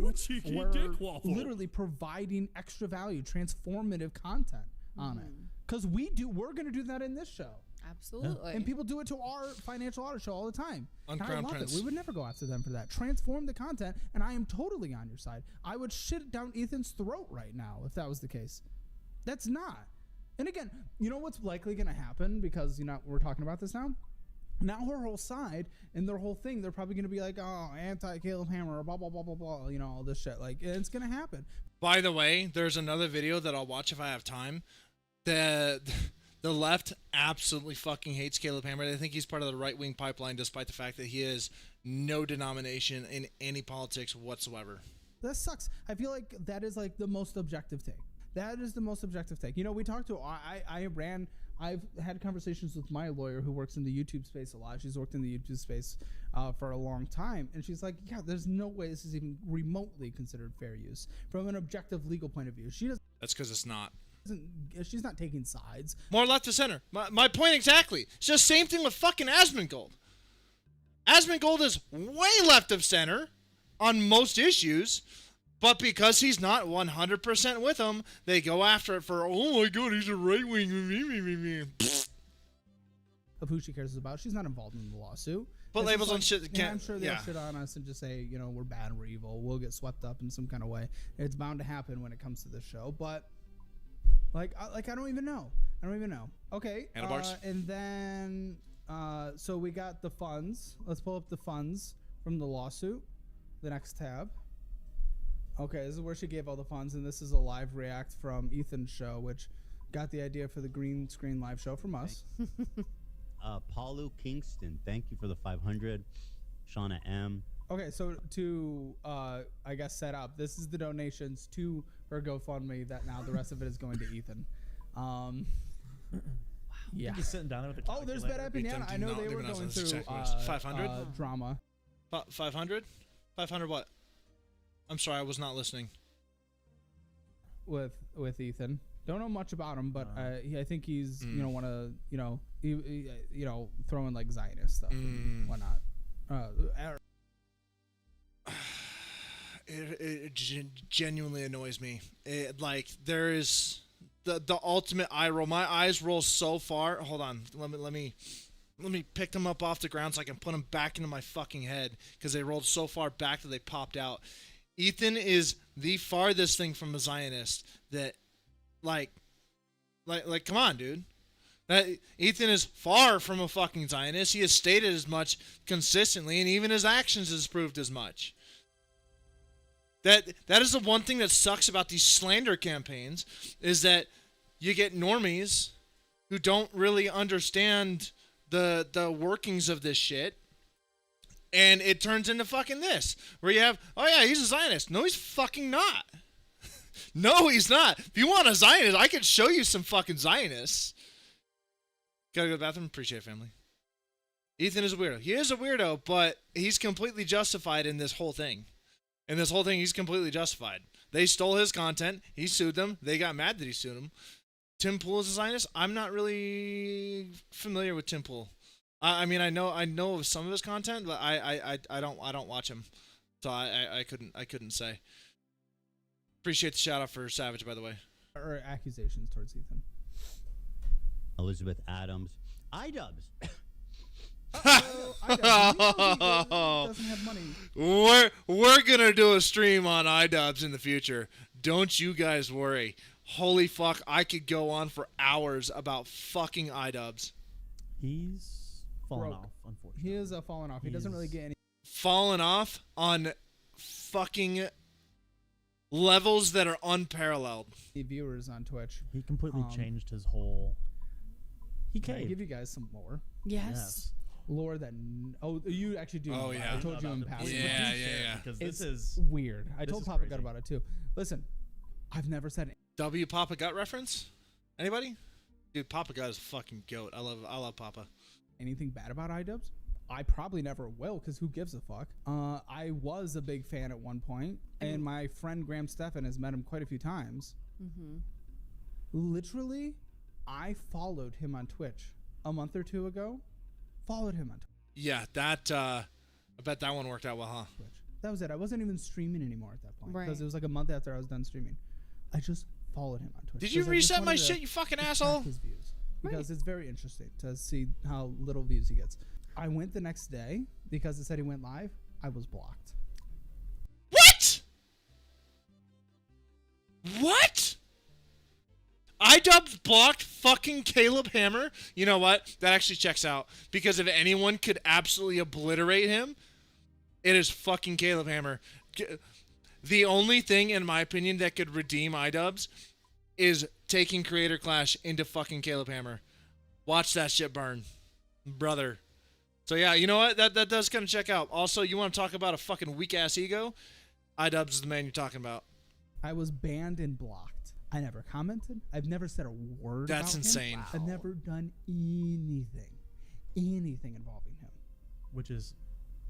were literally providing extra value, transformative content on it. Because we're going to do that in this show.
Absolutely.
And people do it to our financial audit show all the time.
On
and I love it. We would never go after them for that. Transform the content, and I am totally on your side. I would shit down Ethan's throat right now if that was the case. That's not. And again, you know what's likely going to happen because we're talking about this now? Now her whole side and their whole thing, they're probably going to be like, oh, anti-Caleb Hammer, or blah, blah, blah, blah, blah, all this shit. Like, it's going to happen.
By the way, there's another video that I'll watch if I have time. The left absolutely fucking hates Caleb Hammer. They think he's part of the right-wing pipeline despite the fact that he is no denomination in any politics whatsoever.
That sucks. I feel like that is like the most objective take. That is the most objective take. You know, we talked to I've had conversations with my lawyer who works in the YouTube space a lot. She's worked in the YouTube space for a long time, and she's like, yeah, there's no way this is even remotely considered fair use from an objective legal point of view.
That's because it's not.
She's not taking sides.
More left to center. My point exactly. It's just same thing with fucking Asmongold. Asmongold is way left of center on most issues, but because he's not 100% with them, they go after it for, oh my god, he's a right wing.
Of who she cares about. She's not involved in the lawsuit.
Put labels on shit.
I'm sure they'll shit on us and just say, you know, we're bad, we're evil. We'll get swept up in some kind of way. It's bound to happen when it comes to this show, but I don't even know. Okay. And then, so we got the funds. Let's pull up the funds from the lawsuit. The next tab. Okay, this is where she gave all the funds, and this is a live react from Ethan's show, which got the idea for the green screen live show from us.
Paulu Kingston, thank you for the 500. Shauna M.
Okay, so to I guess set up, this is the donations to her GoFundMe that now the rest of it is going to Ethan. Yeah.
He's sitting down there with the
oh, there's Bad Epinia. I know they were going through
500
drama.
500? 500 what? I'm sorry, I was not listening.
With Ethan, don't know much about him, but I think he's want to throw in like Zionist stuff and whatnot.
It genuinely annoys me. There is the ultimate eye roll. My eyes roll so far. Hold on, let me pick them up off the ground so I can put them back into my fucking head because they rolled so far back that they popped out. Ethan is the farthest thing from a Zionist that, like, come on, dude. Ethan is far from a fucking Zionist. He has stated as much consistently, and even his actions has proved as much. That is the one thing that sucks about these slander campaigns, is that you get normies who don't really understand the workings of this shit, and it turns into fucking this, where you have, oh yeah, he's a Zionist. No, he's fucking not. No, he's not. If you want a Zionist, I could show you some fucking Zionists. Gotta go to the bathroom? Appreciate it, family. Ethan is a weirdo. He is a weirdo, but he's completely justified in this whole thing. In this whole thing, he's completely justified. They stole his content. He sued them. They got mad that he sued them. Tim Pool is a Zionist. I'm not really familiar with Tim Pool. I mean, I know some of his content, but I don't watch him, so I couldn't say. Appreciate the shout out for Savage, by the way.
Or accusations towards Ethan.
Elizabeth Adams, iDubbbz.
Doesn't have money.
We're gonna do a stream on iDubbbz in the future. Don't you guys worry. Holy fuck, I could go on for hours about fucking iDubbbz.
He's fallen off, unfortunately.
He is fallen off. He doesn't really get any.
Fallen off on fucking levels that are unparalleled.
Viewers on Twitch.
He completely changed his whole.
Can I give you guys some lore?
Yes.
Lore that. Oh, you actually do.
Oh, yeah.
I told you in passing.
Yeah.
Because
it's
this is
weird. I told Papa Gut about it too. Listen, I've never said it.
W Papa Gut reference? Anybody? Dude, Papa Gut is a fucking goat. I love Papa.
Anything bad about iDubbbz? I probably never will, because who gives a fuck? I was a big fan at one point, and my friend Graham Stephan has met him quite a few times.
Mm-hmm.
Literally, I followed him on Twitch a month or two ago. Followed him on Twitch.
Yeah, that I bet that one worked out well, huh?
Twitch. That was it. I wasn't even streaming anymore at that point,
right?
Because it was like a month after I was done streaming. I just followed him on Twitch.
Did you reset my shit, you fucking asshole?
His views, because it's very interesting to see how little views he gets. I went the next day because it said he went live. I was blocked.
What? iDubbbz blocked fucking Caleb Hammer? You know what? That actually checks out. Because if anyone could absolutely obliterate him, it is fucking Caleb Hammer. The only thing, in my opinion, that could redeem iDubbbz is taking Creator Clash into fucking Caleb Hammer. Watch that shit burn. Brother. So yeah, you know what? That does kind of check out. Also, you want to talk about a fucking weak-ass ego? iDubbbz is the man you're talking about.
I was banned and blocked. I never commented. I've never said a word.
That's
about
insane.
Him. Wow. I've never done anything involving him.
Which is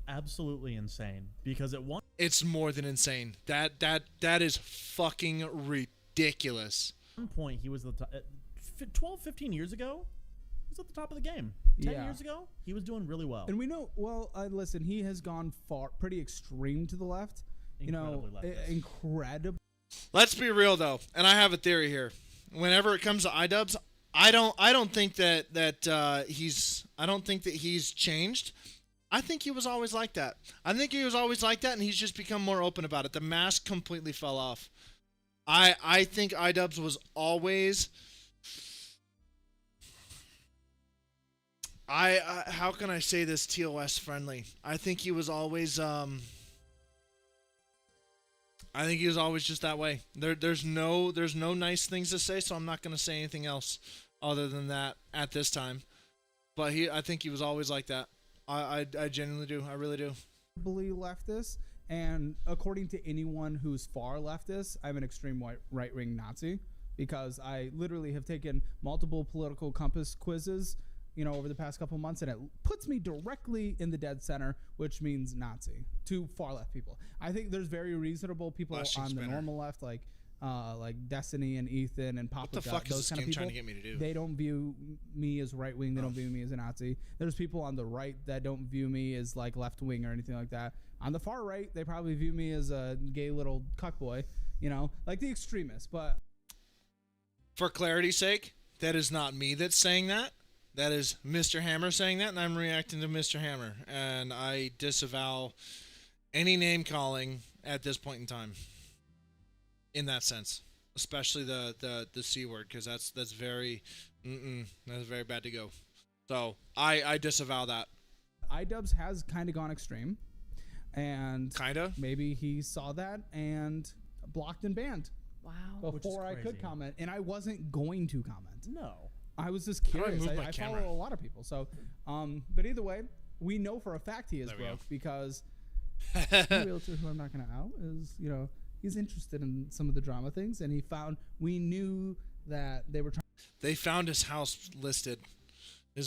absolutely insane because at one
it's more than insane. That is fucking ridiculous.
At one point he was 12, 15 years ago. He was at the top of the game. 10 years ago, he was doing really well.
And we know, listen, he has gone pretty extreme to the left. Incredible.
Let's be real though, and I have a theory here. Whenever it comes to iDubbbz, I don't think that he's changed. I think he was always like that. I think he was always like that, and he's just become more open about it. The mask completely fell off. I think iDubbbz was always. How can I say this TOS friendly? I think he was always I think he was always just that way. There's no nice things to say, so I'm not going to say anything else other than that at this time. But I think he was always like that. I genuinely do. I really do.
Leftist, and according to anyone who's far leftist, I'm an extreme right-wing Nazi because I literally have taken multiple political compass quizzes, over the past couple months, and it puts me directly in the dead center, which means Nazi to far left people. I think there's very reasonable people on the normal left, like Destiny and Ethan and Papa.
What the fuck is
those
this
kind of
game
people.
trying to get me to do?
They don't view me as right wing. They don't view me as a Nazi. There's people on the right that don't view me as like left wing or anything like that. On the far right, they probably view me as a gay little cuckboy, like the extremists. But
for clarity's sake, that is not me that's saying that. That is Mr. Hammer saying that, and I'm reacting to Mr. Hammer. And I disavow any name calling at this point in time. In that sense, especially the C word, because that's very bad to go. So I disavow that.
iDubbbz has kind of gone extreme, and maybe he saw that and blocked and banned.
Wow.
Before I could comment, and I wasn't going to comment.
No.
I was just curious. I follow a lot of people. So, but either way, we know for a fact he is broke because the realtor who I'm not going to out is, he's interested in some of the drama things, and we knew that they were trying.
They found his house listed. That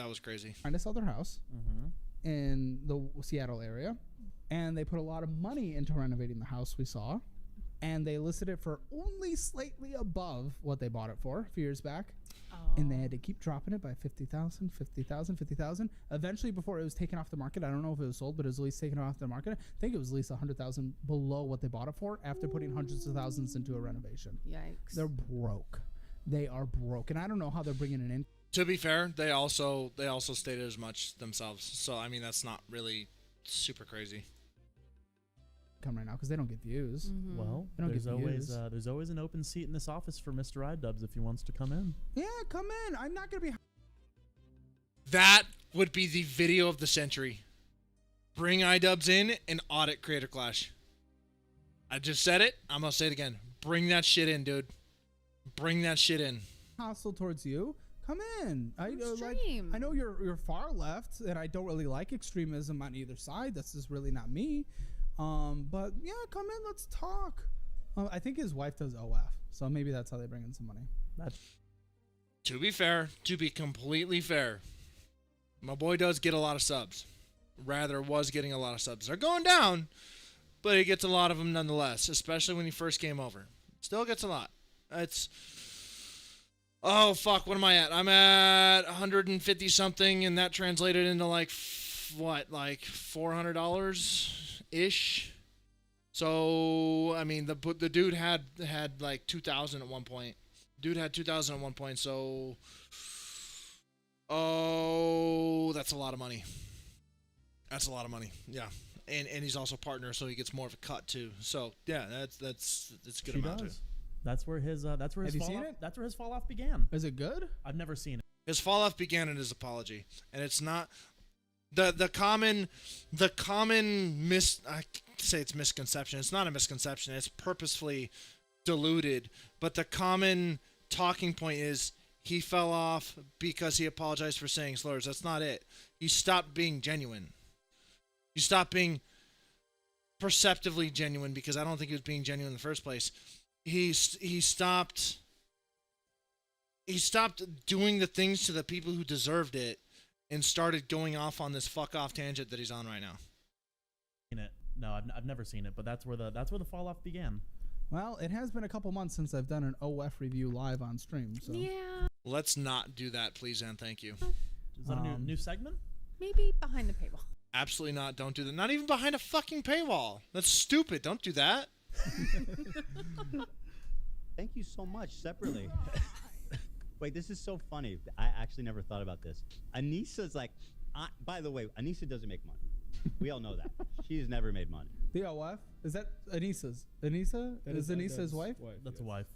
was crazy.
Trying to sell their house in the Seattle area, and they put a lot of money into renovating the house we saw. And they listed it for only slightly above what they bought it for a few years back. Oh. And they had to keep dropping it by 50,000, 50,000, 50,000. Eventually, before it was taken off the market, I don't know if it was sold, but it was at least taken off the market. I think it was at least 100,000 below what they bought it for after putting hundreds of thousands into a renovation.
Yikes.
They're broke. They are broke. And I don't know how they're bringing it in.
To be fair, they also stated as much themselves. So, I mean, that's not really super crazy.
Come right now because they don't get views.
Well, there's always an open seat in this office for Mr. iDubbbz if he wants to come in.
Yeah, come in. I'm not gonna be.
That would be the video of the century. Bring iDubbbz in and audit Creator Clash. I just said it. I'm gonna say it again. Bring that shit in, dude. Bring that shit in.
Hostile towards you. Come in. I know you're far left, and I don't really like extremism on either side. That's just really not me. But yeah, come in, let's talk. I think his wife does OF, so maybe that's how they bring in some money.
To be completely fair, my boy does get a lot of subs. Was getting a lot of subs. They're going down, but he gets a lot of them nonetheless, especially when he first came over. Still gets a lot. Oh fuck, what am I at? I'm at 150 something, and that translated into like $400 ish. So I mean, the dude had like 2,000 at one point. So that's a lot of money. Yeah. And he's also a partner, so he gets more of a cut too. So yeah, that's a good amount too.
That's where his
Have you seen it?
That's where his fall off began.
Is it good?
I've never seen it.
His fall off began in his apology, and it's not the common I say it's misconception. It's not a misconception. It's purposefully diluted. But the common talking point is he fell off because he apologized for saying slurs. That's not it. He stopped being genuine. He stopped being perceptively genuine, because I don't think he was being genuine in the first place. He stopped doing the things to the people who deserved it and started going off on this fuck off tangent that he's on right now.
No, I've never seen it, but that's where the fall off began.
Well, it has been a couple months since I've done an OF review live on stream. So.
Yeah.
Let's not do that, please, and thank you.
Is that a new segment?
Maybe behind the paywall.
Absolutely not. Don't do that. Not even behind a fucking paywall. That's stupid. Don't do that.
Thank you so much. Separately. Wait, this is so funny. I actually never thought about this. Anissa's like, by the way, Anissa doesn't make money. We all know that. She's never made money.
The OF? Is that Anissa's? Anissa? Is Anissa's wife?
That's a wife.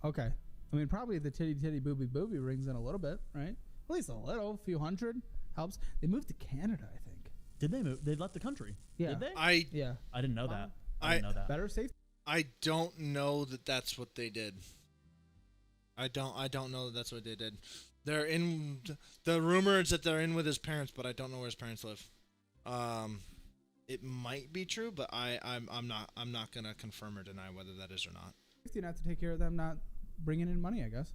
Okay. I mean, probably the titty booby rings in a little bit, right? At least a little, a few hundred helps. They moved to Canada, I think.
Did they move? They left the country.
Yeah.
Did they?
I
didn't know that. I didn't know that.
Better safe.
I don't know that that's what they did. I don't know that that's what they did. They're in. The rumor is that they're in with his parents, but I don't know where his parents live. It might be true, but I'm not gonna confirm or deny whether that is or not.
You have to take care of them not bringing in money, I guess.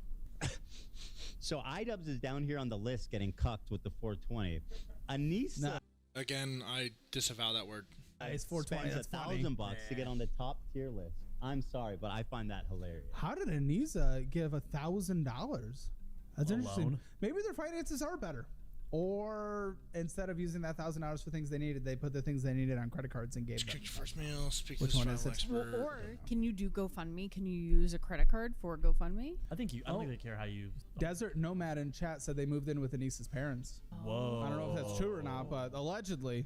So iDubbbz is down here on the list getting cucked with the 420. Anissa.
Again, I disavow that word.
It's 420.
Spends $1,000 to get on the top tier list. I'm sorry, but I find that hilarious.
How did Anissa give $1,000? That's interesting. Maybe their finances are better. Or instead of using that $1,000 for things they needed, they put the things they needed on credit cards and gave them.
Your first meal. Speak
Which one is it?
Well, or can you do GoFundMe? Can you use a credit card for GoFundMe?
I don't think they care how you.
Desert Nomad in chat said they moved in with Anissa's parents.
Whoa.
I don't know if that's true or not, but allegedly.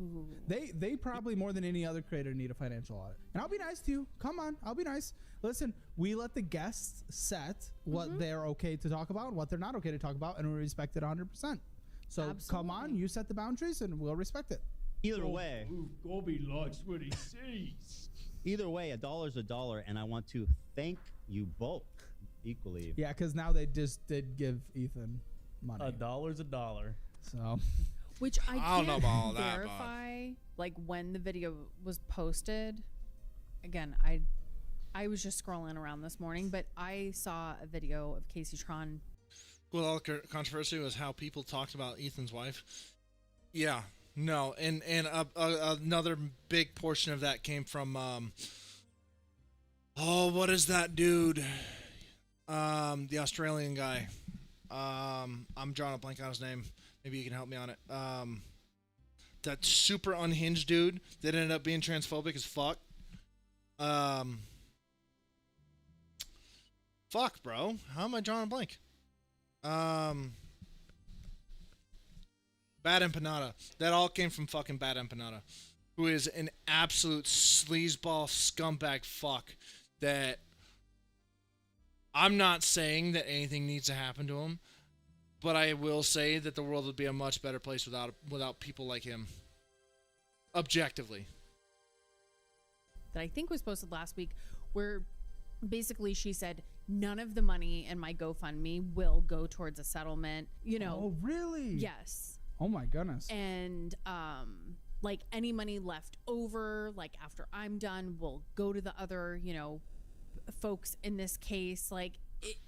Ooh.
They probably more than any other creator need a financial audit. And I'll be nice to you. Come on, I'll be nice. Listen, we let the guests set what they're okay to talk about and what they're not okay to talk about, and we respect it 100%. So come on, you set the boundaries and we'll respect it.
Either way.
Gobi likes what he sees.
Either way, $1 is $1, and I want to thank you both equally.
Yeah, because now they just did give Ethan money.
$1's $1.
So...
Which I
don't know
can't
about all that,
verify, like when the video was posted. Again, I was just scrolling around this morning, but I saw a video of KaceyTron.
Well, all the controversy was how people talked about Ethan's wife. Yeah, no, and another big portion of that came from what is that dude? The Australian guy. I'm drawing a blank on his name. Maybe you can help me on it. That super unhinged dude that ended up being transphobic as fuck. Fuck, bro. How am I drawing a blank? Bad Empanada. That all came from fucking Bad Empanada, who is an absolute sleazeball scumbag fuck that I'm not saying that anything needs to happen to him. But I will say that the world would be a much better place without people like him. Objectively.
That I think was posted last week, where basically she said none of the money in my GoFundMe will go towards a settlement. You know.
Oh, really?
Yes.
Oh my goodness.
And like any money left over, like after I'm done, will go to the other, folks in this case. Like.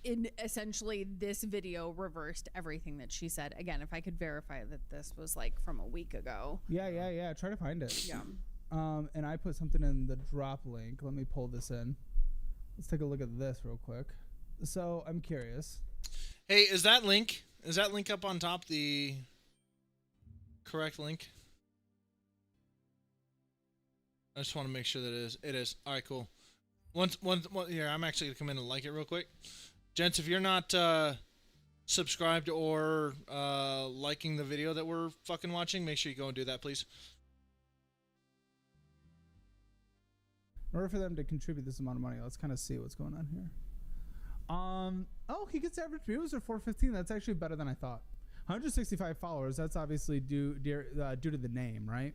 In essentially this video reversed everything that she said. Again, if I could verify that this was like from a week ago.
Yeah. Try to find it.
Yeah.
And I put something in the drop link. Let me pull this in. Let's take a look at this real quick. So I'm curious.
Hey, is that link up on top the correct link? I just want to make sure that it is. All right, cool. Once here, I'm actually gonna come in and like it real quick, gents. If you're not subscribed or liking the video that we're fucking watching, make sure you go and do that, please.
In order for them to contribute this amount of money, let's kind of see what's going on here. Oh, he gets average views of 415. That's actually better than I thought. 165 followers. That's obviously due to the name, right?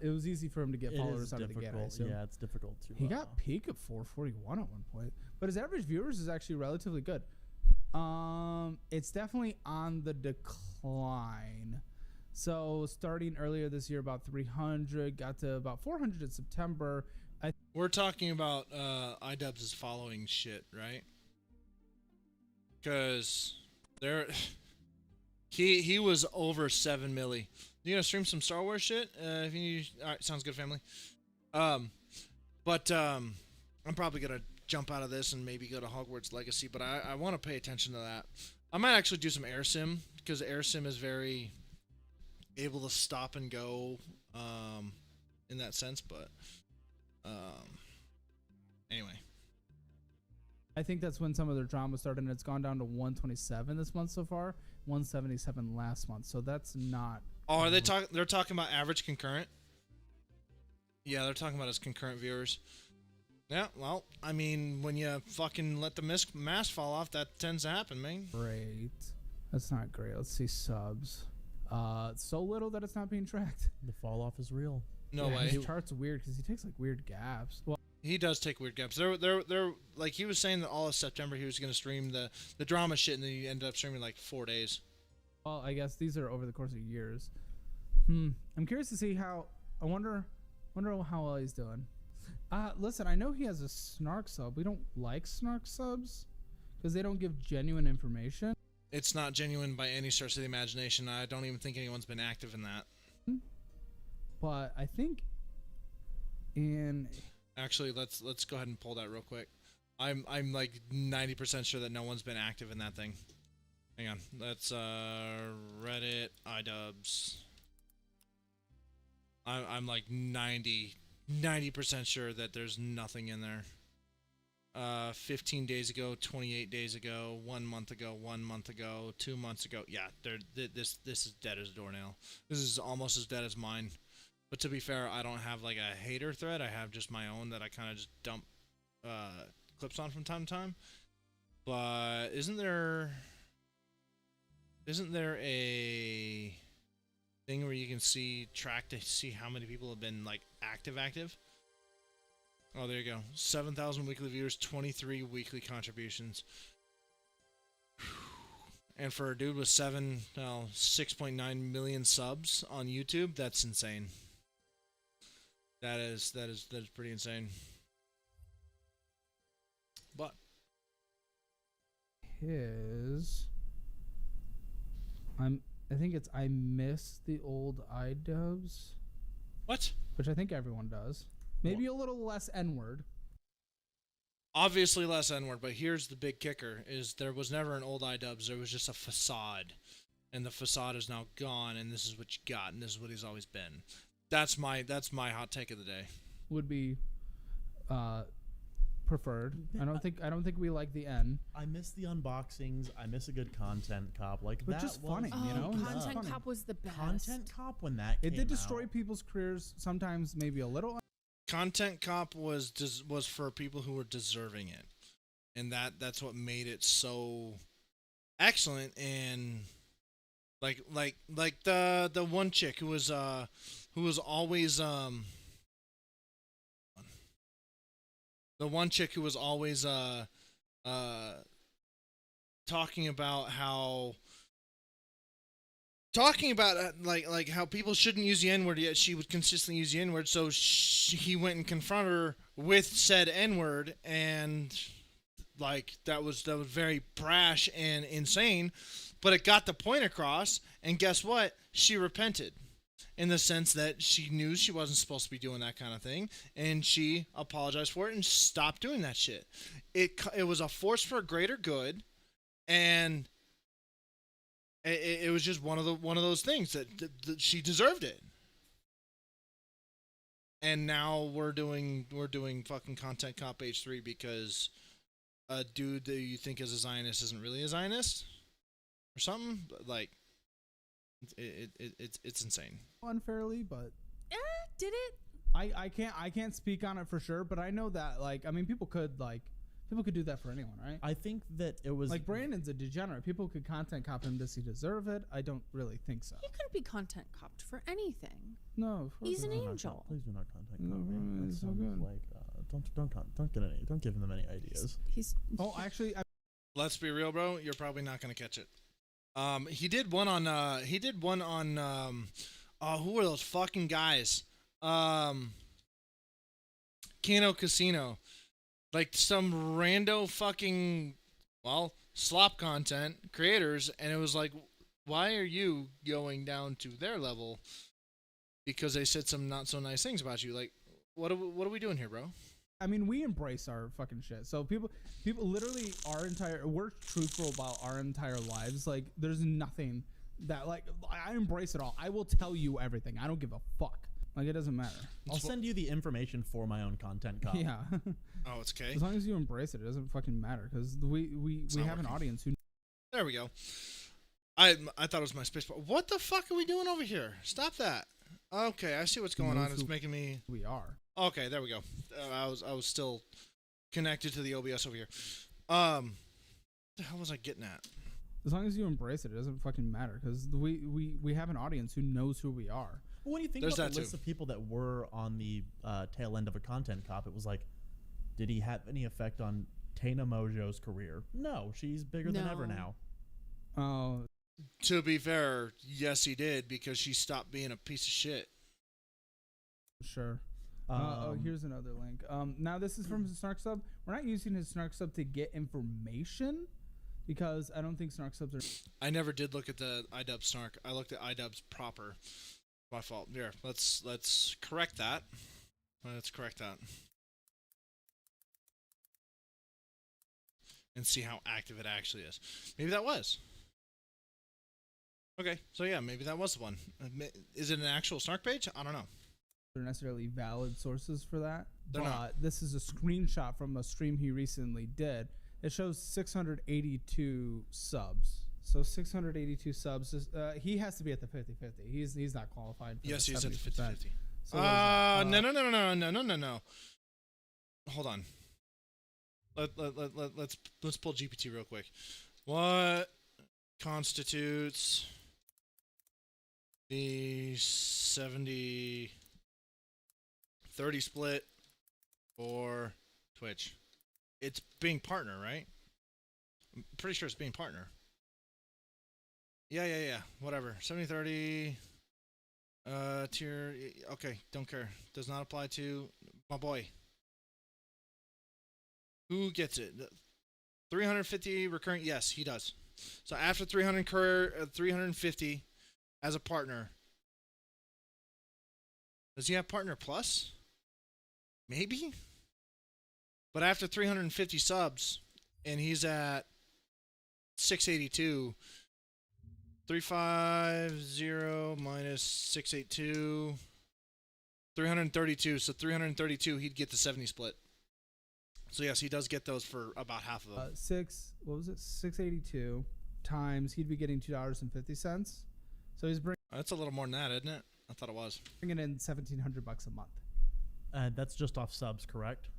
It was easy for him to get followers out of the gate.
Yeah, it's difficult to.
He got peak of 441 at one point, but his average viewers is actually relatively good. It's definitely on the decline. So starting earlier this year, about 300, got to about 400 in September.
We're talking about iDubbbz' following shit, right? Because he was over 7 milli. You gonna stream some Star Wars shit? If you all right, sounds good, family. I'm probably gonna jump out of this and maybe go to Hogwarts Legacy, but I want to pay attention to that. I might actually do some air sim because air sim is very able to stop and go in that sense, but anyway.
I think that's when some of their drama started, and it's gone down to 127 this month so far, 177 last month. So that's not.
Oh, are they talking? They're talking about average concurrent. Yeah, they're talking about as concurrent viewers. Yeah, well, I mean, when you fucking let the mask fall off, that tends to happen, man.
Great. That's not great. Let's see subs. So little that it's not being tracked.
The fall off is real.
No way.
His chart's weird because he takes like weird gaps. Well,
he does take weird gaps. They're like he was saying that all of September he was gonna stream the drama shit, and then he ended up streaming like 4 days.
Well, I guess these are over the course of years. I'm curious to see how. I wonder how well he's doing. Listen, I know he has a snark sub. We don't like snark subs because they don't give genuine information.
It's not genuine by any stretch of the imagination. I don't even think anyone's been active in that.
But I think
actually let's go ahead and pull that real quick. I'm like 90% sure that no one's been active in that thing. Hang on. That's Reddit iDubbbz. I'm like 90% sure that there's nothing in there. 15 days ago, 28 days ago, 1 month ago, 1 month ago, 2 months ago. Yeah, this is dead as a doornail. This is almost as dead as mine. But to be fair, I don't have like a hater thread. I have just my own that I kind of just dump clips on from time to time. But isn't there a thing where you can track to see how many people have been like active? Oh, there you go. 7,000 weekly viewers, 23 weekly contributions. And for a dude with 6.9 million subs on YouTube, that's insane. That is pretty insane. But
I think it's I miss the old iDubbbz.
What?
Which I think everyone does. Maybe a little less N-word.
Obviously less N-word, but here's the big kicker, is there was never an old iDubbbz, there was just a facade. And the facade is now gone, and this is what you got, and this is what he's always been. That's my hot take of the day.
Would be preferred. I don't think we like the N.
I miss the unboxings. I miss a good content cop. Like
Which
that
is funny,
was,
you know?
Content cop was the best.
Content cop when that came
It did destroy
out.
people's careers, sometimes maybe a little.
Content cop was for people who were deserving it, and that's what made it so excellent. And like the one chick who was always talking about how how people shouldn't use the N-word, yet she would consistently use the N-word, so he went and confronted her with said N-word, and like that was very brash and insane, but it got the point across, and guess what? She repented. In the sense that she knew she wasn't supposed to be doing that kind of thing, and she apologized for it and stopped doing that shit. It was a force for greater good, and it was just one of those things that she deserved it. And now we're doing fucking Content Cop H3 because a dude that you think is a Zionist isn't really a Zionist or something. Like it's insane.
Unfairly, but
did it?
I can't speak on it for sure, but I know that people could do that for anyone, right?
I think that it was
like Brandon's a degenerate. People could content cop him. Does he deserve it? I don't really think so.
He couldn't be content copped for anything.
No,
he's an angel.
Please do not content cop me.
It's so good.
Like don't give them any ideas.
Actually,
let's be real, bro. You're probably not gonna catch it. He did one on who were those fucking guys? Kano Casino. Like some rando fucking slop content creators, and it was like, why are you going down to their level? Because they said some not so nice things about you. Like, what are we doing here, bro?
I mean, we embrace our fucking shit. So people literally we're truthful about our entire lives. Like, there's nothing that, like, I embrace it all. I will tell you everything. I don't give a fuck. Like, it doesn't matter.
I'll send you the information for my own content copy.
Yeah.
Oh, it's okay.
As long as you embrace it, it doesn't fucking matter, because we have an audience who.
There we go. I thought it was my space bar. What the fuck are we doing over here? Stop that. Okay, I see what's going on. It's making me.
We are.
Okay, there we go. I was still connected to the OBS over here. What the hell was I getting at?
As long as you embrace it, it doesn't fucking matter, because we have an audience who knows who we are.
Well, when you think about the list of people that were on the tail end of a content cop, it was like, did he have any effect on Tana Mojo's career? No, she's bigger than ever now.
Oh.
To be fair, yes, he did, because she stopped being a piece of shit.
Sure. Here's another link. Now this is from Snark Sub. We're not using his Snark Sub to get information, because I don't think Snark Subs are.
I never did look at the iDubbbz Snark. I looked at iDubbbz proper. My fault. Here, let's correct that. Let's correct that. And see how active it actually is. Maybe that was. Okay, so yeah, maybe that was the one. Is it an actual Snark page? I don't know.
They're necessarily valid sources for that.
They're not.
This is a screenshot from a stream he recently did. It shows 682 subs. So 682 subs. He has to be at the 50-50. He's not qualified. For
yes,
the
he's
70%.
at the 50-50.
So
No. Hold on. Let's pull GPT real quick. What constitutes the 70-30 split for Twitch? It's being partner, right? I'm pretty sure it's being partner. Yeah. Whatever. 70-30 tier. Okay, don't care. Does not apply to my boy. Who gets it? 350 recurring. Yes, he does. So after 350 as a partner. Does he have partner plus? Maybe. But after 350 subs, and he's at 682, 350 minus 682, 332. So 332, he'd get the 70 split. So yes, he does get those for about half of them.
682 times, he'd be getting $2.50. So he's bringing.
That's a little more than that, isn't it? I thought it was.
Bringing in $1,700 a month.
That's just off subs, correct?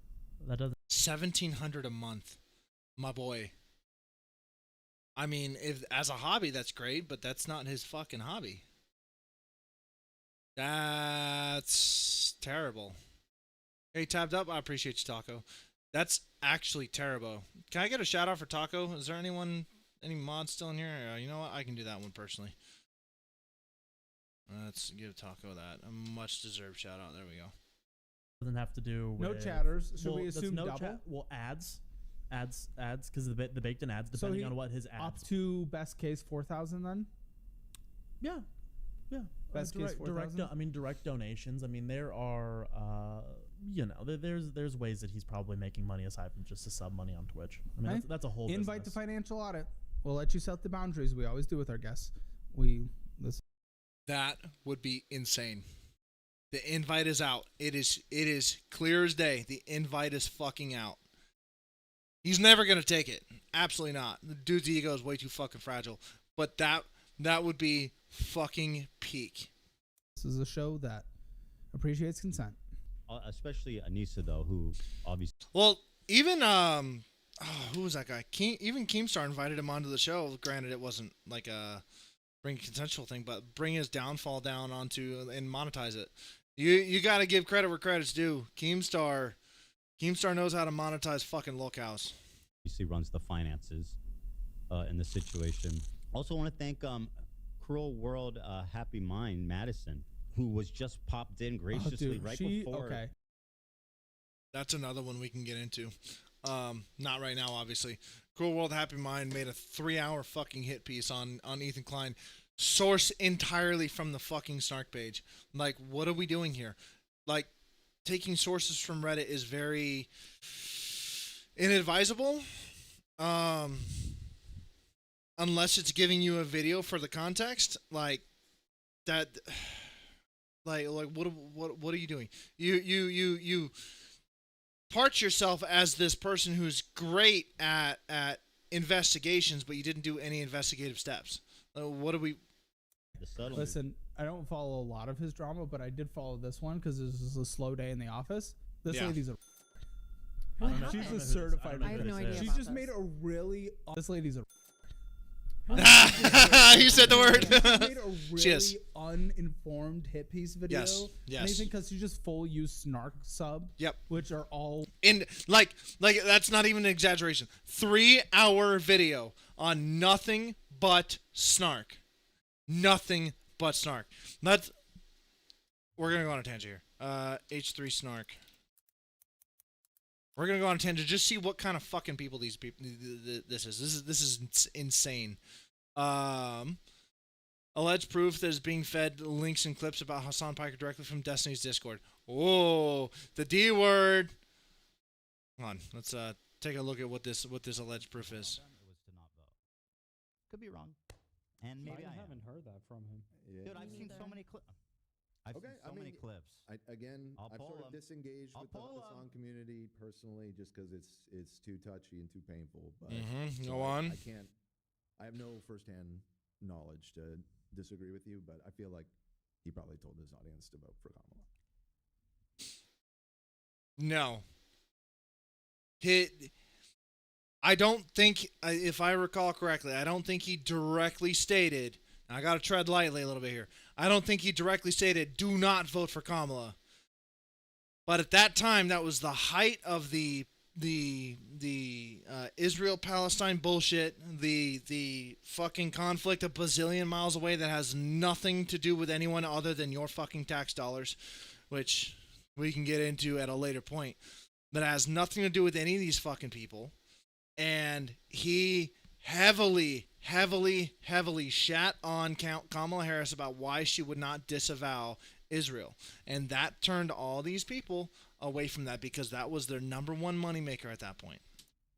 That doesn't.
$1,700 a month, my boy. I mean, if as a hobby, that's great, but that's not his fucking hobby. That's terrible. Hey, tabbed up. I appreciate you, Taco. That's actually terrible. Can I get a shout out for Taco? Is there any mods still in here? You know what? I can do that one personally. Let's give Taco that. A much deserved shout out. There we go.
Doesn't have to do with...
No chatters. Should we assume
no
double?
Well, ads, because the baked in ads, depending on what his ads.
Up to best case 4,000 then.
Yeah.
Best case 4,000.
Direct donations. I mean, there are, there's ways that he's probably making money aside from just the sub money on Twitch. I mean, that's a whole.
Invite
business.
the financial audit. We'll let you set the boundaries. We always do with our guests.
That would be insane. The invite is out. It is clear as day. The invite is fucking out. He's never gonna take it. Absolutely not. The dude's ego is way too fucking fragile. But that would be fucking peak.
This is a show that appreciates consent.
Especially Anissa, though, who obviously.
Well, even who was that guy? Even Keemstar invited him onto the show. Granted, it wasn't like a bring a consensual thing, but bring his downfall down onto and monetize it. You got to give credit where credit's due. Keemstar knows how to monetize fucking locals.
Obviously runs the finances in the situation. Also, want to thank Cruel World Happy Mind Madison, who was just popped in graciously before.
Okay.
That's another one we can get into. Not right now, obviously. Cruel World Happy Mind made a 3-hour fucking hit piece on Ethan Klein, sourced entirely from the fucking Snark page. Like, what are we doing here? Like, taking sources from Reddit is very inadvisable. Unless it's giving you a video for the context, like that. Like what are you doing? You part yourself as this person who's great at investigations, but you didn't do any investigative steps. What do we?
Listen, I don't follow a lot of his drama, but I did follow this one because this is a slow day in the office. This lady's a. She's a certified.
I have no idea.
She just made a really. This lady's a.
You said the word.
She made a really uninformed hit piece video.
Yes.
Anything because she just full use snark sub.
Yep.
Which are all
in like that's not even an exaggeration. 3-hour video on nothing but snark. Nothing but snark. We're gonna go on a tangent here. H3 snark. We're gonna go on a tangent, just see what kind of fucking people this is. This is insane. Alleged proof that is being fed links and clips about Hassan Piker directly from Destiny's Discord. Oh, the D word. Hold on, let's take a look at what this alleged proof is.
Could be wrong, and maybe I
haven't heard that from him.
Yeah. Dude, I've seen so many clips. I've seen so many clips.
I've sort of disengaged with the song community personally, just because it's too touchy and too painful. But
Go on.
I have no firsthand knowledge to disagree with you, but I feel like he probably told his audience to vote for Kamala.
No. I don't think, if I recall correctly, I don't think he directly stated. I got to tread lightly a little bit here. I don't think he directly stated, do not vote for Kamala. But at that time, that was the height of the Israel-Palestine bullshit, the fucking conflict a bazillion miles away that has nothing to do with anyone other than your fucking tax dollars, which we can get into at a later point. That has nothing to do with any of these fucking people. And he heavily shat on Kamala Harris about why she would not disavow Israel. And that turned all these people away from that because that was their number one moneymaker at that point.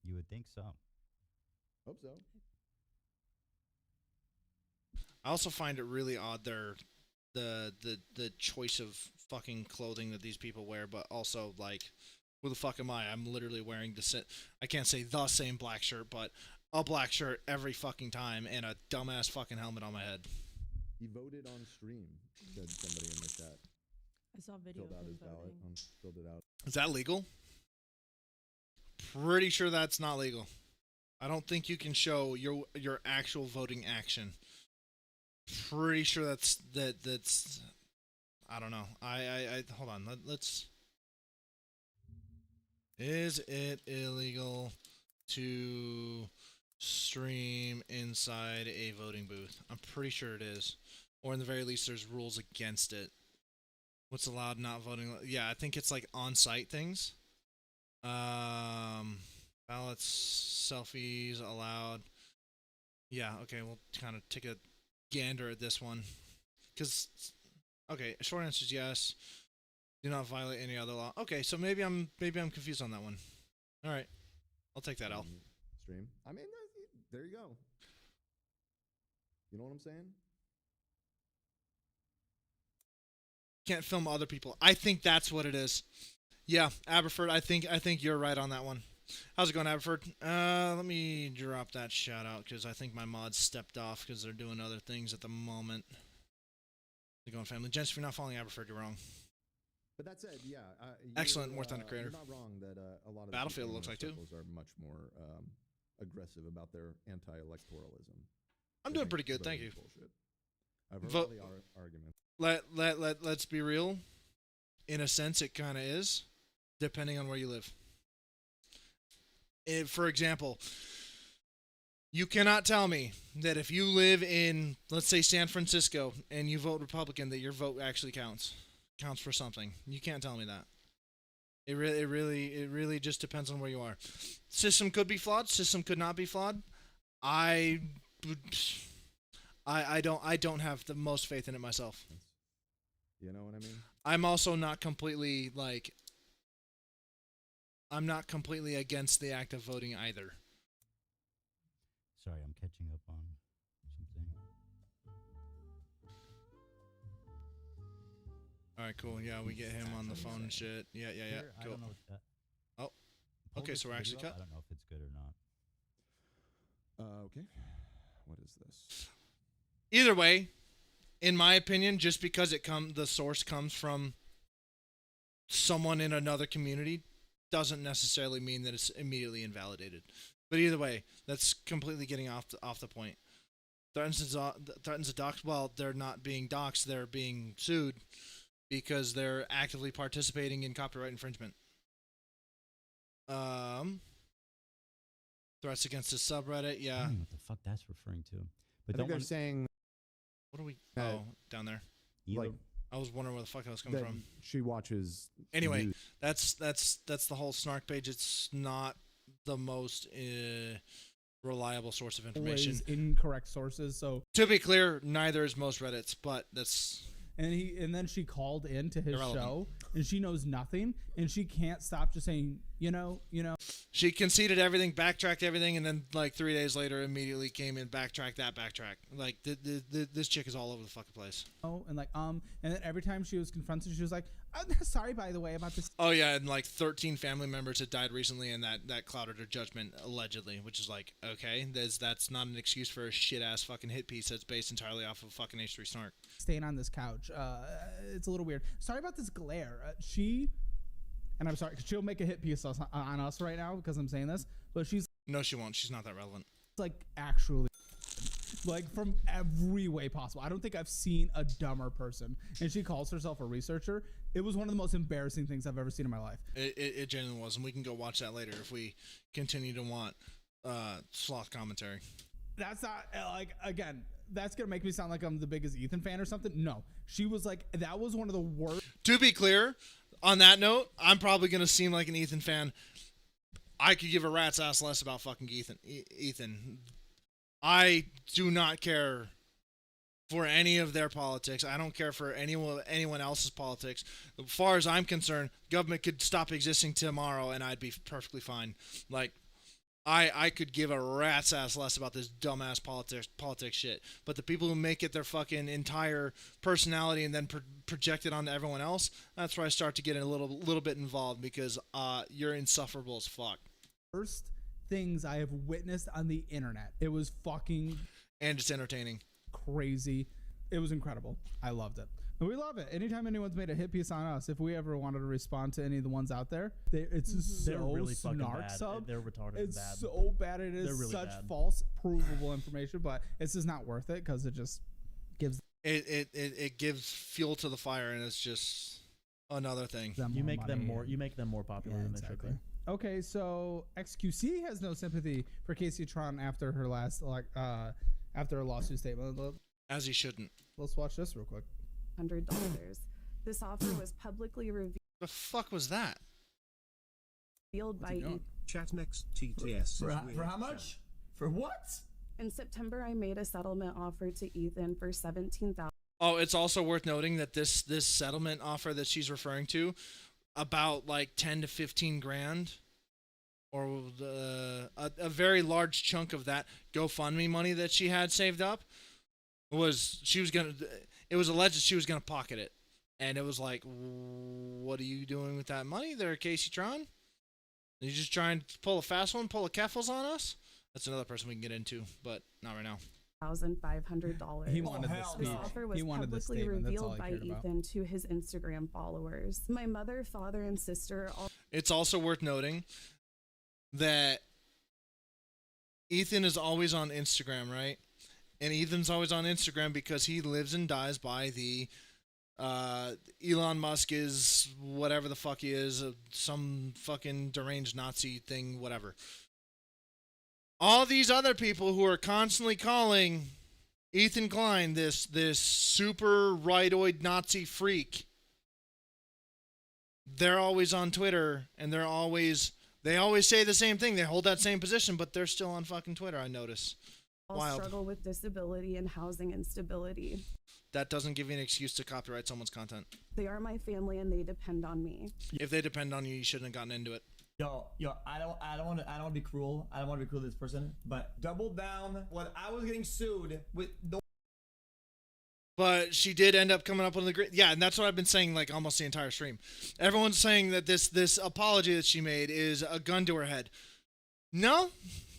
You would think so.
Hope so.
I also find it really odd the choice of fucking clothing that these people wear, but also like, who the fuck am I? I'm literally wearing I can't say the same black shirt, but a black shirt every fucking time and a dumbass fucking helmet on my head.
He voted on stream, said somebody in the chat.
I saw a video
Filled out his ballot. Filled it out.
Is that legal? Pretty sure that's not legal. I don't think you can show your actual voting action. Pretty sure that's I don't know. I hold on. Let's. Is it illegal to stream inside a voting booth? I'm pretty sure it is. Or in the very least, there's rules against it. What's allowed, not voting? Yeah, I think it's like on-site things. Ballots, selfies allowed. Yeah, okay, we'll kind of take a gander at this one. Because, okay, short answer is yes. Do not violate any other law. Okay, so maybe I'm confused on that one. All right, I'll take that L.
Stream. I mean, there you go. You know what I'm saying?
Can't film other people. I think that's what it is. Yeah, Aberford. I think you're right on that one. How's it going, Aberford? Let me drop that shout out because I think my mods stepped off because they're doing other things at the moment. How's it going, family? Gents, if you're not following Aberford, you're wrong.
But that said, yeah.
Excellent, More Thunder Creator.
You're not wrong that a lot of
Battlefield
the
looks like too.
Are much more aggressive about their anti-electoralism.
I'm doing pretty good, thank you.
Bullshit. I've heard all the arguments.
Let's be real. In a sense, it kind of is, depending on where you live. For example, You cannot tell me that if you live in, let's say, San Francisco and you vote Republican, that your vote actually counts for something. You can't tell me that. It really just depends on where you are. System could be flawed. System could not be flawed. I don't have the most faith in it myself.
You know what I mean?
I'm also not completely I'm not completely against the act of voting either.
Sorry, I'm catching up on something.
All right, cool. Yeah, we get him on the phone and shit. Yeah.
Here, I
Cool.
don't know what that.
Oh,
Pull
okay,
this
so we're actually
video up.
cut.
I don't know if it's good or not.
Okay. What is this?
Either way, in my opinion, just because the source comes from someone in another community doesn't necessarily mean that it's immediately invalidated. But either way, that's completely getting off the point. Threatens to dox. Well, they're not being doxed; they're being sued because they're actively participating in copyright infringement. Threats against a subreddit. Yeah.
I don't know what the fuck that's referring to. But
I think they're saying.
What are we?
Uh,
Down there.
Like,
I was wondering where the fuck I was coming
that
from.
she watches.
Anyway,
news.
that's the whole snark page. It's not the most reliable source of information.
Always incorrect sources. So
to be clear, neither is most Reddits, but that's.
And then she called into his
Irrelevant.
show, and she knows nothing, and she can't stop just saying, you know.
She conceded everything, backtracked everything, and then like 3 days later, immediately came in, backtrack. Like this chick is all over the fucking place.
Oh, and then every time she was confronted, she was like, "I'm sorry, by the way, about this."
Oh yeah, and like 13 family members had died recently, and that clouded her judgment allegedly, which is like, okay, that's not an excuse for a shit ass fucking hit piece that's based entirely off of fucking H3 Snark.
Staying on this couch, it's a little weird. Sorry about this glare. And I'm sorry, 'cause she'll make a hit piece on us right now because I'm saying this, but she's
No, she won't. She's not that relevant.
like actually. Like from every way possible. I don't think I've seen a dumber person. And she calls herself a researcher. It was one of the most embarrassing things I've ever seen in my life.
It genuinely was, and we can go watch that later if we continue to want Sloth commentary.
That's not again. That's gonna make me sound like I'm the biggest Ethan fan or something. No, she was like that was one of the worst.
To be clear, on that note, I'm probably gonna seem like an Ethan fan. I could give a rat's ass less about fucking Ethan. I do not care for any of their politics. I don't care for anyone else's politics. As far as I'm concerned, government could stop existing tomorrow and I'd be perfectly fine. Like, I could give a rat's ass less about this dumbass politics shit. But the people who make it their fucking entire personality and then project it onto everyone else, that's where I start to get a little bit involved because you're insufferable as fuck.
Worst things I have witnessed on the internet. It was fucking
and it's entertaining,
crazy. It was incredible. I loved it. And we love it. Anytime anyone's made a hit piece on us, if we ever wanted to respond to any of the ones out there, it's so
They're really fucking
snark
bad.
sub.
They're retarded.
It's
bad.
so bad. It is
really
such
bad.
false, provable information, but it's just not worth it because it just gives
it gives fuel to the fire, and it's just another thing.
You make them more popular than they should be.
Okay, so XQC has no sympathy for KaceyTron after her last after her lawsuit statement.
As he shouldn't.
Let's watch this real quick.
$100. This offer was publicly revealed.
The fuck was that?
By
Chat next TTS.
For how much? For what?
In September, I made a settlement offer to Ethan for $17,000.
Oh, it's also worth noting that this settlement offer that she's referring to, about like 10 to 15 grand, or a very large chunk of that GoFundMe money that she had saved up, it was alleged she was gonna pocket it, and it was like, what are you doing with that money there, KaceyTron? Are you just trying to pull a fast one, pull a Keffels on us? That's another person we can get into, but not right now.
$1,500.
He wanted this speech.
This offer was
He wanted this
publicly
statement. That's all
revealed
he
by
cared about.
Ethan to his Instagram followers. My mother, father, and sister all.
It's also worth noting that Ethan is always on Instagram, right? And Ethan's always on Instagram because he lives and dies by the Elon Musk is whatever the fuck he is, some fucking deranged Nazi thing, whatever. All these other people who are constantly calling Ethan Klein this super rightoid Nazi freak, they're always on Twitter, and they always say the same thing. They hold that same position, but they're still on fucking Twitter, I notice. Wild.
Struggle with disability and housing instability.
That doesn't give you an excuse to copyright someone's content.
They are my family and they depend on me.
If they depend on you, you shouldn't have gotten into it.
Yo, I don't want to be cruel. I don't want to be cruel to this person, but double down when I was getting sued with the.
But she did end up coming up with the great. Yeah, and that's what I've been saying like almost the entire stream. Everyone's saying that this apology that she made is a gun to her head. No,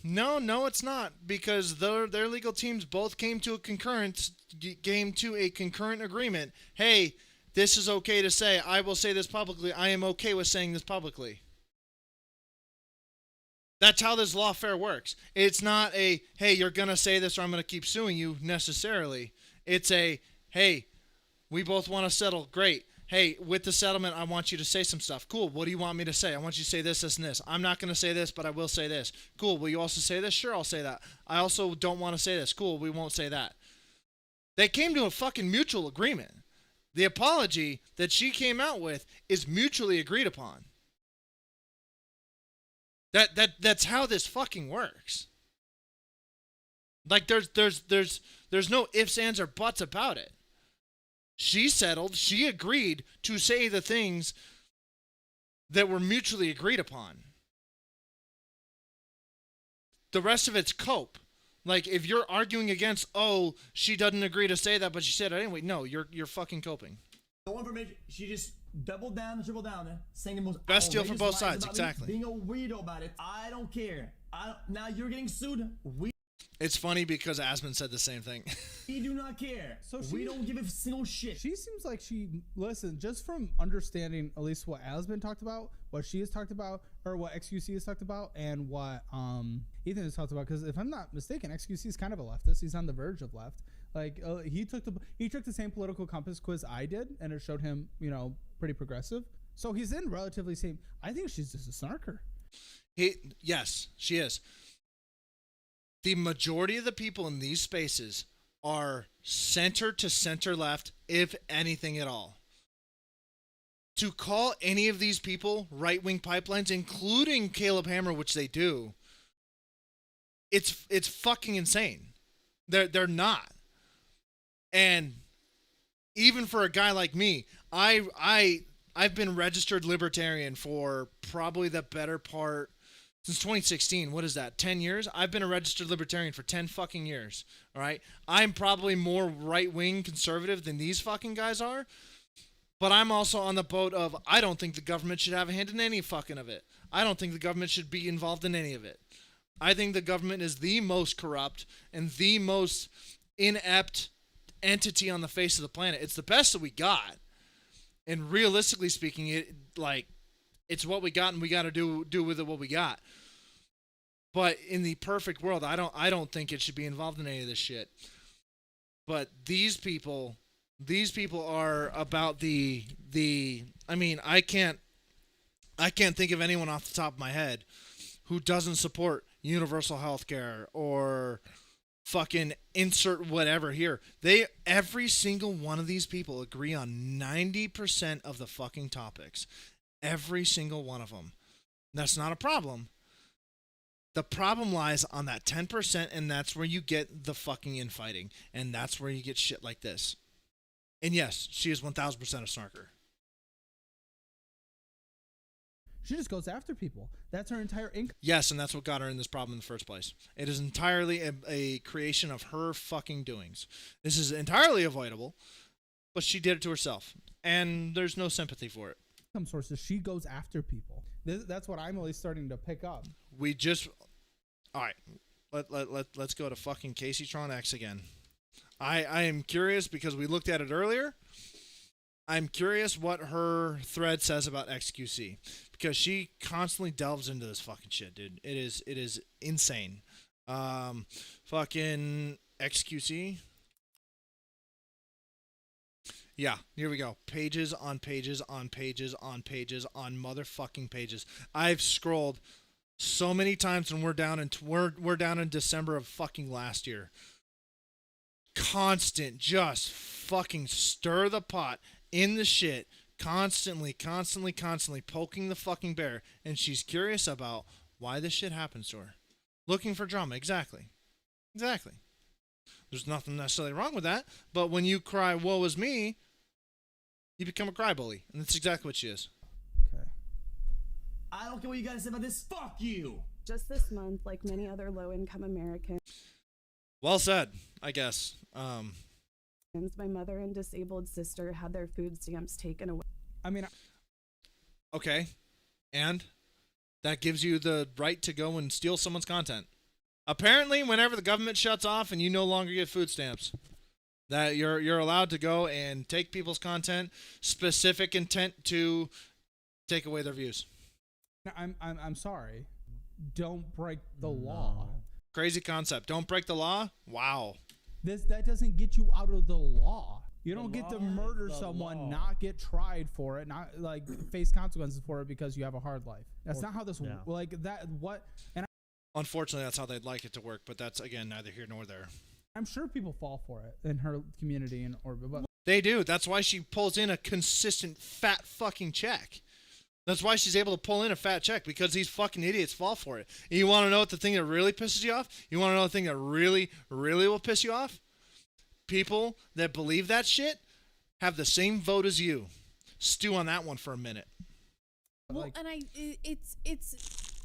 it's not, because their legal teams both came to a concurrent agreement. Hey, this is okay to say. I will say this publicly. I am okay with saying this publicly. That's how this lawfare works. It's not a, hey, you're going to say this or I'm going to keep suing you necessarily. It's a, hey, we both want to settle. Great. Hey, with the settlement, I want you to say some stuff. Cool. What do you want me to say? I want you to say this, this, and this. I'm not going to say this, but I will say this. Cool. Will you also say this? Sure, I'll say that. I also don't want to say this. Cool. We won't say that. They came to a fucking mutual agreement. The apology that she came out with is mutually agreed upon. That's how this fucking works. Like there's no ifs, ands, or buts about it. She settled. She agreed to say the things that were mutually agreed upon. The rest of it's cope. Like, if you're arguing against, oh, she doesn't agree to say that, but she said it anyway. No, you're fucking coping.
No information. She just doubled down and tripled down, saying the most
best deal for both sides. Exactly.
Being a weirdo about it. I don't care. Now you're getting sued.
It's funny because Asmund said the same thing.
We do not care. So we don't give a single shit.
She seems like listen, just from understanding at least what Asmund talked about, what she has talked about, or what XQC has talked about, and what Ethan has talked about. Because if I'm not mistaken, XQC is kind of a leftist. He's on the verge of left. Like he took the same political compass quiz I did, and it showed him, pretty progressive. So he's in relatively same. I think she's just a snarker.
Yes, she is. The majority of the people in these spaces are center to center left, if anything at all. To call any of these people right-wing pipelines, including Caleb Hammer, which they do, it's fucking insane. They're not. And even for a guy like me, I've been registered libertarian for probably the better part since 2016. What is that? 10 years? I've been a registered libertarian for 10 fucking years. All right. I'm probably more right-wing conservative than these fucking guys are. But I'm also on the boat of, I don't think the government should have a hand in any fucking of it. I don't think the government should be involved in any of it. I think the government is the most corrupt and the most inept entity on the face of the planet. It's the best that we got. And realistically speaking, it's what we got, and we got to do with it what we got. But in the perfect world, I don't think it should be involved in any of this shit. But these people are about the I mean, I can't think of anyone off the top of my head who doesn't support universal health care or fucking insert whatever here. Every single one of these people agree on 90% of the fucking topics. Every single one of them. That's not a problem. The problem lies on that 10%, and that's where you get the fucking infighting, and that's where you get shit like this. And yes, she is 1000% a snarker.
She just goes after people. That's her entire income.
Yes, and that's what got her in this problem in the first place. It is entirely a creation of her fucking doings. This is entirely avoidable, but she did it to herself, and there's no sympathy for it.
Income sources, she goes after people. That's what I'm really starting to pick up.
All right, let's go to fucking KaceyTron X again. I am curious because we looked at it earlier. I'm curious what her thread says about XQC because she constantly delves into this fucking shit, dude. It is insane. Fucking XQC. Yeah, here we go. Pages on pages on pages on pages on motherfucking pages. I've scrolled so many times when we're down in December of fucking last year. Constant, just fucking stir the pot in the shit, constantly poking the fucking bear, and she's curious about why this shit happens to her. Looking for drama, exactly. There's nothing necessarily wrong with that, but when you cry, woe is me, you become a crybaby, and that's exactly what she is.
Okay.
I don't care what you gotta say about this. Fuck you!
Just this month, like many other low-income Americans,
Well said, I guess.
my mother and disabled sister had their food stamps taken away.
I mean,
Okay, and that gives you the right to go and steal someone's content. Apparently, whenever the government shuts off and you no longer get food stamps, that you're allowed to go and take people's content, specific intent to take away their views.
I'm sorry. Don't break the law.
Crazy concept. Don't break the law? Wow.
That doesn't get you out of the law. You don't get to murder someone, not get tried for it, not like face consequences for it because you have a hard life. That's not how this like that. What? And
Unfortunately, that's how they'd like it to work, but that's again neither here nor there.
I'm sure people fall for it in her community and or but
they do. That's why she pulls in a consistent fat fucking check. That's why she's able to pull in a fat check, because these fucking idiots fall for it. And you want to know what the thing that really pisses you off? You want to know the thing that really, really will piss you off? People that believe that shit have the same vote as you. Stew on that one for a minute.
Well, and it's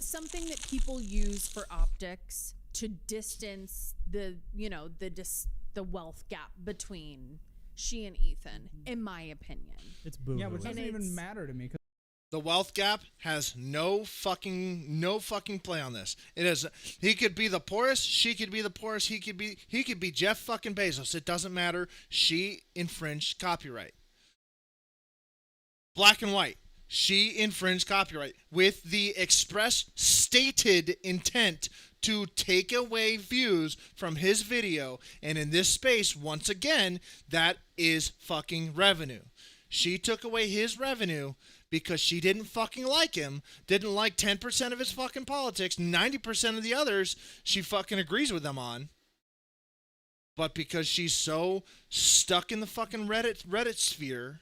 something that people use for optics to distance the wealth gap between she and Ethan, in my opinion.
It's boo.
Yeah, which doesn't even matter to me.
The wealth gap has no fucking play on this. It is. He could be the poorest. She could be the poorest. He could be Jeff fucking Bezos. It doesn't matter. She infringed copyright. Black and white. She infringed copyright with the express stated intent to take away views from his video. And in this space, once again, that is fucking revenue. She took away his revenue because she didn't fucking like him, didn't like 10% of his fucking politics, 90% of the others she fucking agrees with them on. But because she's so stuck in the fucking Reddit sphere,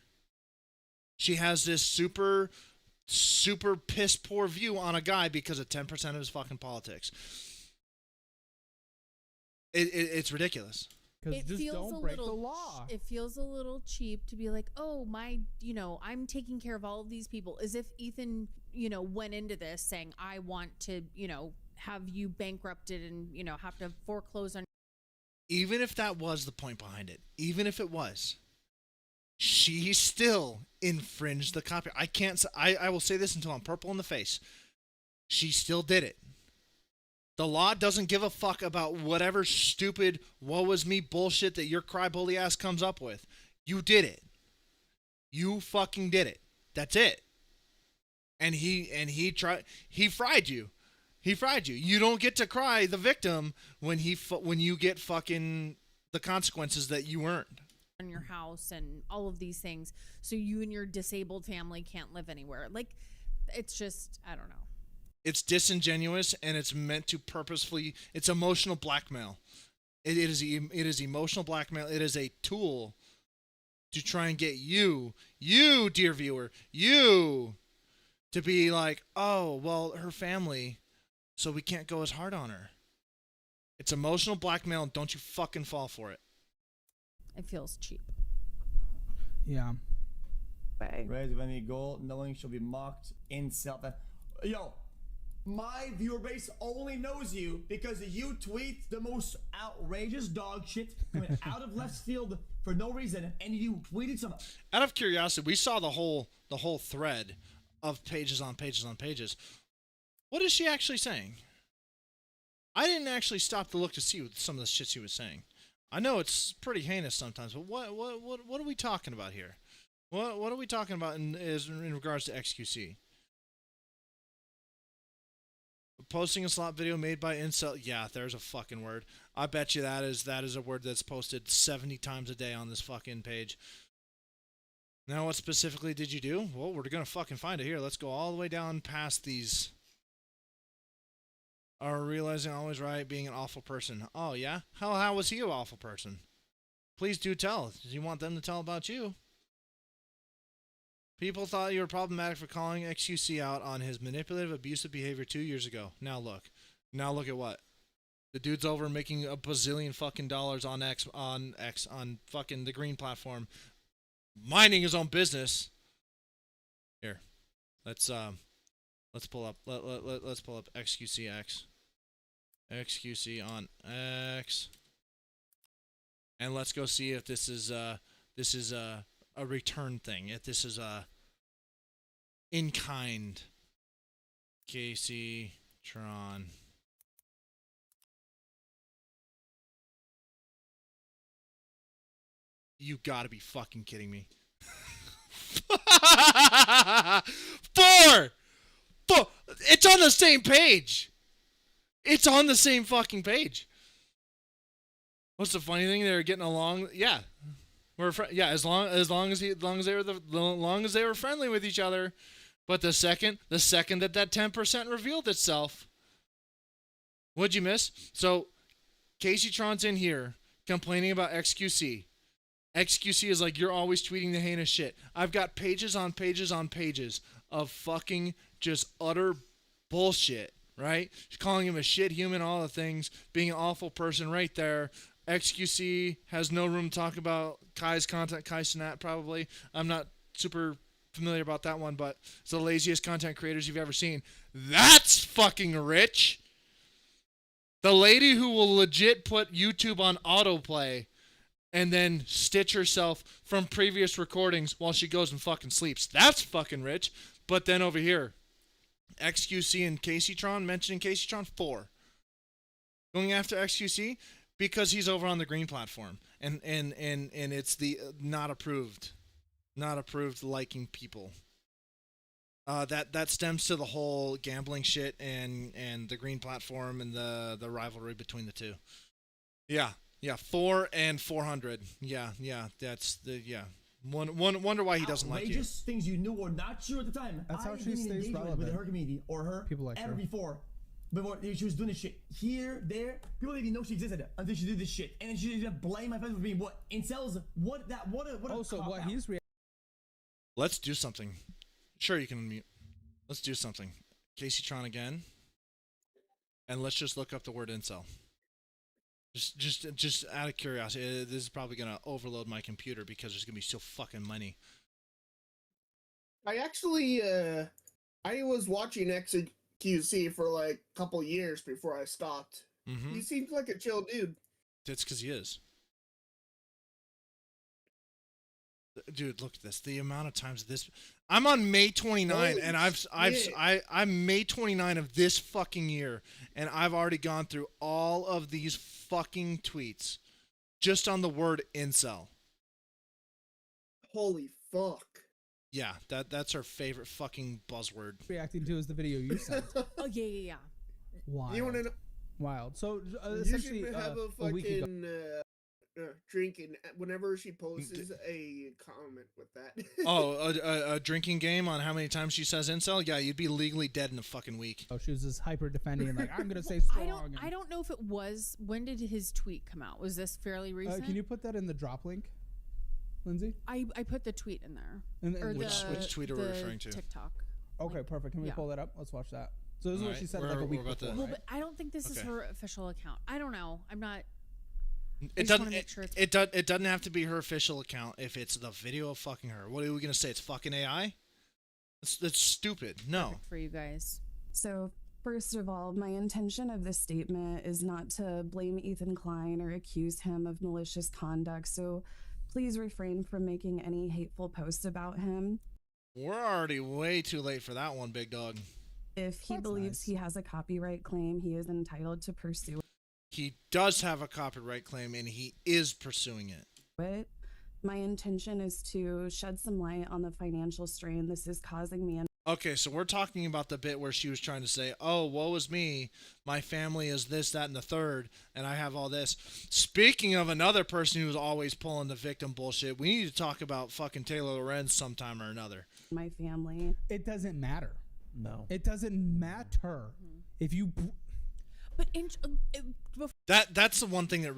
she has this super piss poor view on a guy because of 10% of his fucking politics. It's ridiculous.
It feels a little cheap to be like, oh, I'm taking care of all of these people, as if Ethan, went into this saying, I want to, have you bankrupted and, have to foreclose on.
Even if that was the point behind it, even if it was, she still infringed the copyright. I will say this until I'm purple in the face. She still did it. The law doesn't give a fuck about whatever stupid woe is me bullshit that your crybaby ass comes up with. You did it. You fucking did it. That's it. And he fried you. He fried you. You don't get to cry the victim when you get fucking the consequences that you earned.
On your house and all of these things, so you and your disabled family can't live anywhere. Like, it's just, I don't know.
It's disingenuous, and it's meant to purposefully. It's emotional blackmail. It is emotional blackmail. It is a tool to try and get you, dear viewer, you to be like, oh, well, her family, so we can't go as hard on her. It's emotional blackmail, and don't you fucking fall for it.
It feels cheap.
Yeah.
Raise with any goal, knowing she'll be mocked in self. Yo, my viewer base only knows you because you tweet the most outrageous dog shit coming out of left field for no reason, and you tweeted some.
Out of curiosity, we saw the whole thread of pages on pages on pages. What is she actually saying? I didn't actually stop to look to see some of the shit she was saying. I know it's pretty heinous sometimes, but what are we talking about here? What are we talking about in regards to XQC? Posting a slot video made by incel. Yeah, there's a fucking word. I bet you that is a word that's posted 70 times a day on this fucking page. Now, what specifically did you do? Well, we're gonna fucking find it here. Let's go all the way down past these Or realizing always right, being an awful person. Oh, yeah? How was he an awful person? Please do tell. Do you want them to tell about you? People thought you were problematic for calling XQC out on his manipulative, abusive behavior 2 years ago. Now look. Now look at what? The dude's over making a bazillion fucking dollars on on fucking the green platform, minding his own business. Here, let's pull up let's pull up XQCX. XQC on X, and let's go see if this is a return thing. If this is a in kind. KaceyTron. You gotta be fucking kidding me. 4! It's on the same page. It's on the same fucking page. What's the funny thing? They're getting along. Yeah, as long as they were friendly with each other. But the second that 10% revealed itself, what'd you miss? So, KaceyTron's in here complaining about XQC. XQC is like, you're always tweeting the heinous shit. I've got pages on pages on pages of fucking just utter bullshit, right? She's calling him a shit human, all the things, being an awful person right there. XQC has no room to talk about Kai's content, Kai Cenat probably. I'm not super familiar about that one, but it's the laziest content creators you've ever seen. That's fucking rich. The lady who will legit put YouTube on autoplay and then stitch herself from previous recordings while she goes and fucking sleeps. That's fucking rich. But then over here, XQC and KaceyTron, mentioning KaceyTron 4. Going after XQC because he's over on the green platform. And it's the not approved liking people. That stems to the whole gambling shit and the green platform and the rivalry between the two. Yeah, 4 and 400. Yeah, that's the Wonder why he doesn't like you.
Outrageous things you knew or not true at the time.
That's how she stays relevant
with her community or her
people like
ever
her.
before she was doing this shit here, there. People didn't even know she existed until she did this shit, and then she didn't blame my friends for being what incels. What
he's
Let's do something. Sure, you can unmute. Let's do something. KaceyTron again, and let's just look up the word incel. Just out of curiosity, this is probably gonna overload my computer because there's gonna be so fucking many.
I actually, I was watching XQC for like a couple years before I stopped.
Mm-hmm.
He seems like a chill dude.
That's because he is. Dude, look at this. The amount of times this. I'm on May 29, and I'm May 29 of this fucking year, and I've already gone through all of these fucking tweets just on the word incel.
Holy fuck.
Yeah, that's our favorite fucking buzzword.
Reacting to is the video you sent.
Oh yeah.
Wild.
You wanna know?
Wild. So
you
essentially,
should have a fucking drinking whenever she posts a comment with that.
A drinking game on how many times she says incel? Yeah, you'd be legally dead in a fucking week.
Oh, she was just hyper defending, like, I'm gonna say strong.
I don't know if it was. When did his tweet come out? Was this fairly recent?
Can you put that in the drop link, Lindsay?
I put the tweet in there.
Which tweet are we referring to?
TikTok.
Okay, perfect. Can we pull that up? Let's watch that. So this is what she said like a week before.
Well, but I don't think this is her official account. I don't know. I'm not.
It doesn't have to be her official account if it's the video of fucking her. What are we gonna say? It's fucking AI? That's stupid. No.
Perfect for you guys.
So first of all, my intention of this statement is not to blame Ethan Klein or accuse him of malicious conduct. So please refrain from making any hateful posts about him.
We're already way too late for that one, big dog.
If he believes he has a copyright claim, he is entitled to pursue it.
He does have a copyright claim, and he is pursuing it.
My intention is to shed some light on the financial strain this is causing me.
Okay, so we're talking about the bit where she was trying to say, oh, woe is me, my family is this, that, and the third, and I have all this. Speaking of another person who's always pulling the victim bullshit, we need to talk about fucking Taylor Lorenz sometime or another.
My family.
It doesn't matter.
No.
It doesn't matter. If you...
But
that's the one thing that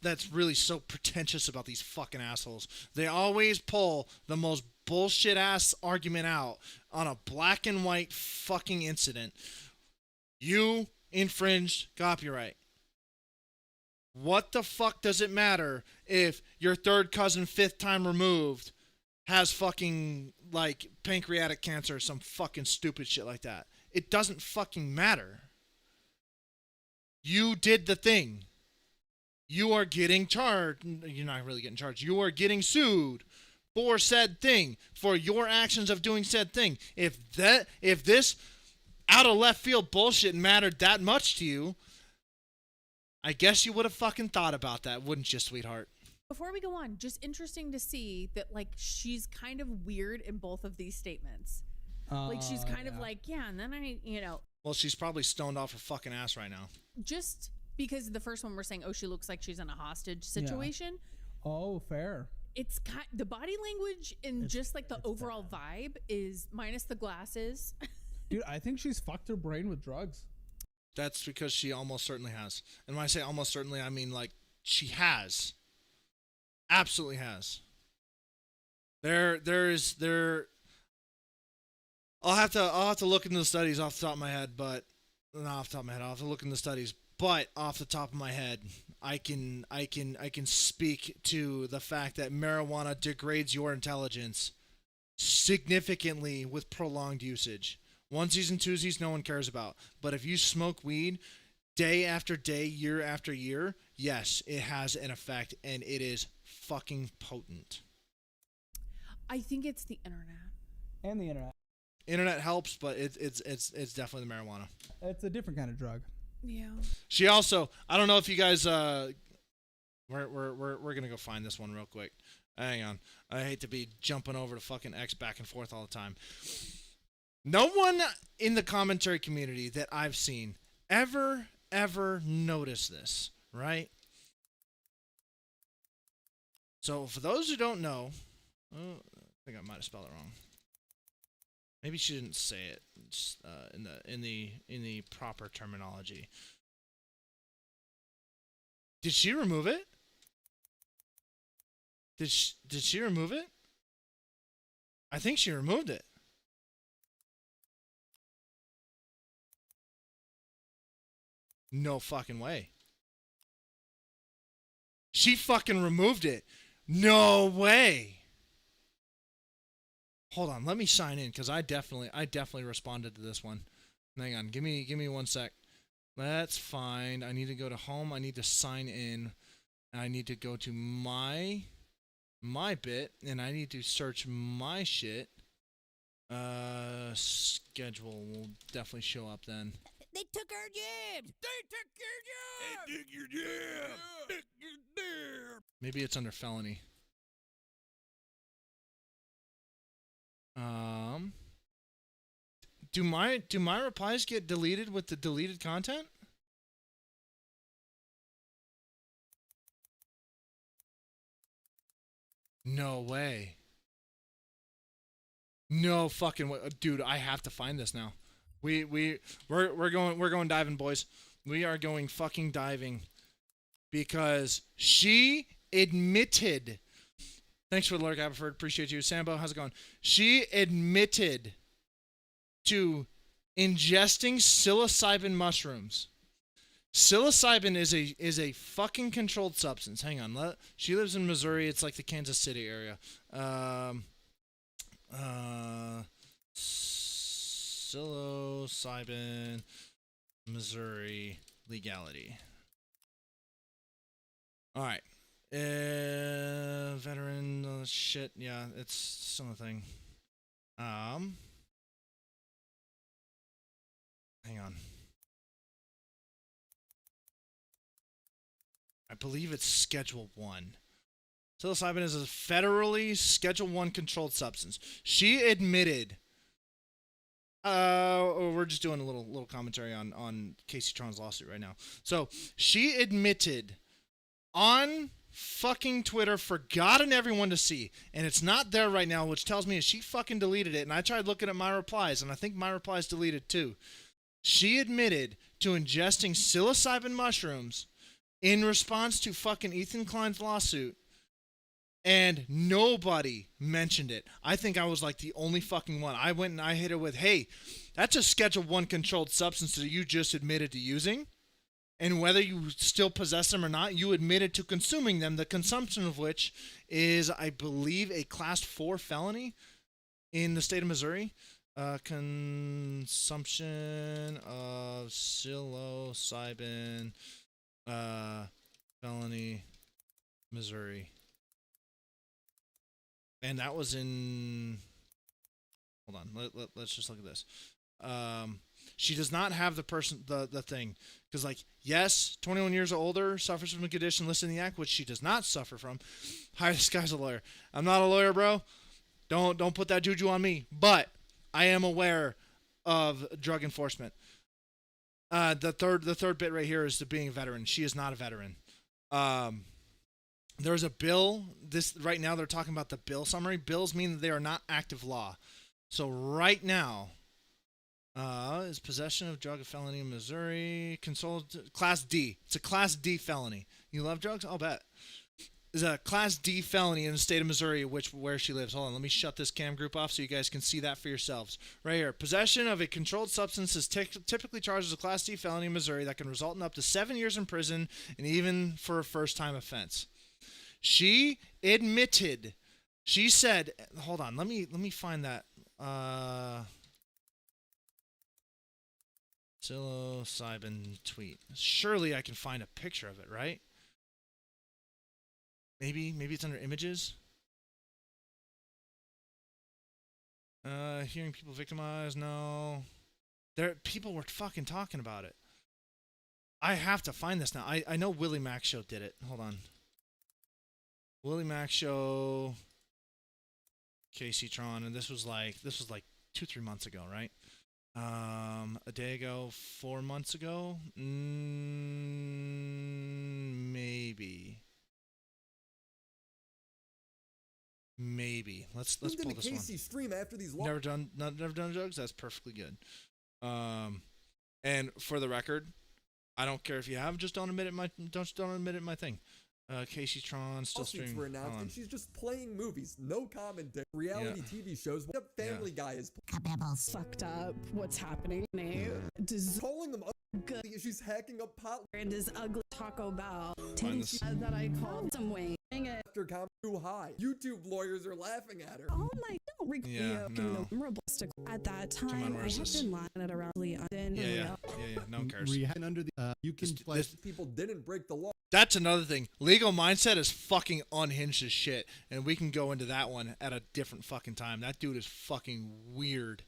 that's really so pretentious about these fucking assholes. They always pull the most bullshit ass argument out on a black and white fucking incident. You infringed copyright. What the fuck does it matter if your third cousin, fifth time removed, has fucking, like, pancreatic cancer or some fucking stupid shit like that? It doesn't fucking matter. You did the thing. You are getting charged. You're not really getting charged. You are getting sued for said thing, for your actions of doing said thing. If this out of left field bullshit mattered that much to you, I guess you would have fucking thought about that, wouldn't you, sweetheart?
Before we go on, just interesting to see that, like, she's kind of weird in both of these statements. Like, she's kind of like, yeah, and then
Well, she's probably stoned off her fucking ass right now.
Just because the first one we're saying, oh, she looks like she's in a hostage situation.
Yeah. Oh, fair.
It's the body language and just like the overall vibe is minus the glasses.
Dude, I think she's fucked her brain with drugs.
That's because she almost certainly has. And when I say almost certainly, I mean, like, she has. Absolutely has. I'll have to look into the studies off the top of my head, but not off the top of my head. I'll have to look into the studies, but off the top of my head, I can speak to the fact that marijuana degrades your intelligence significantly with prolonged usage. Onesies and twosies, no one cares about. But if you smoke weed day after day, year after year, yes, it has an effect, and it is fucking potent.
I think it's the internet.
And the internet.
Internet helps, but it's definitely the marijuana.
It's a different kind of drug.
Yeah.
She also, I don't know if you guys, we're gonna go find this one real quick. Hang on. I hate to be jumping over to fucking X back and forth all the time. No one in the commentary community that I've seen ever noticed this, right? So for those who don't know, I think I might have spelled it wrong. Maybe she didn't say it in the proper terminology. Did she remove it? Did she remove it? I think she removed it. No fucking way. She fucking removed it. No way. Hold on, let me sign in because I definitely responded to this one. Hang on, give me 1 sec. That's fine. I need to go to home. I need to sign in. I need to go to my bit, and I need to search my shit. Schedule will definitely show up then.
They took our jobs! They took your job! They took your job!
Maybe it's under felony. Do my replies get deleted with the deleted content? No way. No fucking way. Dude, I have to find this now. We're going diving, boys. We are going fucking diving because she admitted. Thanks for the lurk, Aberford. Appreciate you. Sambo, how's it going? She admitted to ingesting psilocybin mushrooms. Psilocybin is a fucking controlled substance. Hang on. She lives in Missouri. It's like the Kansas City area. Psilocybin, Missouri legality. All right. Veteran shit. Yeah, it's something. Hang on. I believe it's Schedule 1. Psilocybin is a federally Schedule 1 controlled substance. She admitted. We're just doing a little commentary on KaceyTron's lawsuit right now. So she admitted on fucking Twitter, forgotten everyone to see, and it's not there right now, which tells me she fucking deleted it. And I tried looking at my replies, and I think my replies deleted too. She admitted to ingesting psilocybin mushrooms in response to fucking Ethan Klein's lawsuit, and nobody mentioned it. I think I was like the only fucking one. I went and I hit her with, hey, that's a Schedule 1 controlled substance that you just admitted to using. And whether you still possess them or not, you admitted to consuming them, the consumption of which is, I believe, a Class 4 felony in the state of Missouri. Consumption of psilocybin, felony, Missouri. And that was in... Hold on. Let's just look at this. She does not have the thing. Because, like, yes, 21 years or older, suffers from a condition listed in the act, which she does not suffer from. Hi, this guy's a lawyer. I'm not a lawyer, bro. Don't put that juju on me. But I am aware of drug enforcement. The third bit right here is the being a veteran. She is not a veteran. There's a bill. This right now they're talking about the bill summary. Bills mean that they are not active law. So right now, is possession of drug a felony in Missouri? Class D. It's a Class D felony. You love drugs? I'll bet. It's a Class D felony in the state of Missouri, where she lives. Hold on, let me shut this cam group off so you guys can see that for yourselves. Right here. Possession of a controlled substance is typically charged as a Class D felony in Missouri that can result in up to 7 years in prison, and even for a first-time offense. She admitted. She said, hold on, let me find that. Psilocybin tweet. Surely I can find a picture of it, right? Maybe it's under images. Hearing people victimized, no. People were fucking talking about it. I have to find this now. I know Willie Mac Show did it. Hold on. Willie Mac Show, KaceyTron, and this was like 2-3 months ago, right? A day ago, 4 months ago, maybe. Let's pull this one.
Stream after these
Never done drugs. That's perfectly good. And for the record, I don't care if you have. Just don't admit it. Don't admit it. My thing. KaceyTron still streaming.
Were announced, and she's just playing movies, no commentary. Reality TV shows. What Family Guy is
Fucked up. What's happening?
calling them ugly. She's hacking up pot.
And his ugly Taco Bell.
That
I called some way.
After come too high. YouTube lawyers are laughing at her.
Oh my! Don't record at that time. I have been lying at around Leon.
Yeah. No one cares.
Under the you can play. People didn't break the law.
That's another thing. Legal mindset is fucking unhinged as shit, and we can go into that one at a different fucking time. That dude is fucking weird.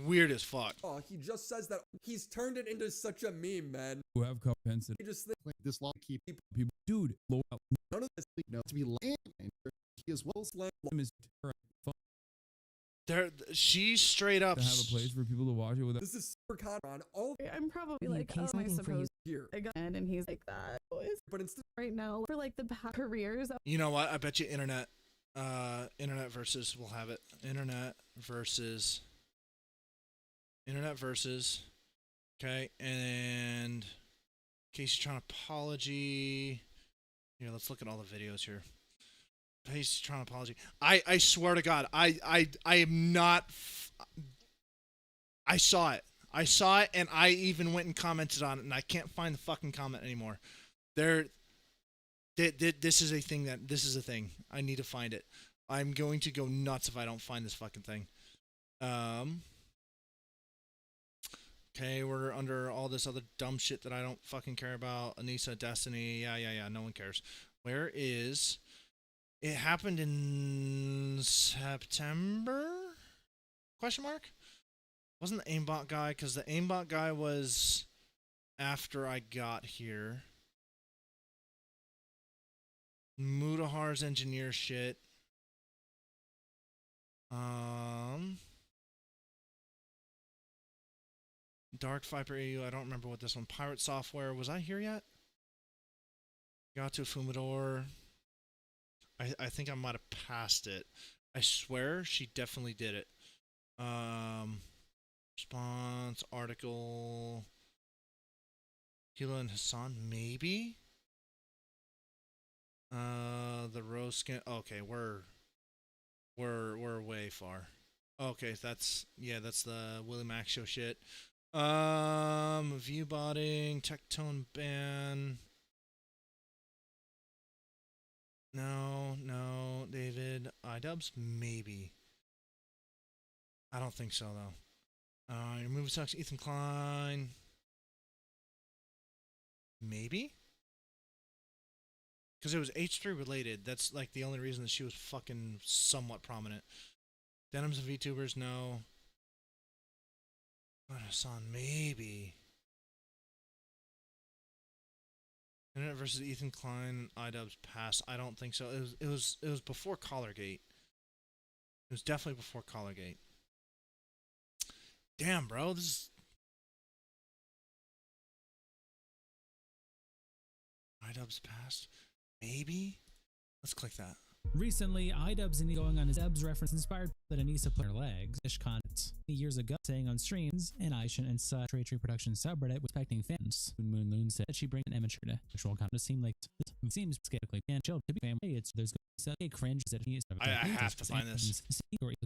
Weird as fuck.
Oh, he just says that. He's turned it into such a meme, man.
Who have compensation.
He just think this law keep people.
Dude, blow out.
None of this to be lying. He as well slang.
She straight up
to have a place for people to watch it with.
This is super con on all.
I'm probably like, oh, I suppose
here.
I got it, and he's like that.
But instead,
right now, for like the careers.
You know what? I bet you internet versus will have it. Internet versus. Okay, and KaceyTron apology. Here, let's look at all the videos here. KaceyTron apology. I swear to God, I am not. I saw it, and I even went and commented on it, and I can't find the fucking comment anymore. This is a thing this is a thing. I need to find it. I'm going to go nuts if I don't find this fucking thing. Okay, we're under all this other dumb shit that I don't fucking care about. Anissa, Destiny, yeah, no one cares. Where is... It happened in September? Question mark? Wasn't the aimbot guy, because the aimbot guy was after I got here. Mudahar's engineer shit. Dark Viper AU, I don't remember what this one. Pirate Software, was I here yet? Got to Fumador. I think I might have passed it. I swear she definitely did it. Response, article. Hila and Hassan, maybe? The rose skin. Okay, we're way far. Okay, that's the Willie Max show shit. View botting, tectone ban. No, David. iDubbbz, maybe. I don't think so though. Your movie sucks, Ethan Klein. Maybe? Because it was H3 related. That's like the only reason that she was fucking somewhat prominent. Denims and VTubers, no. But Hassan, maybe. Internet versus Ethan Klein, iDubbbz pass. I don't think so. It was before Collargate. It was definitely before Collargate. Damn, bro, this is iDubbbz passed. Maybe? Let's click that.
Recently, iDubbbz and going on his Ebbs reference inspired that Anissa put her legs. Ish content years ago, saying on streams, and Aisha and such Trade Production subreddit was expecting fans. Moon Loon said she brings an immature to sexual content. It seemed like it seems skeptically and chill to be family. It's there's going to be a cringe that he is.
I have to find this.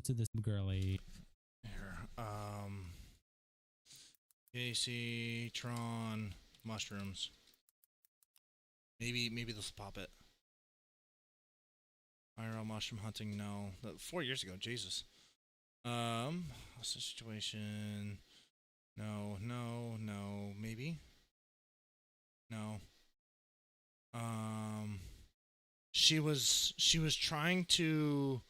To this girly.
Here, KaceyTron mushrooms. Maybe this will pop it. IRL mushroom hunting, no. 4 years ago, Jesus. What's the situation? No, maybe? No. She was trying to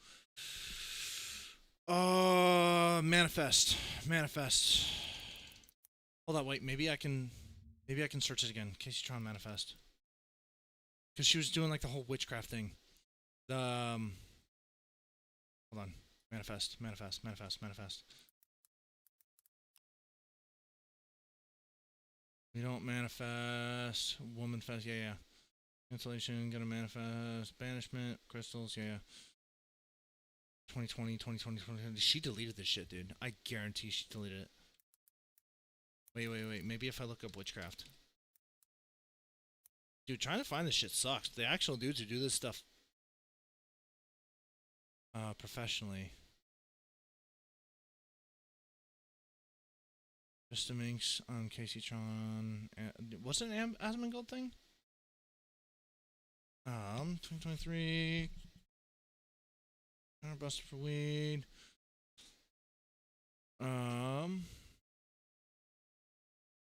manifest. Hold on, wait, maybe I can search it again. KaceyTron manifest. Because she was doing like the whole witchcraft thing. Hold on. Manifest. We don't manifest. Woman fest. Yeah. Cancellation. Gonna manifest. Banishment. Crystals. Yeah. 2020. She deleted this shit, dude. I guarantee she deleted it. Wait. Maybe if I look up witchcraft. Dude, trying to find this shit sucks. The actual dudes who do this stuff professionally. Just a minx on KaceyTron. What's it an Asmongold thing? 2023. Busted for weed.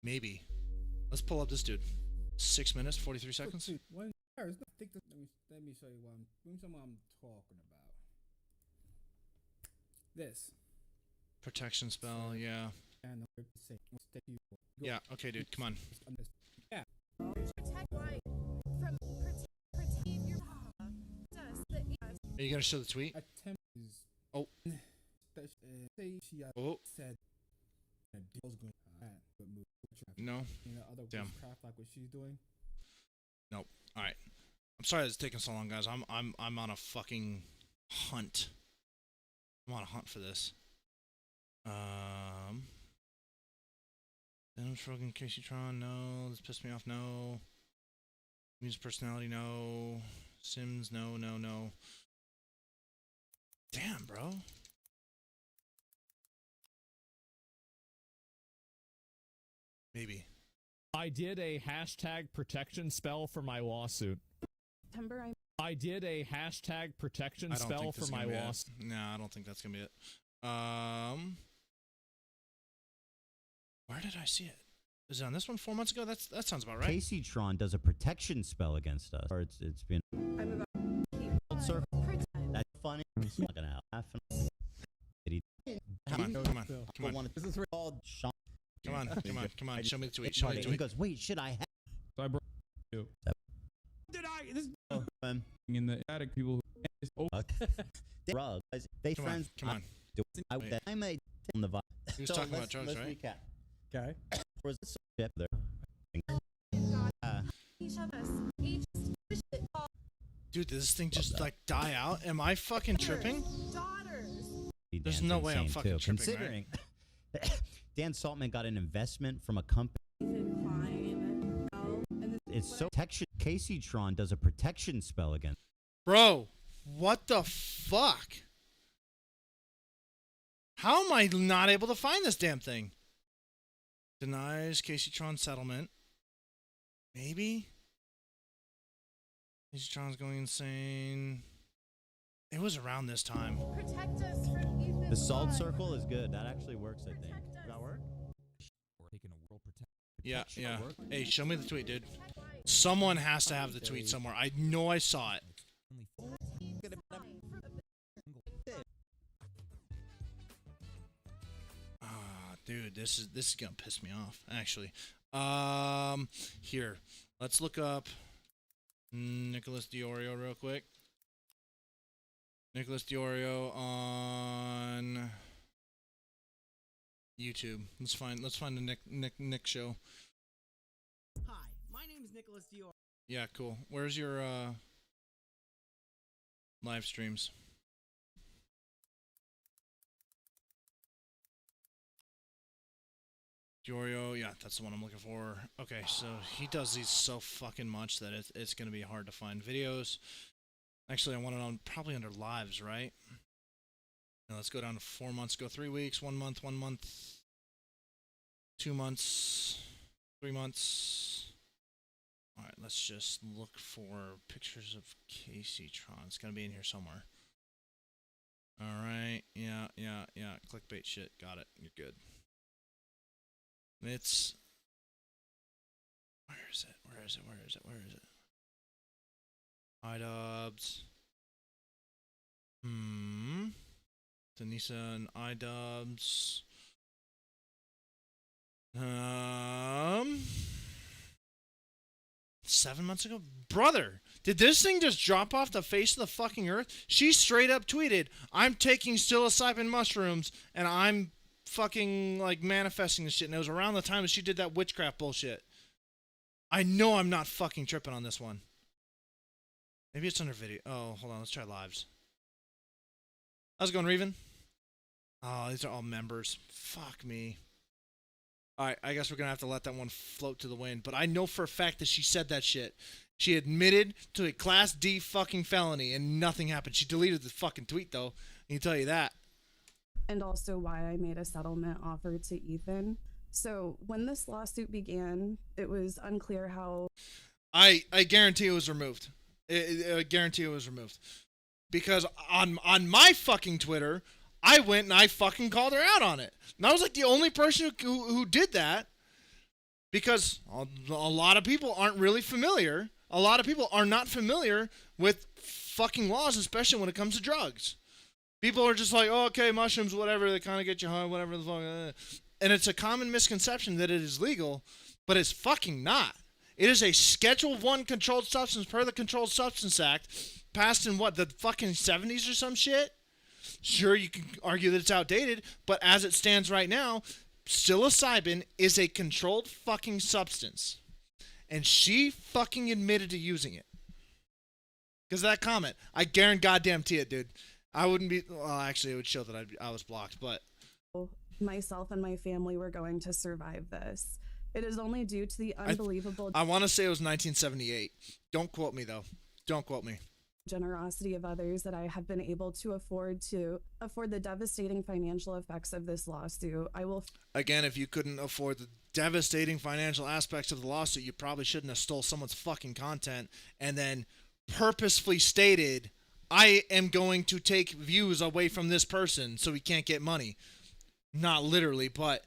Maybe. Let's pull up this dude. 6 minutes, 43 seconds.
Let me show you what I'm talking about. This.
Protection spell, yeah. Yeah, okay, dude, come on.
Yeah.
Are you gonna show the tweet? Oh. Oh. No. Damn.
Like what she's doing.
Nope. All right. I'm sorry it's taking so long, guys. I'm on a fucking hunt. I'm on a hunt for this. Denim Shrugging, KaceyTron, no. This pissed me off, no. Music personality, no. Sims, no. Damn, bro. Maybe.
I did a hashtag protection spell for my lawsuit. I did a hashtag protection spell for my lawsuit.
No, I don't think that's gonna be it. Where did I see it? Is it on this one 4 months ago? That sounds about right.
KaceyTron does a protection spell against us. Or it's been. That's funny. It's not gonna happen.
Come on.
This is called Sean.
Come on. Show me the tweet.
He goes, wait, should I have?
So I brought you. Did I? This in the attic people who.
Drugs. They friends.
Come on.
I made on the vibe.
He was talking about drugs, right?
Recap.
Okay.
Was this ship there?
Dude, did this thing just like die out? Am I fucking tripping? There's no way I'm fucking tripping,
Considering
right?
Dan Saltman got an investment from a company. It's so protection. KaceyTron does a protection spell against.
Bro, what the fuck? How am I not able to find this damn thing? Denies KaceyTron settlement. Maybe? KaceyTron's going insane. It was around this time.
Protect us from Ethan.
The salt circle is good. That actually works, I think.
Does that work?
Yeah, yeah. Hey, show me the tweet, dude. Someone has to have the tweet somewhere. I know I saw it. Dude, this is gonna piss me off, actually. Here. Let's look up Nicholas Diorio real quick. Nicholas Diorio on YouTube. Let's find the Nick show.
Hi, my name is Nicholas Diorio.
Yeah, cool. Where's your live streams? Diorio, yeah, that's the one I'm looking for. Okay, so he does these so fucking much that it's gonna be hard to find videos. Actually, I want it on probably under lives, right? Now let's go down to 4 months. Go 3 weeks, 1 month, 1 month, 2 months, 3 months. All right, let's just look for pictures of KaceyTron. It's gonna be in here somewhere. All right, yeah. Clickbait shit. Got it. You're good. It's where is it? iDubbbz. Denisa and iDubbbz. 7 months ago? Brother, did this thing just drop off the face of the fucking earth? She straight up tweeted, I'm taking psilocybin mushrooms and I'm fucking like manifesting this shit, and it was around the time that she did that witchcraft bullshit. I know I'm not fucking tripping on this one. Maybe it's under video. Oh, hold on, let's try lives. How's it going, Reven? Oh, these are all members. Fuck me. Alright, I guess we're gonna have to let that one float to the wind, but I know for a fact that she said that shit. She admitted to a Class D fucking felony and nothing happened. She deleted the fucking tweet though, I can tell you that.
And also why I made a settlement offer to Ethan. So when this lawsuit began, it was unclear how...
I guarantee it was removed. I guarantee it was removed. Because on my fucking Twitter, I went and I fucking called her out on it. And I was like the only person who did that. Because a lot of people aren't really familiar. A lot of people are not familiar with fucking laws, especially when it comes to drugs. People are just like, oh, okay, mushrooms, whatever, they kind of get you high, whatever the fuck. And it's a common misconception that it is legal, but it's fucking not. It is a Schedule 1 controlled substance per the Controlled Substance Act, passed in what, the fucking 70s or some shit? Sure, you can argue that it's outdated, but as it stands right now, psilocybin is a controlled fucking substance. And she fucking admitted to using it. Because of that comment. I guarantee it, dude. I wouldn't be... Well, actually, it would show that I was blocked, but...
Myself and my family were going to survive this. It is only due to the unbelievable...
I want to say it was 1978. Don't quote me, though. Don't quote me.
...generosity of others that I have been able to afford the devastating financial effects of this lawsuit. I will...
Again, if you couldn't afford the devastating financial aspects of the lawsuit, you probably shouldn't have stole someone's fucking content and then purposefully stated... I am going to take views away from this person so he can't get money. Not literally, but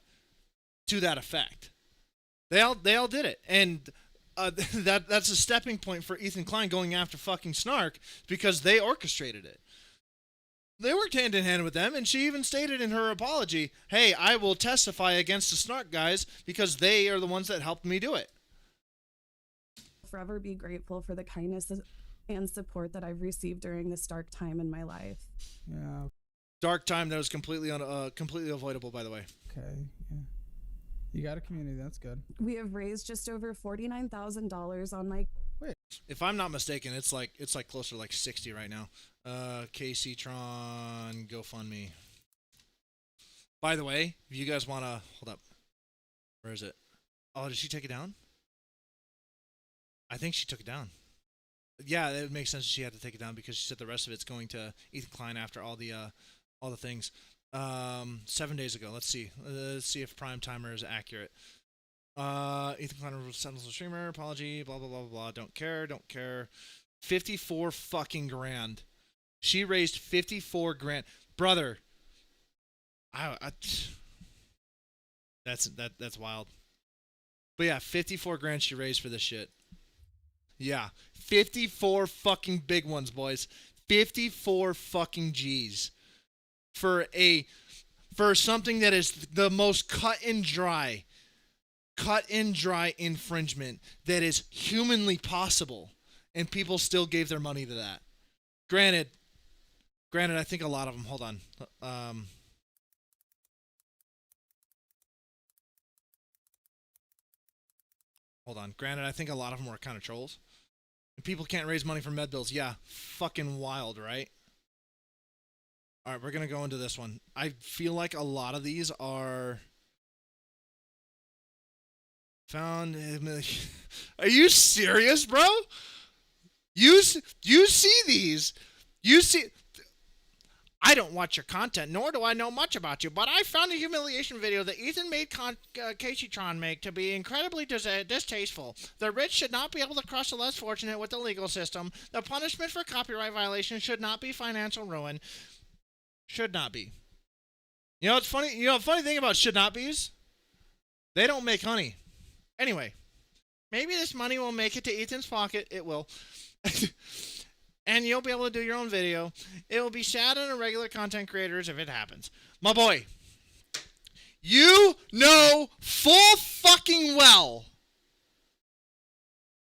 to that effect. They all did it. And that's a stepping point for Ethan Klein going after fucking Snark because they orchestrated it. They worked hand in hand with them, and she even stated in her apology, hey, I will testify against the Snark guys because they are the ones that helped me do it.
Forever be grateful for the kindness and support that I've received during this dark time in my life.
Yeah.
Dark time that was completely avoidable, by the way.
Okay. Yeah. You got a community. That's good.
We have raised just over $49,000 on my...
Wait.
If I'm not mistaken, it's like closer to like 60 right now. KaceyTron GoFundMe. By the way, if you guys want to hold up, where is it? Oh, did she take it down? I think she took it down. Yeah, it makes sense she had to take it down because she said the rest of it's going to Ethan Klein after all the things. 7 days ago. Let's see. Let's see if Prime Timer is accurate. Ethan Klein was sentenced to streamer. Apology. Blah blah blah blah. Don't care. Don't care. 54 fucking grand. She raised 54 grand, brother. That's wild. But yeah, 54 grand she raised for this shit. Yeah, 54 fucking big ones, boys. 54 fucking G's for something that is the most cut and dry infringement that is humanly possible, and people still gave their money to that. Granted, I think a lot of them. Hold on. Granted, I think a lot of them were kind of trolls. People can't raise money for med bills. Yeah, fucking wild, right? All right, we're going to go into this one. I feel like a lot of these are found. Are you serious, bro? You see these. You see. I don't watch your content, nor do I know much about you, but I found a humiliation video that Ethan made KaceyTron make to be incredibly distasteful. The rich should not be able to crush the less fortunate with the legal system. The punishment for copyright violation should not be financial ruin. Should not be. You know what's funny? You know, the funny thing about should not be's? They don't make honey. Anyway, maybe this money will make it to Ethan's pocket. It will. And you'll be able to do your own video. It will be sad on regular content creators if it happens. My boy, you know full fucking well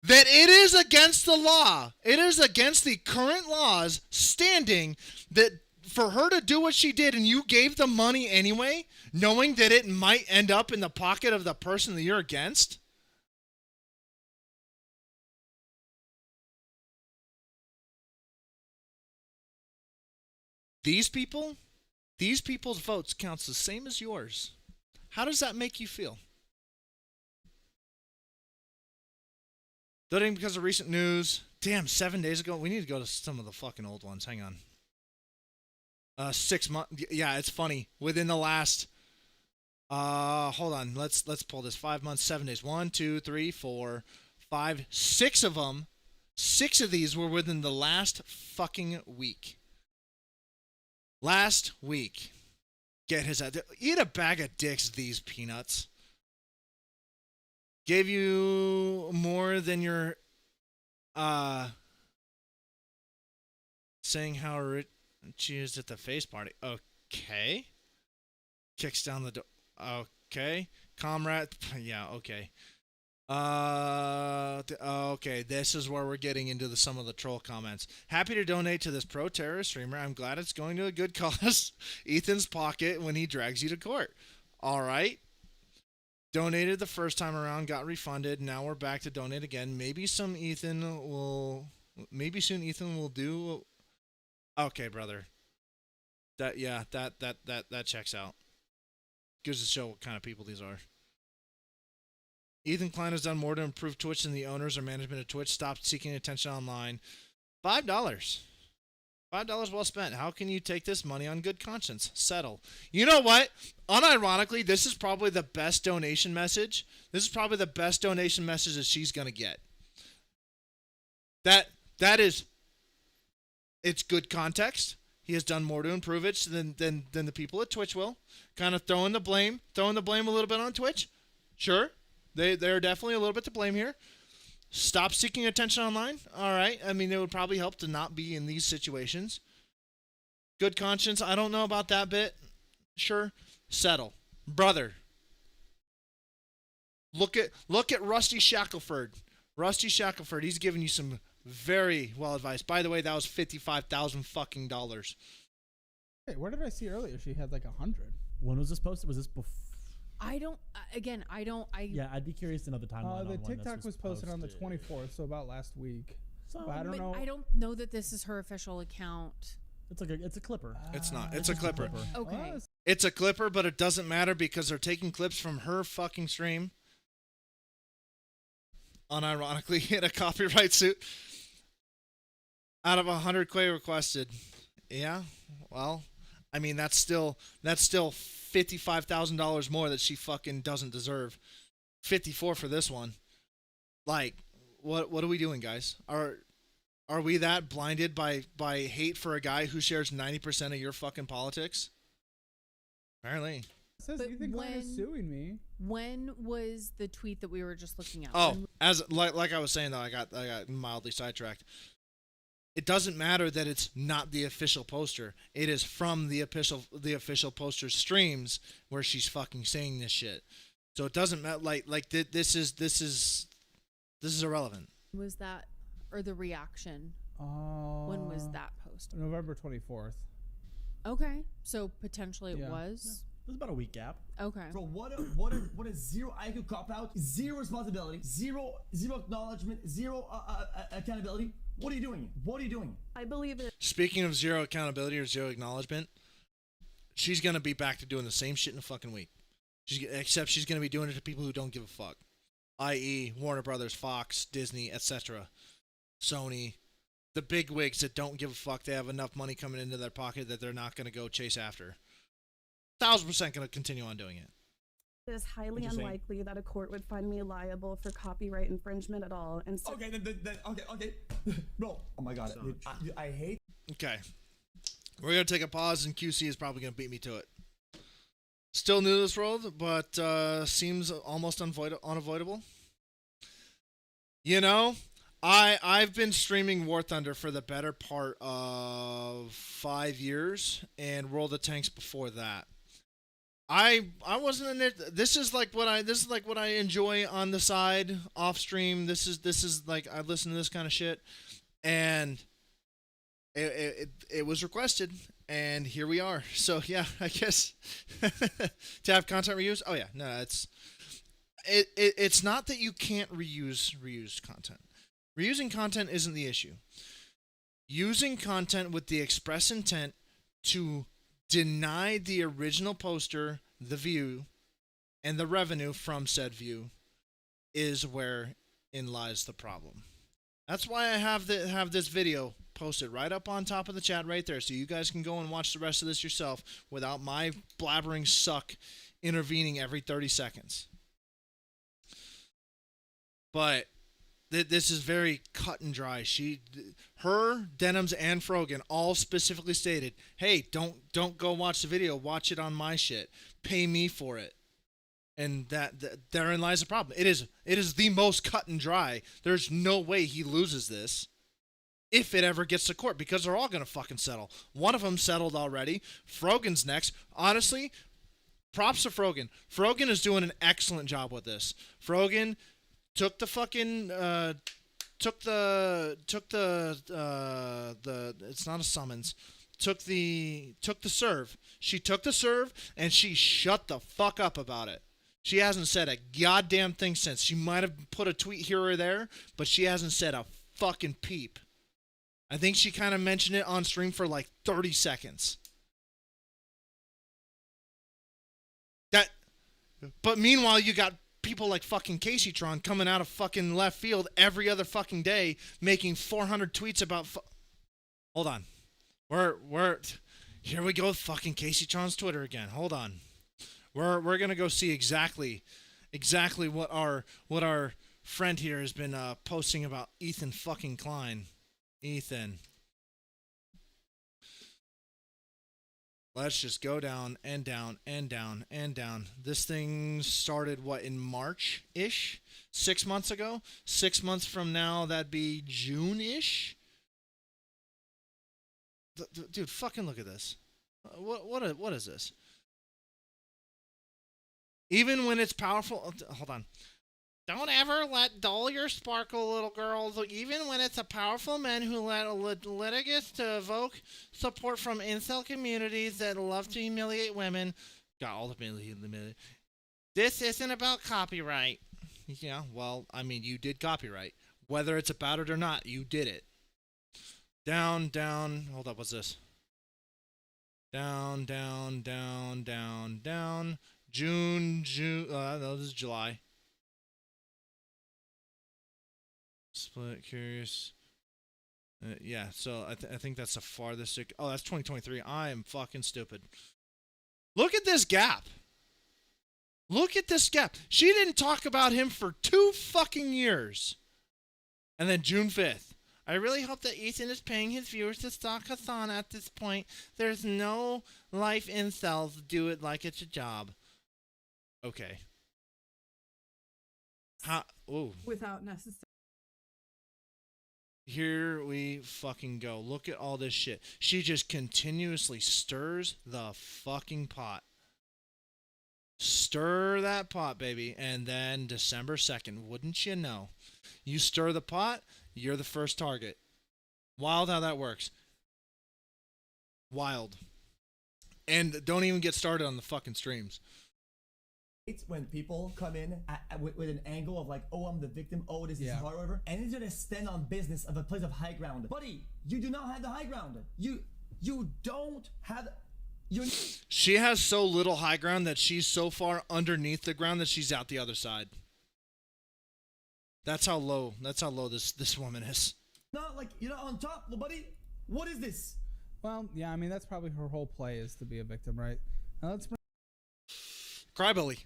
that it is against the law. It is against the current laws standing that for her to do what she did and you gave the money anyway, knowing that it might end up in the pocket of the person that you're against. These people's votes counts the same as yours. How does that make you feel? Donating because of recent news. Damn, 7 days ago. We need to go to some of the fucking old ones. Hang on. 6 months. Yeah, it's funny. Within the last. Hold on. Let's pull this. 5 months, 7 days. 1, 2, 3, 4, 5, 6 of them. 6 of these were within the last fucking week. Last week. Get his ass. Eat a bag of dicks, these peanuts. Gave you more than your saying how rich she is at the face party. Okay. Kicks down the door. Okay. Comrade. Yeah, okay. Okay, this is where we're getting into some of the troll comments. Happy to donate to this pro-terrorist streamer. I'm glad it's going to a good cause. Ethan's pocket when he drags you to court. All right. Donated the first time around, got refunded. Now we're back to donate again. Maybe soon Ethan will do. Okay, brother. That checks out. Gives to show what kind of people these are. Ethan Klein has done more to improve Twitch than the owners or management of Twitch. Stopped seeking attention online. $5. $5 well spent. How can you take this money on good conscience? Settle. You know what? Unironically, this is probably the best donation message. This is probably the best donation message that she's going to get. That is, it's good context. He has done more to improve it than the people at Twitch will. Kind of throwing the blame a little bit on Twitch. Sure. They're definitely a little bit to blame here. Stop seeking attention online. All right. I mean, it would probably help to not be in these situations. Good conscience. I don't know about that bit. Sure. Settle. Brother. Look at Rusty Shackelford. Rusty Shackelford. He's giving you some very well advised. By the way, that was $55,000 fucking dollars.
Hey, where did I see earlier? She had like 100.
When was this posted? Was this before?
Yeah,
I'd be curious to know the timeline.
The TikTok was posted on the 24th, so about last week.
So,
but I don't know.
I don't know that this is her official account.
It's a clipper.
It's not. It's a clipper.
Okay.
It's a clipper, but it doesn't matter because they're taking clips from her fucking stream. Unironically, in a copyright suit. Out of 100 Quay requested. Yeah, well, I mean, that's still $55,000 more that she fucking doesn't deserve. 54 for this one. Like, what are we doing, guys? Are we that blinded by hate for a guy who shares 90% of your fucking politics? Apparently.
It says Ethan Klein is suing me.
When was the tweet that we were just looking at?
Oh, like I was saying though, I got mildly sidetracked. It doesn't matter that it's not the official poster. It is from the official poster's streams where she's fucking saying this shit. So it doesn't matter. Like this is irrelevant.
Was that or the reaction? When was that posted?
November 24th.
Okay, so potentially it was.
Yeah. There's about a week gap.
Okay.
Bro, what a zero IQ cop out, zero responsibility, zero acknowledgement, zero accountability. What are you doing? What are you doing?
I believe it.
Speaking of zero accountability or zero acknowledgement, she's gonna be back to doing the same shit in a fucking week. Except she's gonna be doing it to people who don't give a fuck, i.e., Warner Brothers, Fox, Disney, etc., Sony, the big wigs that don't give a fuck. They have enough money coming into their pocket that they're not gonna go chase after. 1,000% gonna continue on doing it.
It is highly unlikely that a court would find me liable for copyright infringement at all. And so
okay, okay, bro. Oh my god, I hate.
Okay, we're gonna take a pause, and QC is probably gonna beat me to it. Still new to this world, but seems almost unavoidable. You know, I've been streaming War Thunder for the better part of 5 years, and World of Tanks before that. I wasn't in it. This is like what I enjoy on the side off stream. This is like I listen to this kind of shit, and it was requested, and here we are. So yeah, I guess to have content reuse. Oh yeah, no, it's not that you can't reuse content. Reusing content isn't the issue. Using content with the express intent to deny the original poster the view and the revenue from said view is wherein lies the problem. That's why I have this video posted right up on top of the chat right there, so you guys can go and watch the rest of this yourself without my blabbering suck intervening every 30 seconds. But this is very cut and dry. Her, Denims, and Frogan all specifically stated, "Hey, don't go watch the video. Watch it on my shit. Pay me for it." And that therein lies the problem. It is the most cut and dry. There's no way he loses this if it ever gets to court, because they're all gonna fucking settle. One of them settled already. Frogan's next. Honestly, props to Frogan. Frogan is doing an excellent job with this. Frogan took the fucking took the it's not a summons. Took the serve. She took the serve and she shut the fuck up about it. She hasn't said a goddamn thing since. She might have put a tweet here or there, but she hasn't said a fucking peep. I think she kind of mentioned it on stream for like 30 seconds. But meanwhile, you got people like fucking KaceyTron coming out of fucking left field every other fucking day making 400 tweets about hold on. We're here we go with fucking KaceyTron's Twitter again. Hold on. We're going to go see exactly what our friend here has been posting about Ethan fucking Klein. Ethan. Let's just go down and down and down and down. This thing started, what, in March-ish? 6 months ago? 6 months from now, that'd be June-ish? Dude, fucking look at this. What is this? Even when it's powerful... Hold on. Don't ever dull your sparkle, little girls. Even when it's a powerful man who let litigious to evoke support from incel communities that love to humiliate women. Got all the humiliated. This isn't about copyright. Yeah, well, I mean, you did copyright. Whether it's about it or not, you did it. Down. Hold up, what's this? Down, down, down, down, down. June. No, this is July. Split, curious. Yeah, so I think that's the farthest. Oh, that's 2023. I am fucking stupid. Look at this gap. Look at this gap. She didn't talk about him for 2 fucking years. And then June 5th. I really hope that Ethan is paying his viewers to stalk Hassan at this point. There's no life incels. Do it like it's a job. Okay. Ooh.
Without necessary.
Here we fucking go. Look at all this shit. She just continuously stirs the fucking pot. Stir that pot, baby. And then December 2nd, wouldn't you know? You stir the pot, you're the first target. Wild how that works. Wild. And don't even get started on the fucking streams.
It's when people come in with an angle of like, oh, I'm the victim, oh, this is hard, whatever, and it's gonna stand on business of a place of high ground. Buddy, you do not have the high ground. You don't have.
She has so little high ground that she's so far underneath the ground that she's out the other side. That's how low. That's how low this woman is.
Not like you're not on top, little buddy. What is this?
Well, yeah, I mean that's probably her whole play is to be a victim, right? Now let's
crybaby.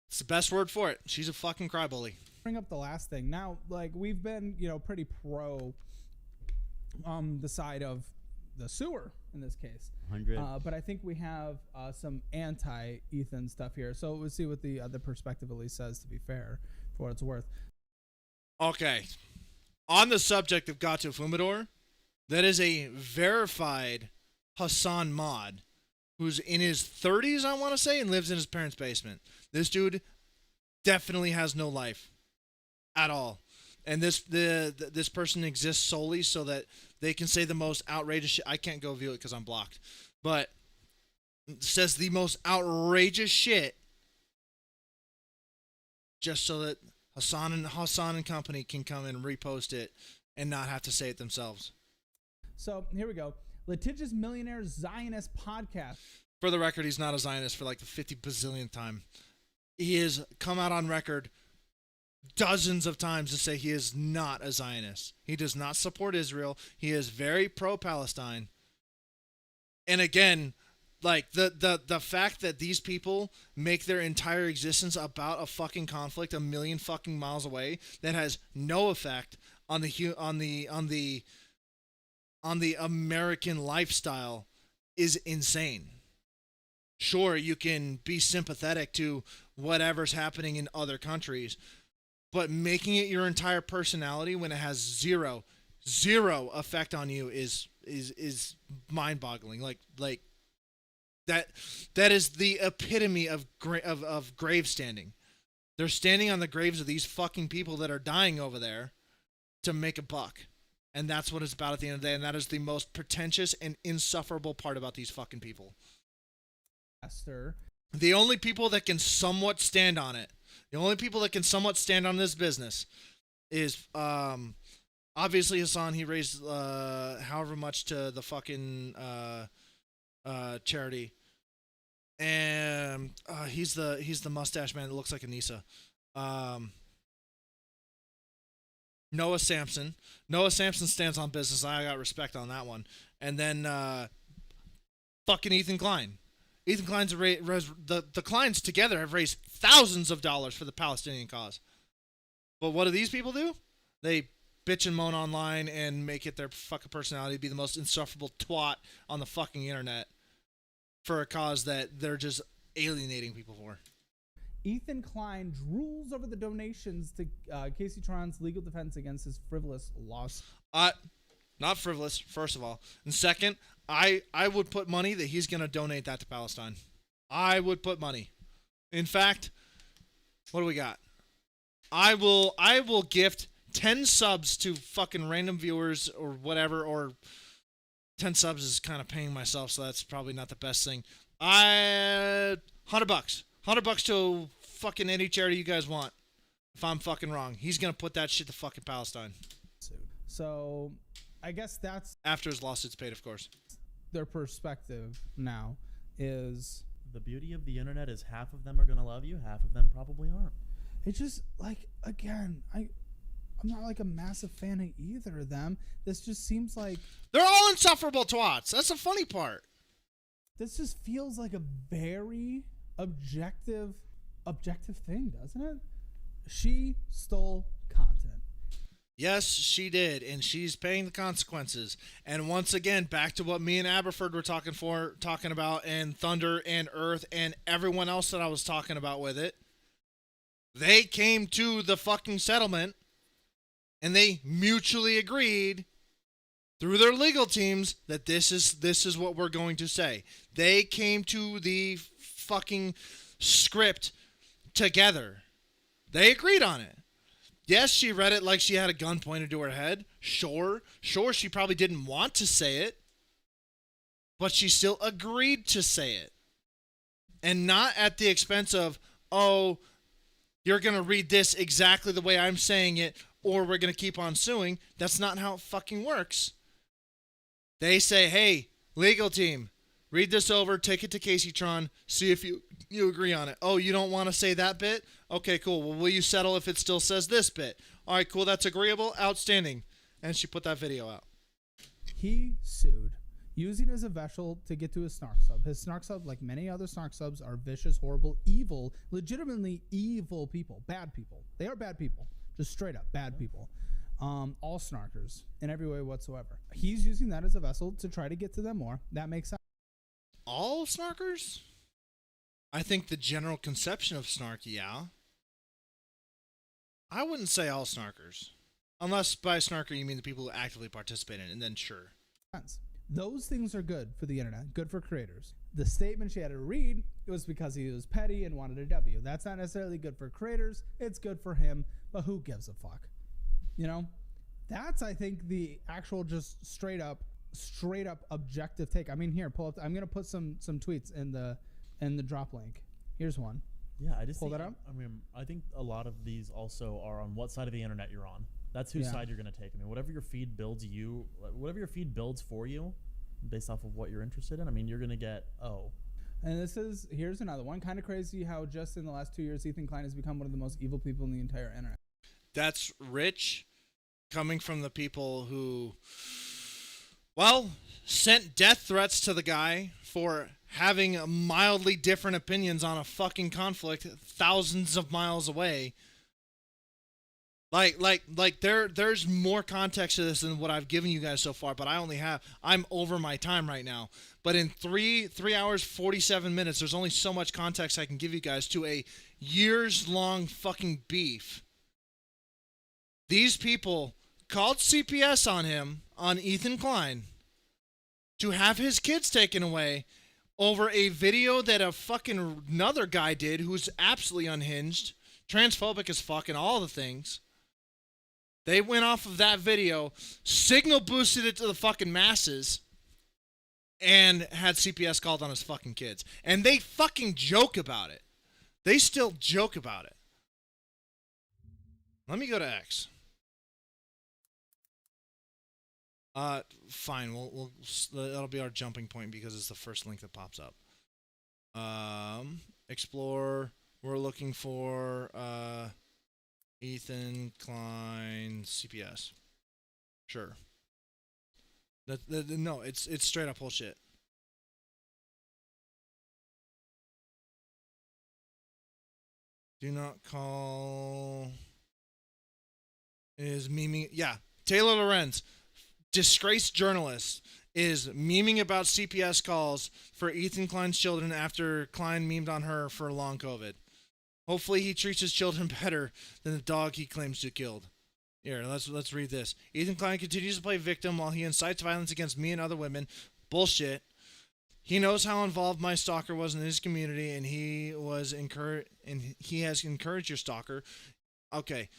It's the best word for it. She's a fucking crybaby.
Bring up the last thing. Now, like we've been, pretty pro the side of the sewer in this case.
100.
But I think we have some anti-Ethan stuff here. So we'll see what the other perspective at least says, to be fair, for what it's worth.
Okay. On the subject of Gato Fumador, that is a verified Hassan mod who's in his 30s, I want to say, and lives in his parents' basement. This dude definitely has no life at all. And this person exists solely so that they can say the most outrageous shit. I can't go view it because I'm blocked. But says the most outrageous shit just so that Hassan and company can come and repost it and not have to say it themselves.
So here we go. Litigious Millionaire Zionist Podcast.
For the record, he's not a Zionist for like the 50 bazillionth time. He has come out on record dozens of times to say he is not a Zionist. He does not support Israel. He is very pro-Palestine. And again, like the fact that these people make their entire existence about a fucking conflict a million fucking miles away that has no effect on the American lifestyle is insane. Sure, you can be sympathetic to whatever's happening in other countries, but making it your entire personality when it has zero effect on you is mind-boggling. Like that is the epitome of grave standing. They're standing on the graves of these fucking people that are dying over there to make a buck. And that's what it's about at the end of the day, and that is the most pretentious and insufferable part about these fucking people. The only people that can somewhat stand on it, the only people that can somewhat stand on this business is obviously Hassan. He raised however much to the fucking charity, and he's the mustache man that looks like Anissa. Noah Sampson stands on business. I got respect on that one. And then fucking Ethan Klein. Ethan Klein's the Kleins together have raised thousands of dollars for the Palestinian cause. But what do these people do? They bitch and moan online and make it their fucking personality to be the most insufferable twat on the fucking internet for a cause that they're just alienating people for.
Ethan Klein drools over the donations to KaceyTron's legal defense against his frivolous loss.
Not frivolous, first of all. And second, I would put money that he's going to donate that to Palestine. I would put money. In fact, what do we got? I will gift 10 subs to fucking random viewers or whatever, or 10 subs is kind of paying myself, so that's probably not the best thing. $100. $100 to fucking any charity you guys want. If I'm fucking wrong, he's going to put that shit to fucking Palestine.
So I guess that's
after his lawsuit's paid, of course.
their perspective now is
the beauty of the internet is half of them are gonna love you, half of them probably aren't.
It's just like, again, I'm not like a massive fan of either of them. This just seems like
they're all insufferable twats. That's the funny part.
This just feels like a very objective thing, doesn't it? She stole content.
Yes, she did, and she's paying the consequences. And once again, back to what me and Aberford were talking about, and Thunder and Earth and everyone else that I was talking about with it. They came to the fucking settlement, and they mutually agreed through their legal teams that this is what we're going to say. They came to the fucking script together. They agreed on it. Yes, she read it like she had a gun pointed to her head. Sure, she probably didn't want to say it, but she still agreed to say it. And not at the expense of, oh, you're going to read this exactly the way I'm saying it, or we're going to keep on suing. That's not how it fucking works. They say, hey, legal team, read this over, take it to KaceyTron, see if you agree on it. Oh, you don't want to say that bit? Okay, cool. Well, will you settle if it still says this bit? All right, cool. That's agreeable. Outstanding. And she put that video out.
He sued, using it as a vessel to get to his snark sub. His snark sub, like many other snark subs, are vicious, horrible, evil, legitimately evil people. Bad people. They are bad people. Just straight up bad people. All snarkers in every way whatsoever. He's using that as a vessel to try to get to them more. That makes sense.
All snarkers? I think the general conception of snark, yeah. I wouldn't say all snarkers. Unless by snarker you mean the people who actively participate in it, and then sure.
Those things are good for the internet, good for creators. The statement she had to read was because he was petty and wanted a W. That's not necessarily good for creators. It's good for him, but who gives a fuck? You know? That's, I think, the actual just straight up objective take. I mean, here, pull up. I'm gonna put some tweets in the drop link. Here's one.
Yeah, I just
pull that up.
I mean, I think a lot of these also are on what side of the internet you're on. That's whose side you're gonna take. I mean, whatever your feed builds for you, based off of what you're interested in. I mean, you're gonna get
And here's another one. Kind of crazy how just in the last 2 years, Ethan Klein has become one of the most evil people in the entire internet.
That's rich, coming from the people who, well, sent death threats to the guy for having mildly different opinions on a fucking conflict thousands of miles away. There's more context to this than what I've given you guys so far, but I'm over my time right now. But in 3 hours, 47 minutes, there's only so much context I can give you guys to a years-long fucking beef. These people called CPS on him, on Ethan Klein, to have his kids taken away over a video that a fucking another guy did who's absolutely unhinged, transphobic as fuck, and all the things. They went off of that video, signal boosted it to the fucking masses, and had CPS called on his fucking kids. And they fucking joke about it. They still joke about it. Let me go to X. Fine. That'll be our jumping point because it's the first link that pops up. Explore. We're looking for Ethan Klein CPS. Sure. No, it's straight up bullshit. Do not call is memeing. Yeah, Taylor Lorenz, disgraced journalist, is memeing about CPS calls for Ethan Klein's children after Klein memed on her for long COVID. Hopefully he treats his children better than the dog he claims to have killed. Here, let's read this. Ethan Klein continues to play victim while he incites violence against me and other women. Bullshit. He knows how involved my stalker was in his community, and he has encouraged your stalker. Okay.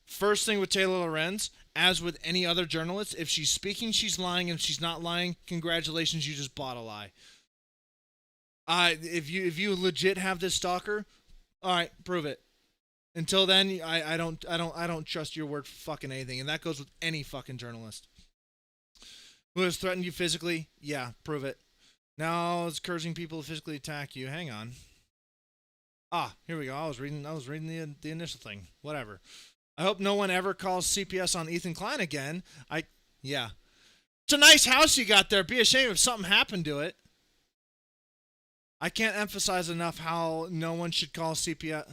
First thing with Taylor Lorenz, as with any other journalist, if she's speaking, she's lying. If she's not lying, congratulations, you just bought a lie. If you legit have this stalker, all right, prove it. Until then, I don't trust your word for fucking anything, and that goes with any fucking journalist. Who has threatened you physically? Yeah, prove it. Now it's encouraging people to physically attack you. Hang on. Ah, here we go. I was reading the initial thing. Whatever. I hope no one ever calls CPS on Ethan Klein again. Yeah. It's a nice house you got there. Be ashamed if something happened to it. I can't emphasize enough how no one should call CPS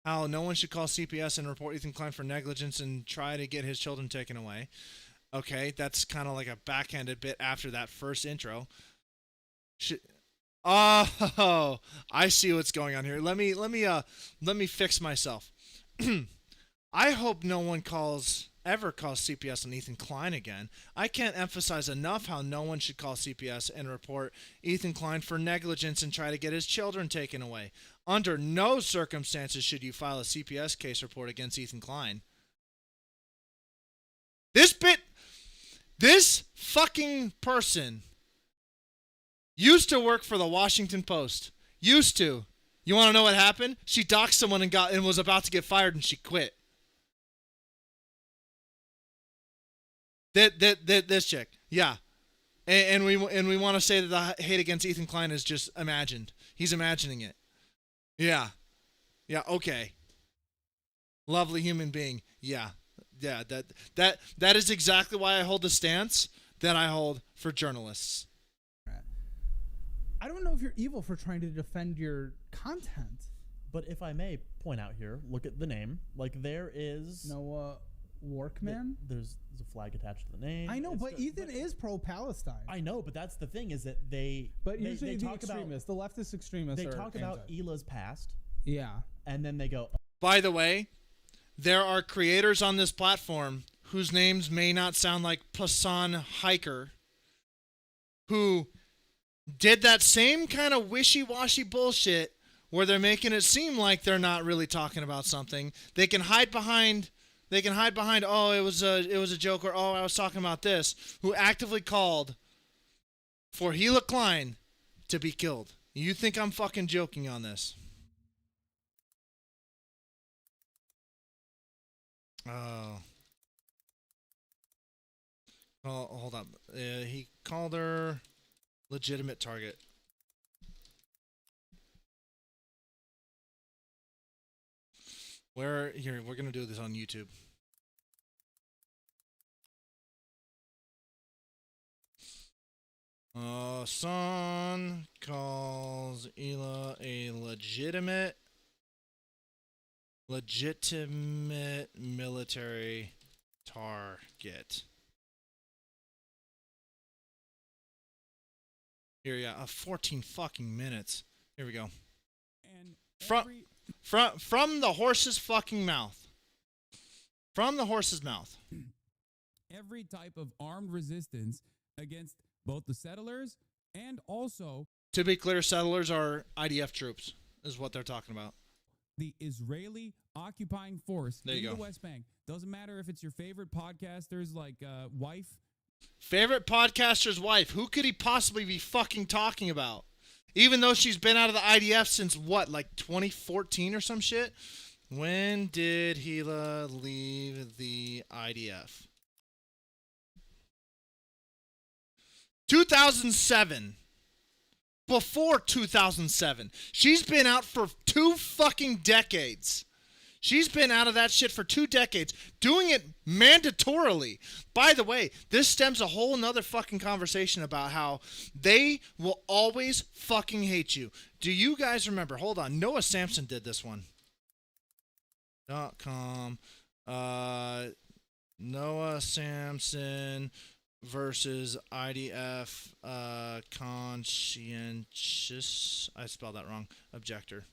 and report Ethan Klein for negligence and try to get his children taken away. Okay, that's kind of like a backhanded bit after that first intro. Oh, I see what's going on here. Let me fix myself. I hope no one ever calls CPS on Ethan Klein again. I can't emphasize enough how no one should call CPS and report Ethan Klein for negligence and try to get his children taken away. Under no circumstances should you file a CPS case report against Ethan Klein. This fucking person used to work for the Washington Post. Used to. You want to know what happened? She doxed someone and was about to get fired and she quit. This chick, yeah, and we want to say that the hate against Ethan Klein is just imagined. He's imagining it. Yeah, okay. Lovely human being. Yeah. That is exactly why I hold the stance that I hold for journalists.
I don't know if you're evil for trying to defend your content.
But if I may point out here, look at the name. Like there is
Noah Workman.
There's a flag attached to the name.
I know, but Ethan is pro-Palestine.
I know, but that's the thing is that they.
But usually the extremists, the leftist extremists,
they talk about Hila's past.
Yeah,
and then they go.
By the way, there are creators on this platform whose names may not sound like Pasan Hiker, who did that same kind of wishy-washy bullshit where they're making it seem like they're not really talking about something. They can hide behind, oh, it was a joke, or oh, I was talking about this, who actively called for Hila Klein to be killed. You think I'm fucking joking on this? Oh, hold up. He called her legitimate target. We're going to do this on YouTube. Son calls Hila a legitimate military target. Here, yeah, 14 fucking minutes. Here we go.
And
from the horse's fucking mouth. From the horse's mouth.
Every type of armed resistance against both the settlers and also...
To be clear, settlers are IDF troops, is what they're talking about.
The Israeli occupying force
in
the West Bank. Doesn't matter if it's your favorite podcaster's like wife.
Favorite podcaster's wife. Who could he possibly be fucking talking about? Even though she's been out of the IDF since what, like 2014 or some shit? When did Hila leave the IDF? 2007. Before 2007. She's been out for 2 fucking decades. She's been out of that shit for 2 decades, doing it mandatorily. By the way, this stems a whole nother fucking conversation about how they will always fucking hate you. Do you guys remember? Hold on. Noah Samson did this one. .com. Noah Samson versus IDF conscientious. I spelled that wrong. Objector.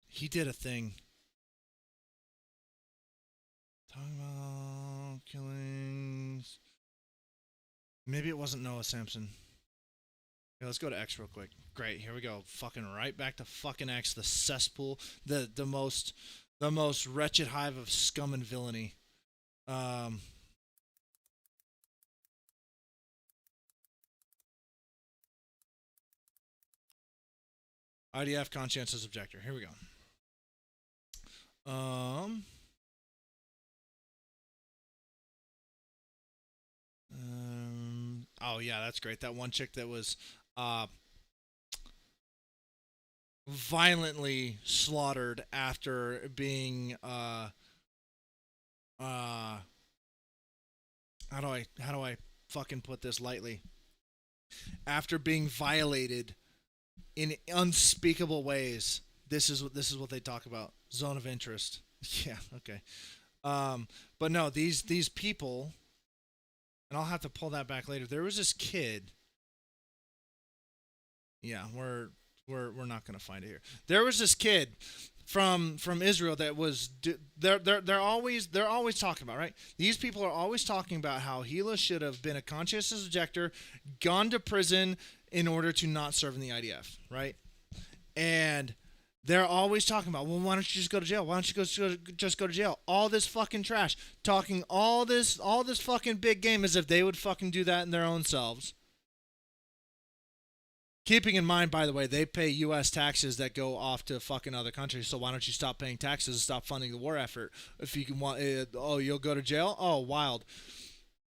He did a thing. Talking about killings. Maybe it wasn't Noah Samson. Okay, let's go to X real quick. Great, here we go. Fucking right back to fucking X, the cesspool, the most wretched hive of scum and villainy. IDF conscientious objector. Here we go. Oh yeah, that's great. That one chick that was violently slaughtered after being how do I fucking put this lightly? After being violated in unspeakable ways. This is what they talk about. Zone of interest. Yeah, okay. But no, these people, and I'll have to pull that back later. There was this kid. Yeah, we're not gonna find it here. There was this kid from Israel that was they're always talking about, right? These people are always talking about how Hila should have been a conscientious objector, gone to prison in order to not serve in the IDF, right? And they're always talking about, well, why don't you just go to jail? Why don't you just go to jail? All this fucking trash, talking all this fucking big game as if they would fucking do that in their own selves. Keeping in mind, by the way, they pay U.S. taxes that go off to fucking other countries. So why don't you stop paying taxes and stop funding the war effort? If you can want, you'll go to jail. Oh, wild.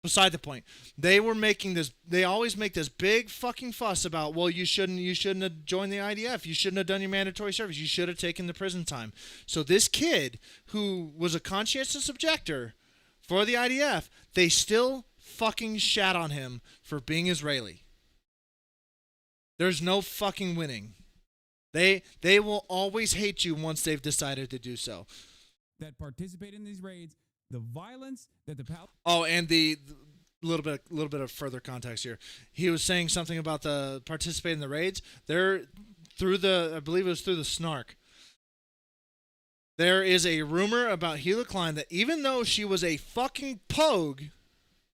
Beside the point, they always make this big fucking fuss about, well, you shouldn't have joined the IDF. You shouldn't have done your mandatory service. You should have taken the prison time. So this kid who was a conscientious objector for the IDF, they still fucking shat on him for being Israeli. There's no fucking winning. They will always hate you once they've decided to do so.
That participate in these raids, the violence that the
and the little bit of further context here. He was saying something about the participating in the raids. They're I believe it was through the Snark. There is a rumor about Hila Klein that even though she was a fucking pogue,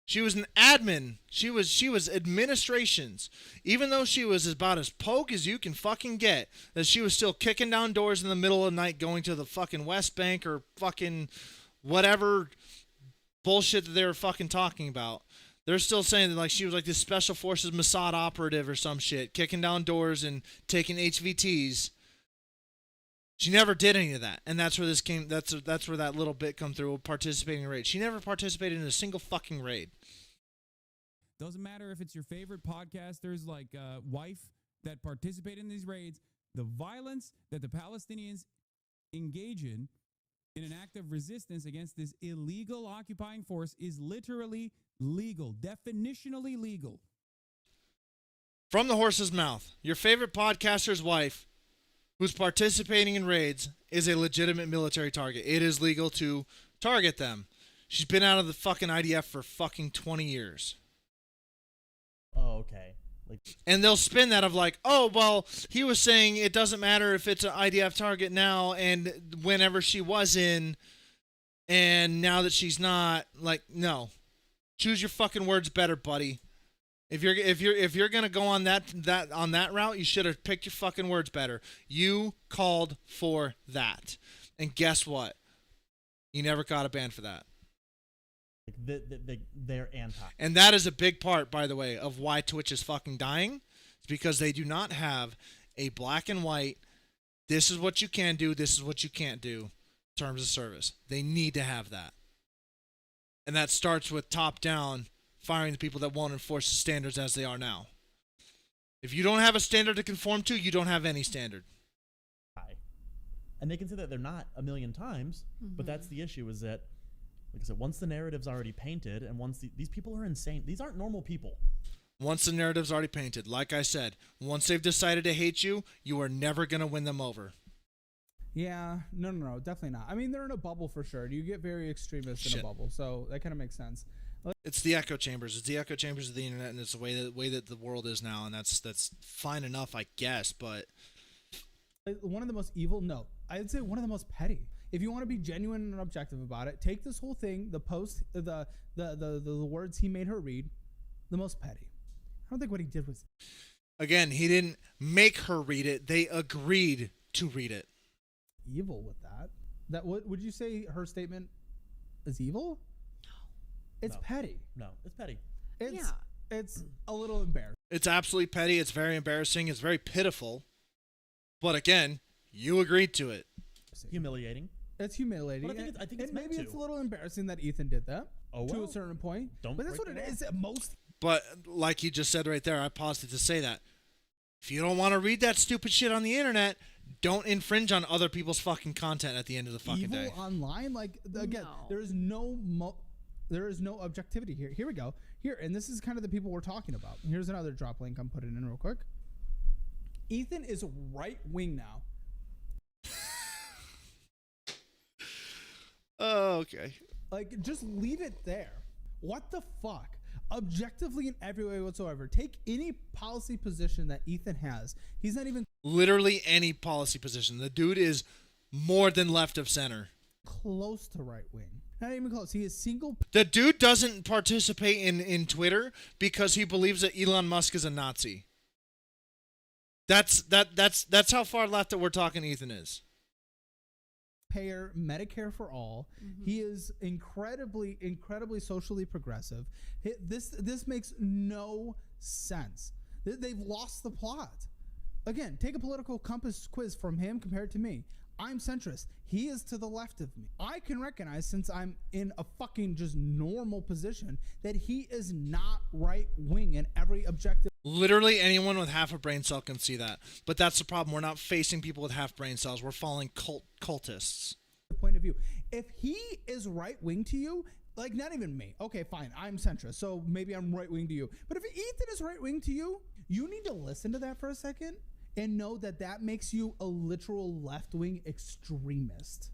she was an admin. She was administrations. Even though she was about as pogue as you can fucking get, that she was still kicking down doors in the middle of the night going to the fucking West Bank or fucking whatever bullshit that they were fucking talking about. They're still saying that like she was like this special forces Mossad operative or some shit, kicking down doors and taking HVTs. She never did any of that, and that's where this came. That's where that little bit come through. Participating in raids. She never participated in a single fucking raid.
Doesn't matter if it's your favorite podcasters like Wife that participate in these raids. The violence that the Palestinians engage in an act of resistance against this illegal occupying force is literally legal, definitionally legal.
From the horse's mouth, your favorite podcaster's wife, who's participating in raids, is a legitimate military target. It is legal to target them. She's been out of the fucking IDF for fucking 20 years.
Oh, okay.
And they'll spin that of like, oh, well, he was saying it doesn't matter if it's an IDF target now and whenever she was in and now that she's not. Like, no. Choose your fucking words better, buddy. If you're gonna go on that route, you should have picked your fucking words better. You called for that. And guess what? You never got a ban for that.
They're anti.
And that is a big part, by the way, of why Twitch is fucking dying. It's because they do not have a black and white, this is what you can do, this is what you can't do, terms of service. They need to have that. And that starts with top down, firing the people that won't enforce the standards as they are now. If you don't have a standard to conform to, you don't have any standard.
And they can say that they're not a million times, but that's the issue, is that, like I said, once the narrative's already painted, and once these people are insane, these aren't normal people.
Once the narrative's already painted, like I said, once they've decided to hate you, you are never going to win them over.
Yeah, no, definitely not. I mean, they're in a bubble for sure. You get very extremist in a bubble, so that kind of makes sense.
It's the echo chambers. It's the echo chambers of the internet, and it's the way that the world is now, and that's fine enough, I guess. But
one of the most evil, no, I'd say one of the most petty. If you want to be genuine and objective about it, take this whole thing, the post, the words he made her read, the most petty. I don't think what he did was.
Again, he didn't make her read it. They agreed to read it.
Evil with that. That would you say her statement is evil? No. It's petty.
No, it's petty.
It's a little embarrassing.
It's absolutely petty. It's very embarrassing. It's very pitiful. But again, you agreed to it.
Humiliating.
It's humiliating.
But I think it's
maybe
meant
it's
to.
a little embarrassing that Ethan did that
Oh,
to
well.
a certain point.
Don't
But that's
break
what
the
it
law.
is at most.
But like he just said right there, I paused it to say that. If you don't want to read that stupid shit on the internet, don't infringe on other people's fucking content at the end of the fucking
Evil
day.
online, like again, there is no objectivity here. Here we go. Here, and this is kind of the people we're talking about. Here's another drop link. I'm putting in real quick. Ethan is right wing now.
Oh, okay.
Like, just leave it there. What the fuck? Objectively in every way whatsoever. Take any policy position that Ethan has. He's not even
Literally any policy position. The dude is more than left of center.
close to right wing. Not even close. He is single.
The dude doesn't participate in Twitter because he believes that Elon Musk is a Nazi. That's how far left that we're talking Ethan is.
Payer Medicare for all. He is incredibly socially progressive. This makes no sense. They've lost the plot. Again, take a political compass quiz from him compared to me. I'm centrist. He is to the left of me. I can recognize, since I'm in a fucking just normal position, that he is not right wing in every objective.
Literally anyone with half a brain cell can see that. But that's the problem. We're not facing people with half brain cells. We're falling cultists.
Point of view. If he is right wing to you, like not even me. Okay, fine. I'm centrist, so maybe I'm right wing to you. But if Ethan is right wing to you, you need to listen to that for a second and know that that makes you a literal left wing extremist.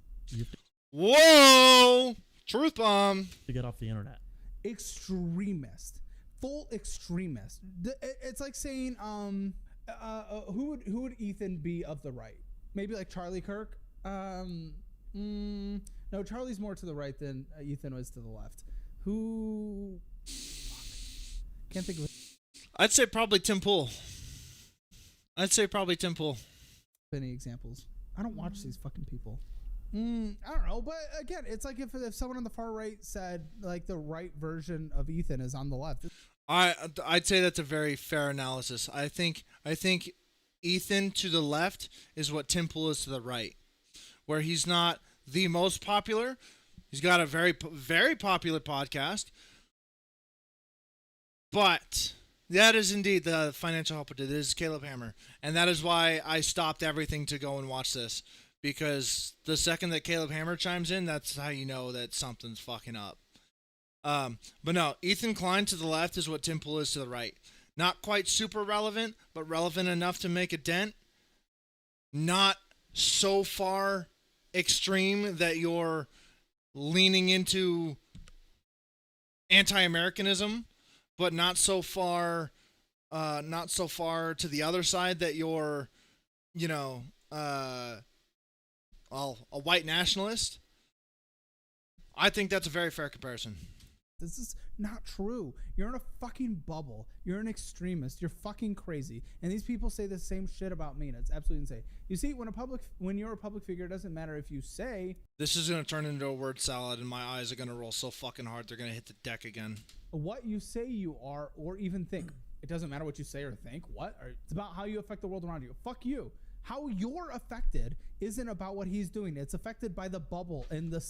Whoa! Truth bomb.
To get off the internet.
Extremist. Full extremist. It's like saying, who would Ethan be of the right? Maybe like Charlie Kirk. No, Charlie's more to the right than Ethan was to the left. Who? Fuck. Can't think of it.
I'd say probably Tim Pool.
Any examples? I don't watch these fucking people. I don't know, but again, it's like if someone on the far right said like the right version of Ethan is on the left.
I'd say that's a very fair analysis. I think Ethan to the left is what Tim Pool is to the right, where he's not the most popular. He's got a very popular podcast, but that is indeed the financial helper. This is Caleb Hammer, and that is why I stopped everything to go and watch this, because the second that Caleb Hammer chimes in, that's how you know that something's fucking up. But no, Ethan Klein to the left is what Tim Pool is to the right. Not quite super relevant, but relevant enough to make a dent. Not so far extreme that you're leaning into anti-Americanism, but not so far to the other side that you're, a white nationalist. I think that's a very fair comparison.
This is not true. You're in a fucking bubble. You're an extremist. You're fucking crazy. And these people say the same shit about me, and it's absolutely insane. You see, when you're a public figure, it doesn't matter if you say...
This is going to turn into a word salad, and my eyes are going to roll so fucking hard they're going to hit the deck again.
What you say you are, or even think. It doesn't matter what you say or think. It's about how you affect the world around you. Fuck you. How you're affected isn't about what he's doing. It's affected by the bubble and the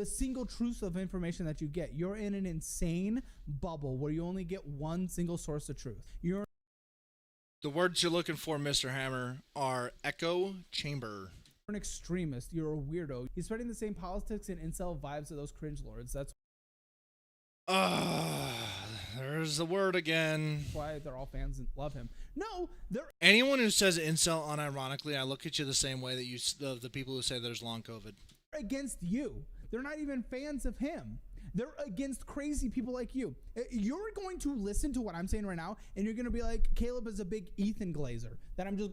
single truth of information that you get. You're in an insane bubble where you only get one single source of truth.
The words you're looking for, Mr. Hammer, are echo chamber.
You're an extremist. You're a weirdo. He's spreading the same politics and incel vibes of those cringe lords. That's
there's the word again.
why they're all fans and love him. No, they're
Anyone who says incel unironically, I look at you the same way that you the people who say there's long COVID.
against you. They're not even fans of him. They're against crazy people like you. You're going to listen to what I'm saying right now, and you're going to be like, Caleb is a big Ethan Glazer. That I'm just...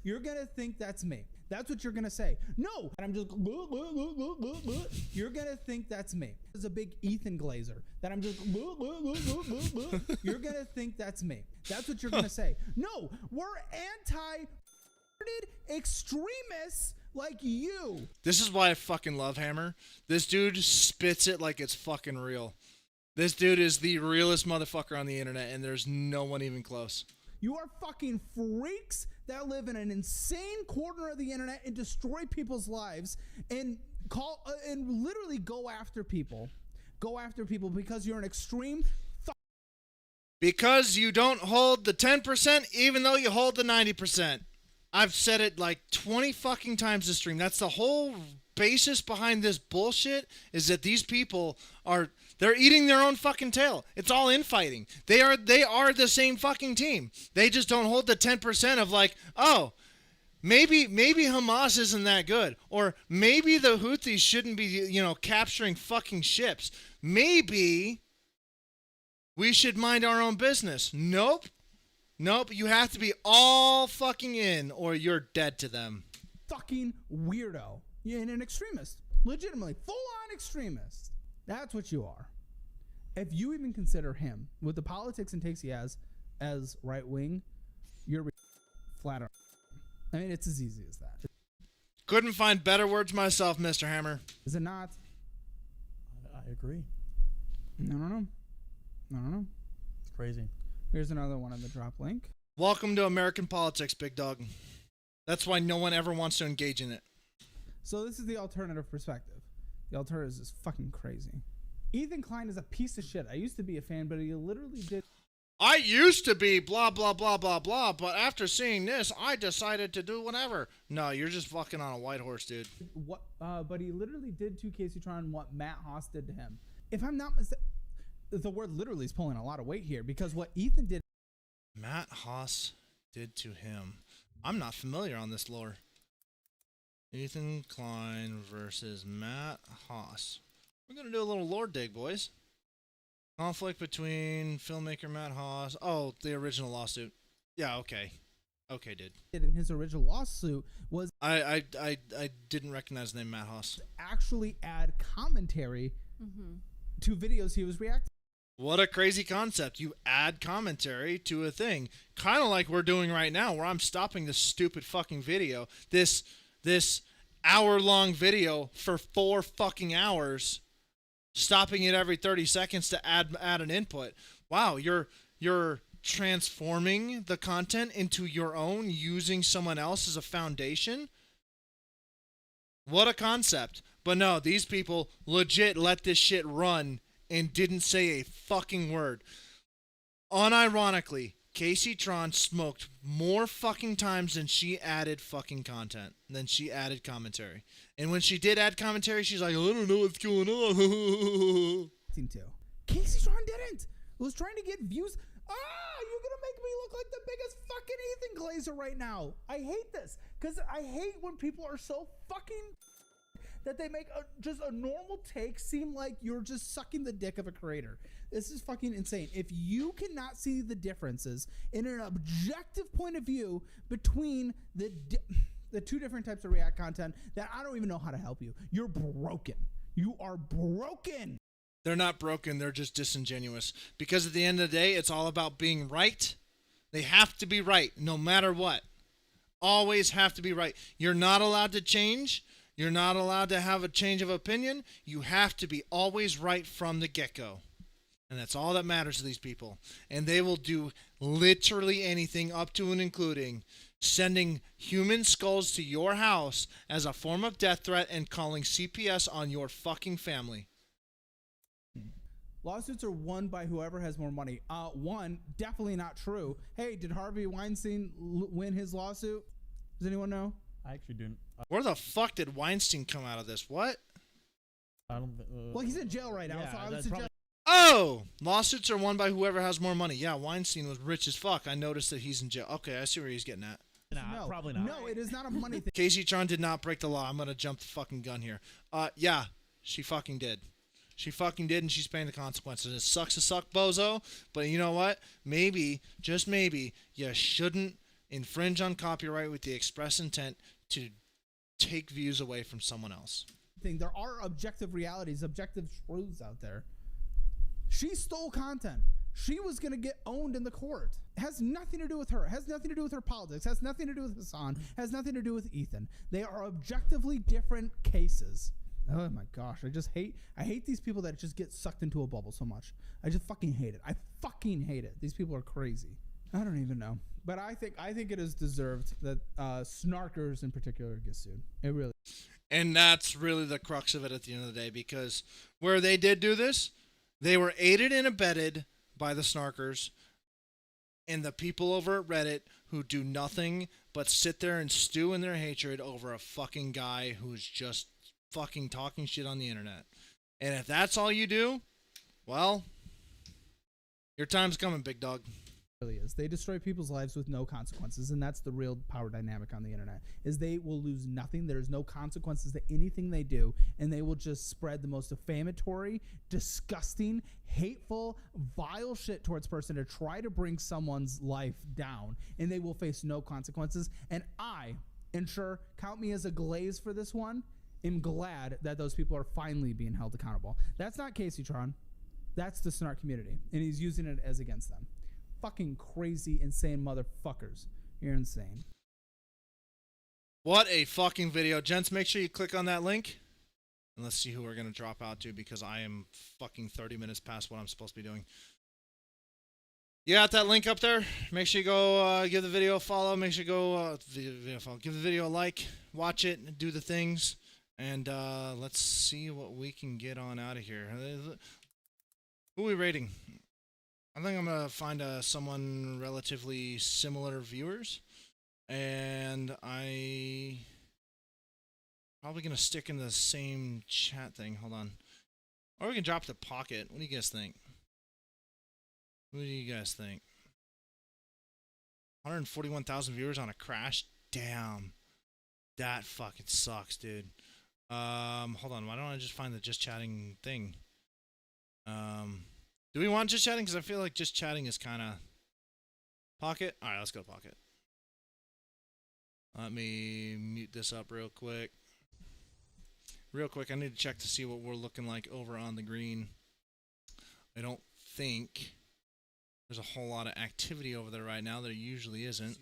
You're going to think that's me. That's what you're going to say. No, and I'm just... You're going to think that's me. Is a big Ethan Glazer. That I'm just... You're going to think that's me. That's what you're going to say. No, we're extremists like you.
This is why I fucking love Hammer. This dude spits it like it's fucking real. This dude is the realest motherfucker on the internet, and there's no one even close.
You are fucking freaks that live in an insane corner of the internet and destroy people's lives and and literally go after people. Go after people because you're an extreme.
Because you don't hold the 10%, even though you hold the 90%. I've said it like 20 fucking times this stream. That's the whole basis behind this bullshit, is that these people they're eating their own fucking tail. It's all infighting. They are the same fucking team. They just don't hold the 10% of like, oh, maybe Hamas isn't that good, or maybe the Houthis shouldn't be, capturing fucking ships. Maybe we should mind our own business. Nope. You have to be all fucking in, or you're dead to them.
Fucking weirdo. You're an extremist. Legitimately. Full-on extremist. That's what you are. If you even consider him, with the politics and takes he has as right-wing, you're flat out. I mean, it's as easy as that.
Couldn't find better words myself, Mr. Hammer.
Is it not?
I agree.
No.
It's crazy.
Here's another one on the drop link.
Welcome to American politics, big dog. That's why no one ever wants to engage in it.
So this is the alternative perspective. The alternative is fucking crazy. Ethan Klein is a piece of shit. I used to be a fan, but he literally did.
I used to be blah, blah, blah, blah, blah, but after seeing this, I decided to do whatever. No, you're just fucking on a white horse, dude.
But he literally did to KaceyTron what Matt Haas did to him. If I'm not mistaken, the word literally is pulling a lot of weight here, because what Ethan did.
Matt Haas did to him. I'm not familiar on this lore. Ethan Klein versus Matt Haas. We're going to do a little lore dig, boys. Conflict between filmmaker Matt Haas. Oh, the original lawsuit. Yeah, okay. Okay, dude.
In his original lawsuit was...
I didn't recognize the name Matt Haas.
Actually add commentary to videos he was reacting.
What a crazy concept. You add commentary to a thing. Kind of like we're doing right now, where I'm stopping this stupid fucking video. This hour-long video for 4 fucking hours. Stopping it every 30 seconds to add an input. Wow, you're transforming the content into your own, using someone else as a foundation? What a concept. But no, these people legit let this shit run and didn't say a fucking word. Unironically, KaceyTron smoked more fucking times than she added fucking content, than she added commentary. And when she did add commentary, she's like, I don't know what's going on.
KaceyTron didn't. It was trying to get views. You're going to make me look like the biggest fucking Ethan Glazer right now. I hate this, because I hate when people are so fucking... that they make just a normal take seem like you're just sucking the dick of a creator. This is fucking insane. If you cannot see the differences in an objective point of view between the two different types of React content, that I don't even know how to help you. You're broken. You are broken.
They're not broken. They're just disingenuous. Because at the end of the day, it's all about being right. They have to be right no matter what. Always have to be right. You're not allowed to change. You're not allowed to have a change of opinion. You have to be always right from the get-go. And that's all that matters to these people. And they will do literally anything, up to and including sending human skulls to your house as a form of death threat and calling CPS on your fucking family.
Lawsuits are won by whoever has more money. One, definitely not true. Hey, did Harvey Weinstein win his lawsuit? Does anyone know?
I actually didn't.
Where the fuck did Weinstein come out of this? What?
I don't.
Well, he's in jail right now, so I would suggest.
Oh! Lawsuits are won by whoever has more money. Yeah, Weinstein was rich as fuck. I noticed that he's in jail. Okay, I see where he's getting at.
No, probably not.
No, it is not a money thing.
KaceyTron did not break the law. I'm gonna jump the fucking gun here. Yeah, she fucking did. She fucking did, and she's paying the consequences. It sucks to suck, bozo. But you know what? Maybe, just maybe, you shouldn't infringe on copyright with the express intent to take views away from someone else.
There are objective realities, objective truths out there. She stole content. She was going to get owned in the court. It has nothing to do with her. It has nothing to do with her politics. It has nothing to do with Hassan. It has nothing to do with Ethan. They are objectively different cases. Oh my gosh, I hate these people that just get sucked into a bubble so much. I just fucking hate it. I fucking hate it. These people are crazy. I don't even know. But I think it is deserved that snarkers in particular get sued. It really.
And that's really the crux of it at the end of the day, because where they did do this, they were aided and abetted by the snarkers and the people over at Reddit who do nothing but sit there and stew in their hatred over a fucking guy who's just fucking talking shit on the internet. And if that's all you do, well, your time's coming, big dog.
Really is. They destroy people's lives with no consequences, and that's the real power dynamic on the internet. Is they will lose nothing. There's no consequences to anything they do, and they will just spread the most defamatory, disgusting, hateful, vile shit towards person to try to bring someone's life down, and they will face no consequences. And I, and sure, count me as a glaze for this one, am glad that those people are finally being held accountable. That's not KaceyTron. That's the snark community, and he's using it as against them. Fucking crazy, insane motherfuckers. You're insane.
What a fucking video. Gents, make sure you click on that link. And let's see who we're going to drop out to, because I am fucking 30 minutes past what I'm supposed to be doing. You got that link up there? Make sure you go give the video a follow. Make sure you go give the video a like. Watch it and do the things. And let's see what we can get on out of here. Who are we rating? I think I'm going to find someone relatively similar viewers. And I probably going to stick in the same chat thing. Hold on. Or we can drop the pocket. What do you guys think? What do you guys think? 141,000 viewers on a crash? Damn. That fucking sucks, dude. Hold on. Why don't I just find the just chatting thing? Do we want just chatting? Because I feel like just chatting is kind of... Pocket? Alright, let's go Pocket. Let me mute this up real quick. Real quick, I need to check to see what we're looking like over on the green. I don't think there's a whole lot of activity over there right now. There usually isn't.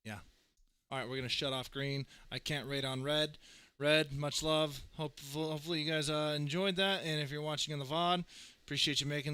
Yeah. Alright, we're going to shut off green. I can't rate on red. Red, much love. Hopefully you guys enjoyed that. And if you're watching in the VOD, appreciate you making this